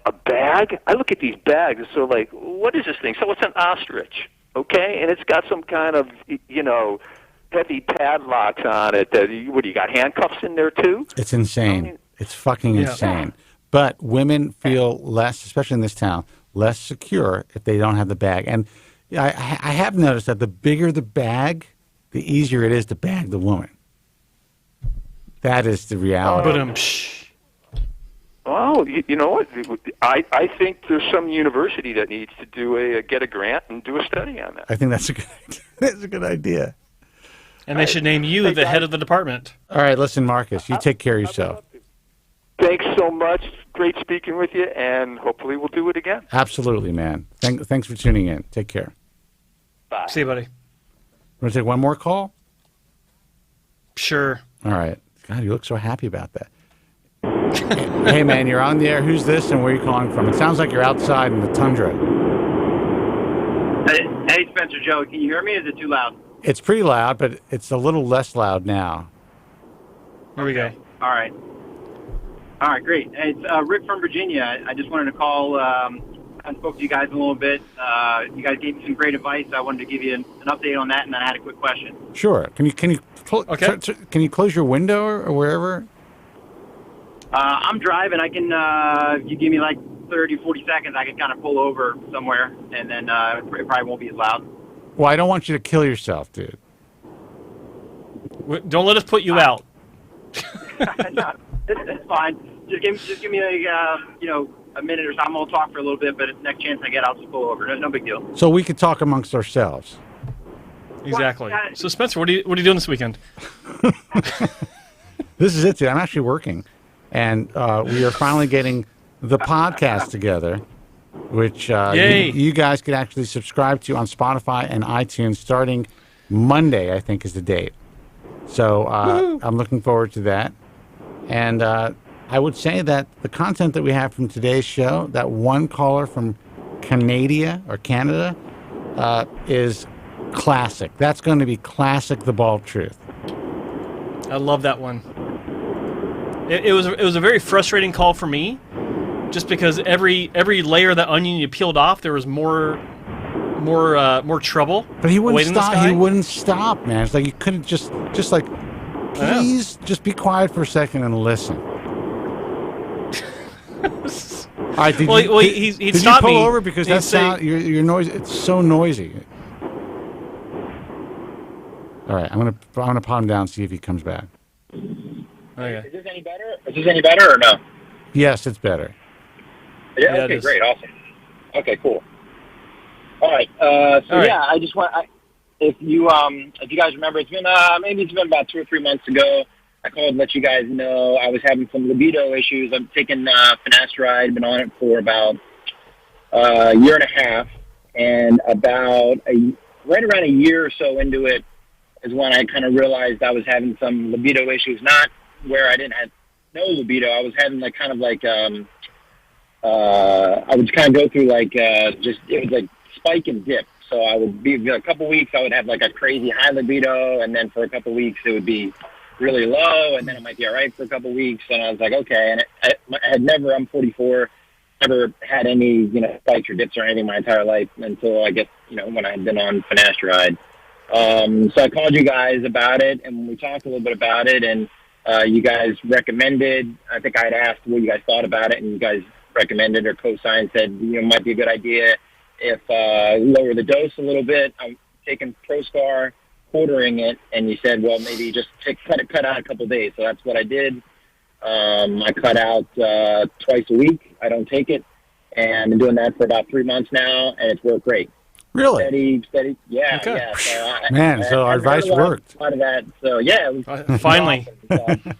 a bag? I look at these bags and so like, what is this thing? So it's an ostrich, okay? And it's got some kind of, heavy padlocks on it. What do you got, handcuffs in there too? It's insane. It's fucking insane. But women feel less, especially in this town, less secure if they don't have the bag. And I have noticed that the bigger the bag, the easier it is to bag the woman. That is the reality. Well, you know what? I think there's some university that needs to get a grant and do a study on that. I think that's a good idea. And they should name you the head of the department. All right, listen, Marcus, you take care of yourself. Thanks so much. Great speaking with you, and hopefully we'll do it again. Absolutely, man. Thanks for tuning in. Take care. Bye. See you, buddy. Want to take one more call? Sure. All right. God, you look so happy about that. Hey, man, you're on the air. Who's this and where are you calling from? It sounds like you're outside in the tundra. Hey, Spencer, Joe, can you hear me or is it too loud? It's pretty loud, but it's a little less loud now. Here we go. All right. Great. Hey, it's Rick from Virginia. I just wanted to call. I spoke to you guys a little bit. You guys gave me some great advice. I wanted to give you an update on that, and then I had a quick question. Sure. Can you close your window or wherever? I'm driving. I can. If you give me like 30, 40 seconds, I can kind of pull over somewhere, and then it probably won't be as loud. Well, I don't want you to kill yourself, dude. Don't let us put you out. No, it's fine. Just give me a minute or so. I'm gonna talk for a little bit, but the next chance I get, I'll just pull over. No big deal. So we could talk amongst ourselves. Exactly. So Spencer, what are you doing this weekend? This is it, dude. I'm actually working. And we are finally getting the podcast together, which you guys can actually subscribe to on Spotify and iTunes starting Monday, I think is the date. So I'm looking forward to that. And I would say that the content that we have from today's show, that one caller from Canada, is classic. That's going to be classic The Bald Truth. I love that one. It was a very frustrating call for me, just because every layer of that onion you peeled off, there was more trouble. But he wouldn't stop. This guy. He wouldn't stop, man. It's like you couldn't just like, please just be quiet for a second and listen. All right, did you pull over because that sound your noise? It's so noisy. All right, I'm gonna pot him down and see if he comes back. Okay. Is this any better? Is this any better or no? Yes, it's better. Yeah. Okay. Great. Awesome. Okay. Cool. All right. I just want if you guys remember, it's been maybe about 2 or 3 months ago. I called to let you guys know I was having some libido issues. I'm taking finasteride. Been on it for about a year and a half, and right around a year or so into it is when I kind of realized I was having some libido issues. Not where I didn't have no libido. I was having I would kind of go through it was like spike and dip. So I would be a couple weeks I would have like a crazy high libido, and then for a couple weeks it would be really low, and then it might be all right for a couple weeks. And I was like, okay. And I had never, I'm 44, never had any, spikes or dips or anything my entire life until I guess, when I had been on finasteride. So I called you guys about it, and we talked a little bit about it, and you guys recommended, I think I had asked what you guys thought about it, and you guys recommended or co-signed, said, it might be a good idea if lower the dose a little bit. I'm taking Proscar, quartering it, and you said, well, maybe just cut out a couple days. So that's what I did. I cut out twice a week. I don't take it, and I've been doing that for about 3 months now, and it's worked great. Really? Okay. So our advice worked. Out of that, so yeah, it was finally. Awesome.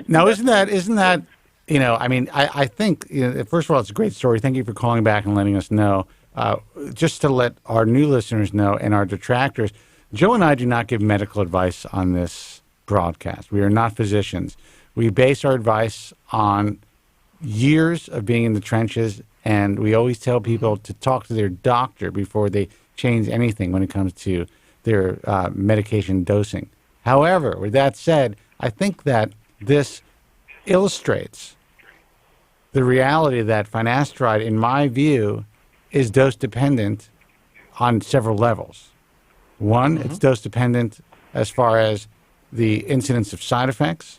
Now, isn't that? I think first of all, it's a great story. Thank you for calling back and letting us know. Just to let our new listeners know and our detractors, Joe and I do not give medical advice on this broadcast. We are not physicians. We base our advice on years of being in the trenches, and we always tell people to talk to their doctor before they change anything when it comes to their medication dosing. However, with that said, I think that this illustrates the reality that finasteride, in my view, is dose dependent on several levels. One, it's dose dependent as far as the incidence of side effects,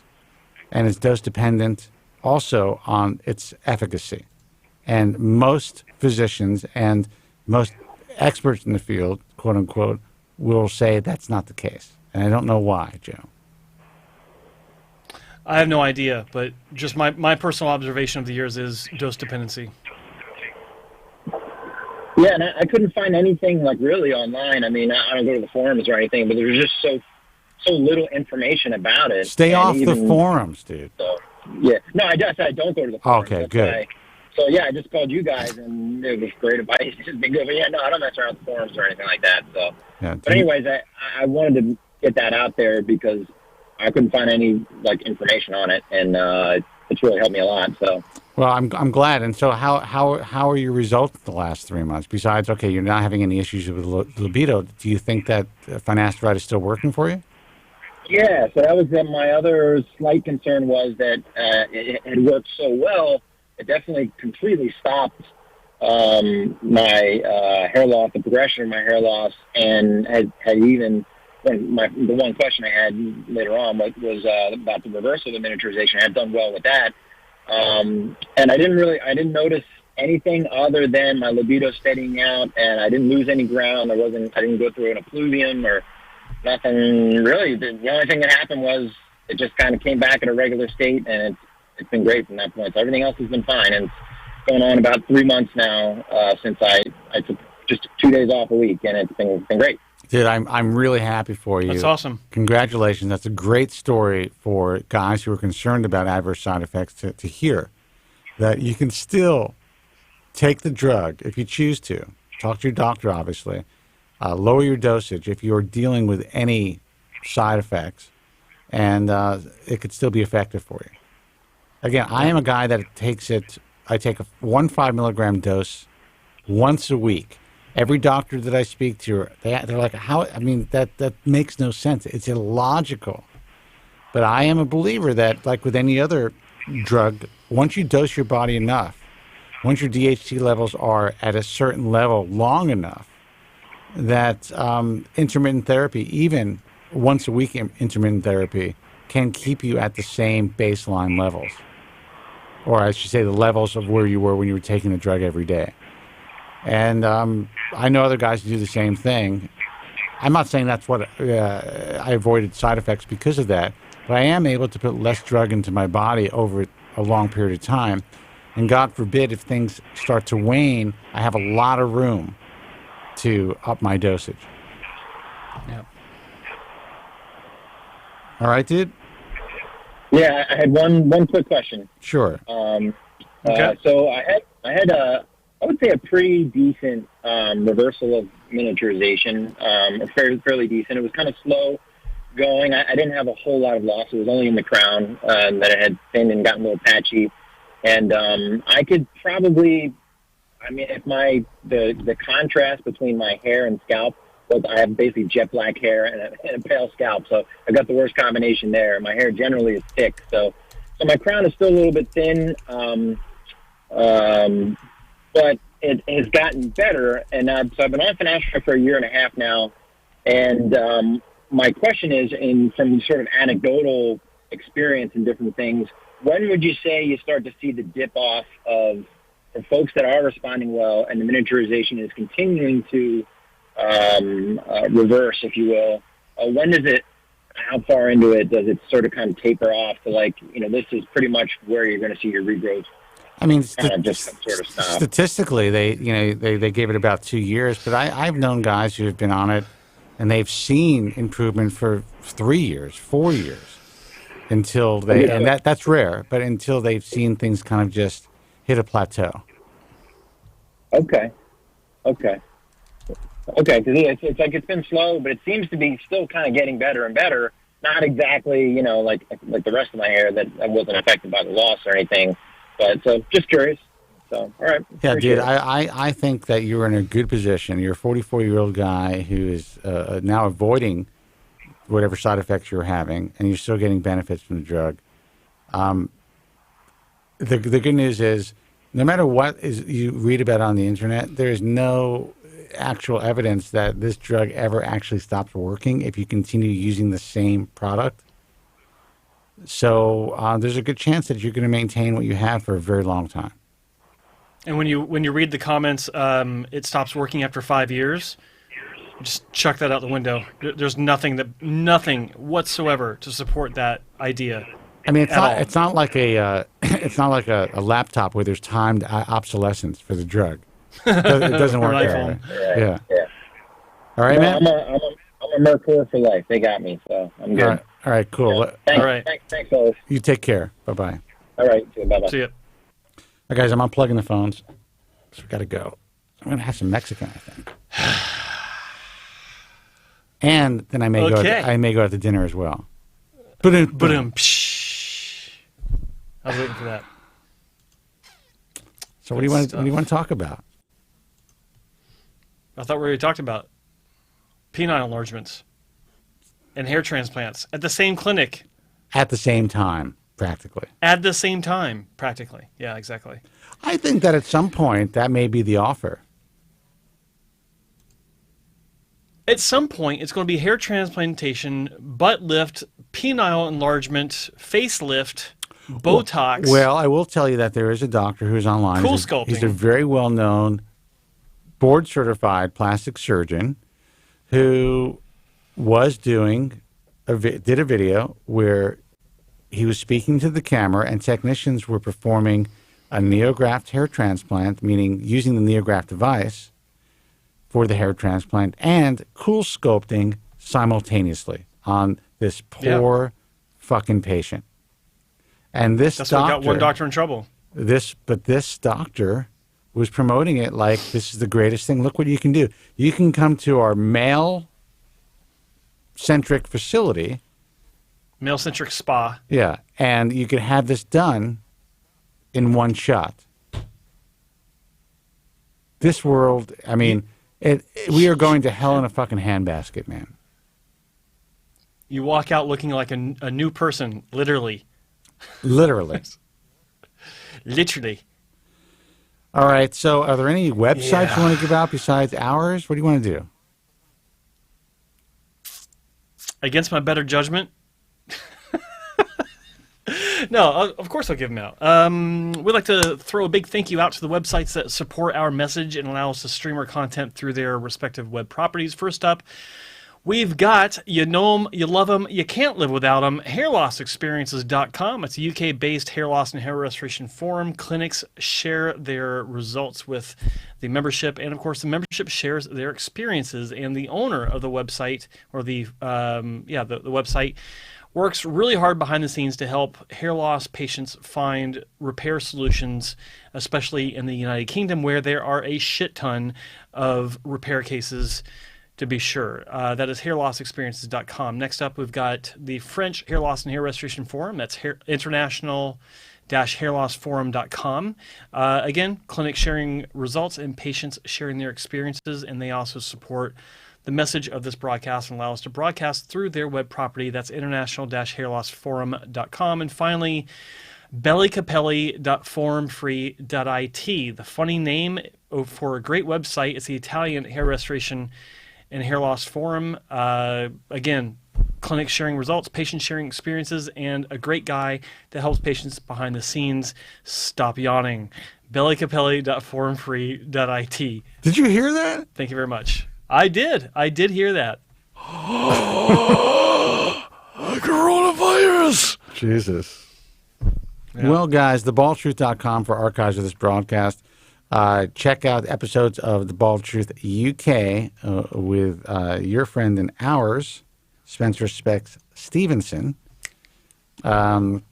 and it's dose dependent also on its efficacy. And most physicians and most experts in the field, quote unquote, will say that's not the case. And I don't know why, Joe. I have no idea, but just my personal observation of the years is dose dependency. Yeah, and I couldn't find anything really online. I mean, I don't go to the forums or anything, but there's just so little information about it. Stay off the forums, dude. So, yeah, no, I don't go to the forums. Okay, good. So yeah, I just called you guys, and it was great advice. It's been good, but yeah, no, I don't mess around with the forums or anything like that. So, but anyways, I wanted to get that out there because I couldn't find any information on it, and it's really helped me a lot. So. Well, I'm glad. And so how are your results the last 3 months? Besides, okay, you're not having any issues with libido. Do you think that finasteride is still working for you? Yeah, so that was my other slight concern was that it had worked so well, it definitely completely stopped my hair loss, the progression of my hair loss, and had even the one question I had later on was about the reversal of the miniaturization. I had done well with that. And I didn't notice anything other than my libido steadying out, and I didn't lose any ground. I didn't go through an effluvium or nothing really. The only thing that happened was it just kind of came back at a regular state, and it's been great from that point. So everything else has been fine, and it's going on about 3 months now since I took just 2 days off a week, and it's been great. Dude, I'm really happy for you. That's awesome. Congratulations. That's a great story for guys who are concerned about adverse side effects to hear that you can still take the drug if you choose to. Talk to your doctor, obviously. Lower your dosage if you're dealing with any side effects, and it could still be effective for you. Again, I am a guy that takes it. I take a 1 5 milligram dose once a week. Every doctor that I speak to, they're like, "How?" I mean, that makes no sense. It's illogical. But I am a believer that, like with any other drug, once you dose your body enough, once your DHT levels are at a certain level long enough, that intermittent therapy, even once a week intermittent therapy, can keep you at the same baseline levels. Or I should say the levels of where you were when you were taking the drug every day. And I know other guys who do the same thing. I'm not saying that's what I avoided side effects because of that, but I am able to put less drug into my body over a long period of time. And God forbid, if things start to wane, I have a lot of room to up my dosage. Yeah. All right, dude? Yeah, I had one quick question. Sure. Okay. So I had I would say a pretty decent reversal of miniaturization, fairly decent. It was kind of slow going. I didn't have a whole lot of loss. It was only in the crown that it had thinned and gotten a little patchy. And I could probably, I mean, if the contrast between my hair and scalp was, I have basically jet black hair and a pale scalp, so I got the worst combination there. My hair generally is thick, so my crown is still a little bit thin. But it has gotten better, and so I've been on finasteride for 1.5 years now, and my question is, from sort of anecdotal experience and different things, when would you say you start to see the dip off of, for folks that are responding well and the miniaturization is continuing to reverse, if you will, when does it, how far into it does it sort of kind of taper off to, like, this is pretty much where you're going to see your regrowth? I mean, just sort of stop. Statistically, they gave it about 2 years, but I've known guys who have been on it, and they've seen improvement for 3 years, 4 years, until they, and that's rare, but until they've seen things kind of just hit a plateau. Okay. Because it's like it's been slow, but it seems to be still kind of getting better and better. Not exactly, like the rest of my hair that wasn't affected by the loss or anything. But so just curious. So, all right. Yeah, dude, I think that you're in a good position. You're a 44-year-old guy who is now avoiding whatever side effects you're having, and you're still getting benefits from the drug. The good news is, no matter what you read about on the internet, there is no actual evidence that this drug ever actually stops working if you continue using the same product. So there's a good chance that you're going to maintain what you have for a very long time. And when you read the comments, it stops working after 5 years. Just chuck that out the window. There's nothing whatsoever to support that idea. I mean, it's not like a laptop where there's timed obsolescence for the drug. It doesn't work that way. Yeah. All right, man. I'm a Mercor for life. They got me, so I'm good. All right, cool. Thanks, all right. Thanks, fellas. You take care. Bye-bye. All right, bye-bye. See ya. All right, guys, I'm unplugging the phones, so we got to go. I'm going to have some Mexican, I think. And then I may go out to dinner as well. Ba-dum. I was waiting for that. So what do you want to talk about? I thought we already talked about penile enlargements and hair transplants at the same clinic. At the same time, practically. At the same time, practically. Yeah, exactly. I think that at some point that may be the offer. At some point, it's going to be hair transplantation, butt lift, penile enlargement, facelift, Botox. Well, I will tell you that there is a doctor who's online. Cool sculpting. He's a very well-known, board-certified plastic surgeon who was did a video where he was speaking to the camera and technicians were performing a neograft hair transplant, meaning using the neograft device for the hair transplant and cool sculpting simultaneously on this poor fucking patient. And this That's doctor, what got one doctor in trouble. This doctor was promoting it like this is the greatest thing. Look what you can do. You can come to our male-centric facility. Male-centric spa. Yeah, and you can have this done in one shot. This world, I mean, we are going to hell in a fucking handbasket, man. You walk out looking like a new person, literally. Literally. Literally. All right, so are there any websites you want to give out besides ours? What do you want to do? Against my better judgment? No, of course I'll give them out. We'd like to throw a big thank you out to the websites that support our message and allow us to stream our content through their respective web properties. First up, we've got, you know them, you love them, you can't live without them, hairlossexperiences.com. It's a UK-based hair loss and hair restoration forum. Clinics share their results with the membership, and of course the membership shares their experiences, and the owner of the website, or the website, works really hard behind the scenes to help hair loss patients find repair solutions, especially in the United Kingdom, where there are a shit ton of repair cases, to be sure. That is hairlossexperiences.com. Next up, we've got the French Hair Loss and Hair Restoration Forum. That's international-hairlossforum.com. Again, clinics sharing results and patients sharing their experiences, and they also support the message of this broadcast and allow us to broadcast through their web property. That's international-hairlossforum.com. And finally, bellicapelli.forumfree.it. The funny name for a great website. It's the Italian hair restoration and hair loss forum. Again, clinics sharing results, patients sharing experiences, and a great guy that helps patients behind the scenes. Stop yawning. bellicapelli.forumfree.it. Did you hear that? Thank you very much. I did hear that. Coronavirus. Jesus. Yeah. Well, guys, thebaldtruth.com for archives of this broadcast. Check out episodes of The Bald Truth UK with your friend and ours, Spencer Specs Stevenson. Wild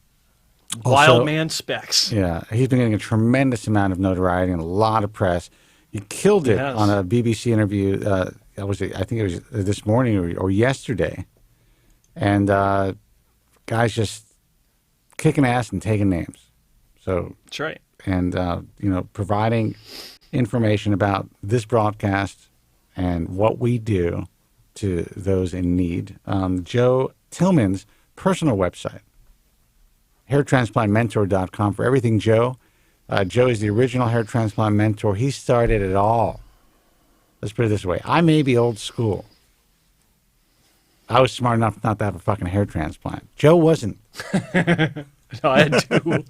Man Specs. Yeah, he's been getting a tremendous amount of notoriety and a lot of press. He killed it on a BBC interview. I think it was this morning or yesterday. And guys just kicking ass and taking names. So that's right. And providing information about this broadcast and what we do to those in need. Joe Tillman's personal website, hairtransplantmentor.com, for everything Joe. Joe is the original hair transplant mentor. He started it all. Let's put it this way. I may be old school. I was smart enough not to have a fucking hair transplant. Joe wasn't. No, I had two.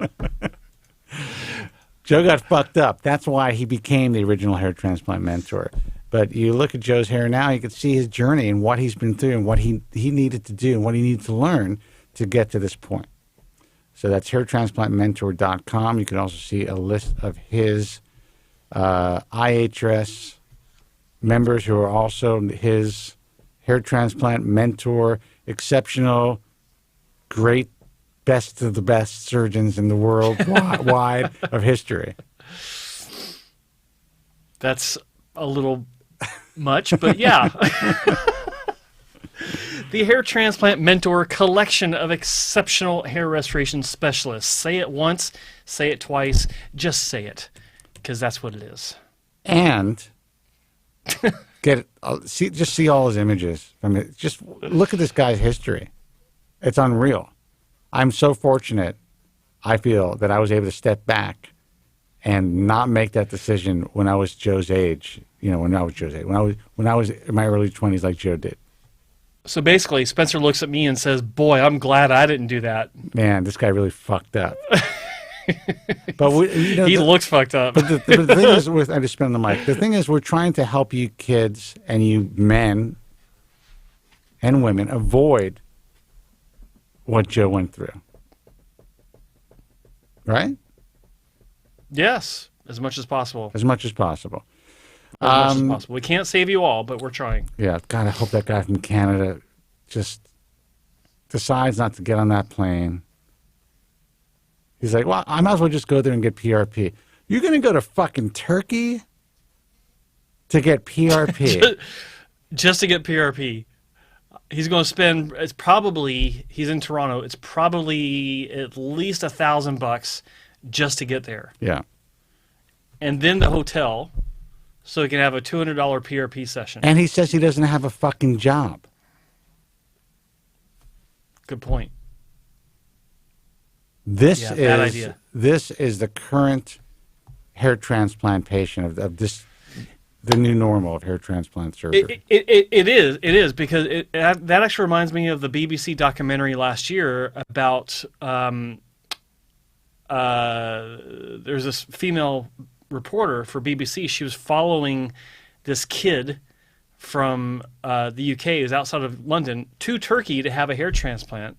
Joe got fucked up. That's why he became the original hair transplant mentor. But you look at Joe's hair now, you can see his journey and what he's been through and what he needed to do and what he needed to learn to get to this point. So that's hairtransplantmentor.com. You can also see a list of his IHRS members who are also his hair transplant mentor, exceptional, great, best of the best surgeons in the world wide of history. That's a little much, but yeah. The Hair Transplant Mentor collection of exceptional hair restoration specialists. Say it once, say it twice, just say it, because that's what it is. And see all his images from it. Just look at this guy's history. It's unreal. I'm so fortunate, I feel, that I was able to step back and not make that decision when I was Joe's age. When I was in my early 20s like Joe did. So basically, Spencer looks at me and says, boy, I'm glad I didn't do that. Man, this guy really fucked up. But he looks fucked up. But the thing is, I just spent the mic. The thing is, we're trying to help you kids and you men and women avoid what Joe went through. Right? Yes, as much as possible. As much as possible. as much as possible. We can't save you all, but we're trying. Yeah, God, I hope that guy from Canada just decides not to get on that plane. He's like, well, I might as well just go there and get PRP. You're going to go to fucking Turkey to get PRP? Just to get PRP. He's going to spend, he's in Toronto, it's probably at least $1,000 just to get there. Yeah. And then the hotel, so he can have a $200 PRP session. And he says he doesn't have a fucking job. Good point. This bad idea. This is the current hair transplant patient of this, the new normal of hair transplant surgery. It is because that actually reminds me of the BBC documentary last year about there's this female reporter for BBC. She was following this kid from the UK, who's outside of London, to Turkey to have a hair transplant,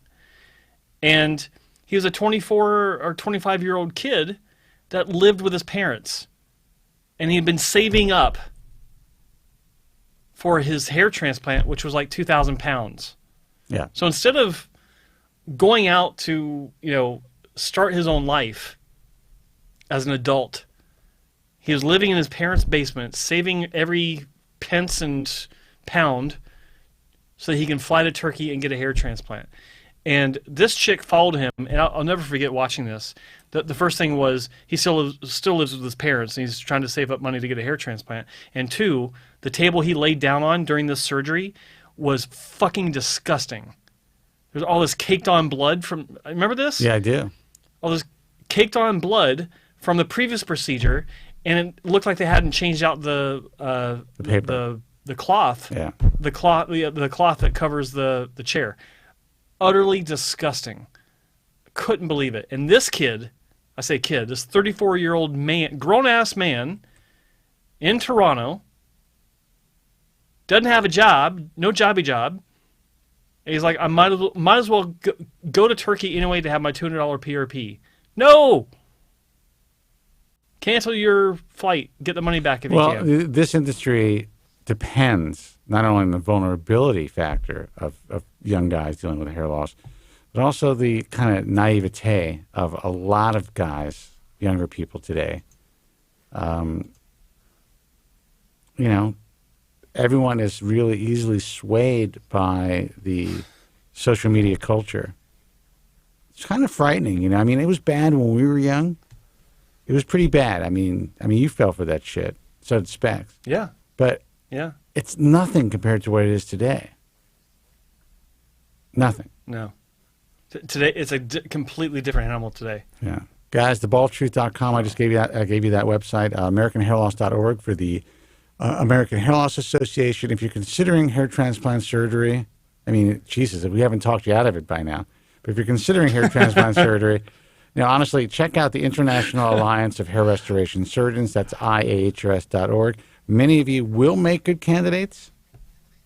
and he was a 24 or 25-year-old kid that lived with his parents, and he'd been saving up for his hair transplant, which was like 2,000 pounds. Yeah. So instead of going out to, start his own life as an adult, he was living in his parents' basement, saving every pence and pound so that he can fly to Turkey and get a hair transplant. And this chick followed him, and I'll never forget watching this. The first thing was he still lives with his parents, and he's trying to save up money to get a hair transplant. And two, the table he laid down on during this surgery was fucking disgusting. There's all this caked on blood from. Remember this? Yeah, I do. All this caked on blood from the previous procedure, and it looked like they hadn't changed out the paper, the cloth. Yeah. The cloth that covers the chair. Utterly disgusting. Couldn't believe it. And this kid, I say kid, this 34-year-old man, grown-ass man in Toronto, doesn't have a job, no jobby job. And he's like, I might as well go to Turkey anyway to have my $200 PRP. No! Cancel your flight. Get the money back if you can. Well, this industry depends not only on the vulnerability factor of young guys dealing with hair loss, but also the kind of naivete of a lot of guys, younger people today. Everyone is really easily swayed by the social media culture. It's kind of frightening, it was bad when we were young. It was pretty bad. I mean, you fell for that shit. So did Specs. Yeah. But yeah, it's nothing compared to what it is today. Nothing. No. Today, it's a completely different animal today. Yeah. Guys, thebaldtruth.com, I gave you that website. AmericanHairLoss.org for the American Hair Loss Association. If you're considering hair transplant surgery, Jesus, if we haven't talked you out of it by now, but if you're considering hair transplant surgery, honestly, check out the International Alliance of Hair Restoration Surgeons. That's IAHRS.org. Many of you will make good candidates.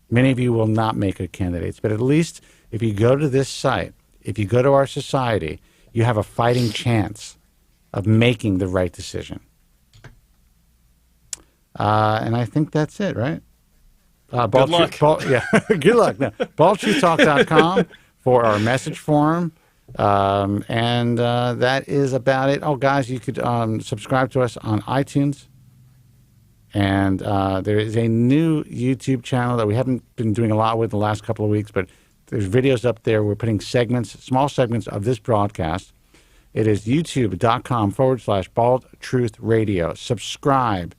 Many of you will not make good candidates. But at least if you go to this site, if you go to our society, you have a fighting chance of making the right decision. And I think that's it, right? Good luck. Good luck. No, BaldTruthTalk.com for our message forum. And that is about it. Oh, guys, you could subscribe to us on iTunes. And there is a new YouTube channel that we haven't been doing a lot with the last couple of weeks, but there's videos up there. We're putting small segments of this broadcast. It is youtube.com/BaldTruthRadio. Subscribe.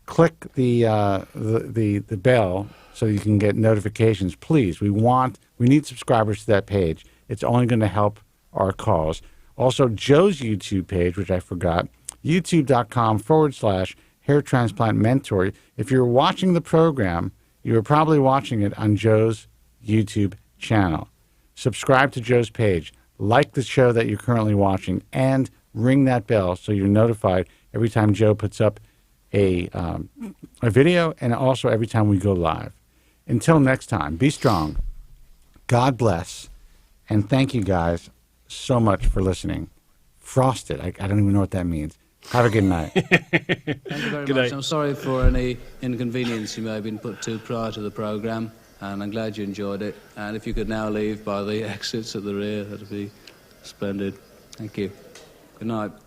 Click the bell so you can get notifications. Please, we need subscribers to that page. It's only going to help our cause. Also, Joe's YouTube page, which I forgot, youtube.com/hair transplant mentor. If you're watching the program, you are probably watching it on Joe's YouTube channel. Subscribe to Joe's page, like the show that you're currently watching, and ring that bell so you're notified every time Joe puts up a video, and also every time we go live. Until next time, be strong. God bless. And thank you guys so much for listening. Frosted. I don't even know what that means. Have a good night. Thank you very much. I'm sorry for any inconvenience you may have been put to prior to the programme, and I'm glad you enjoyed it. And if you could now leave by the exits at the rear, that'd be splendid. Thank you. Good night.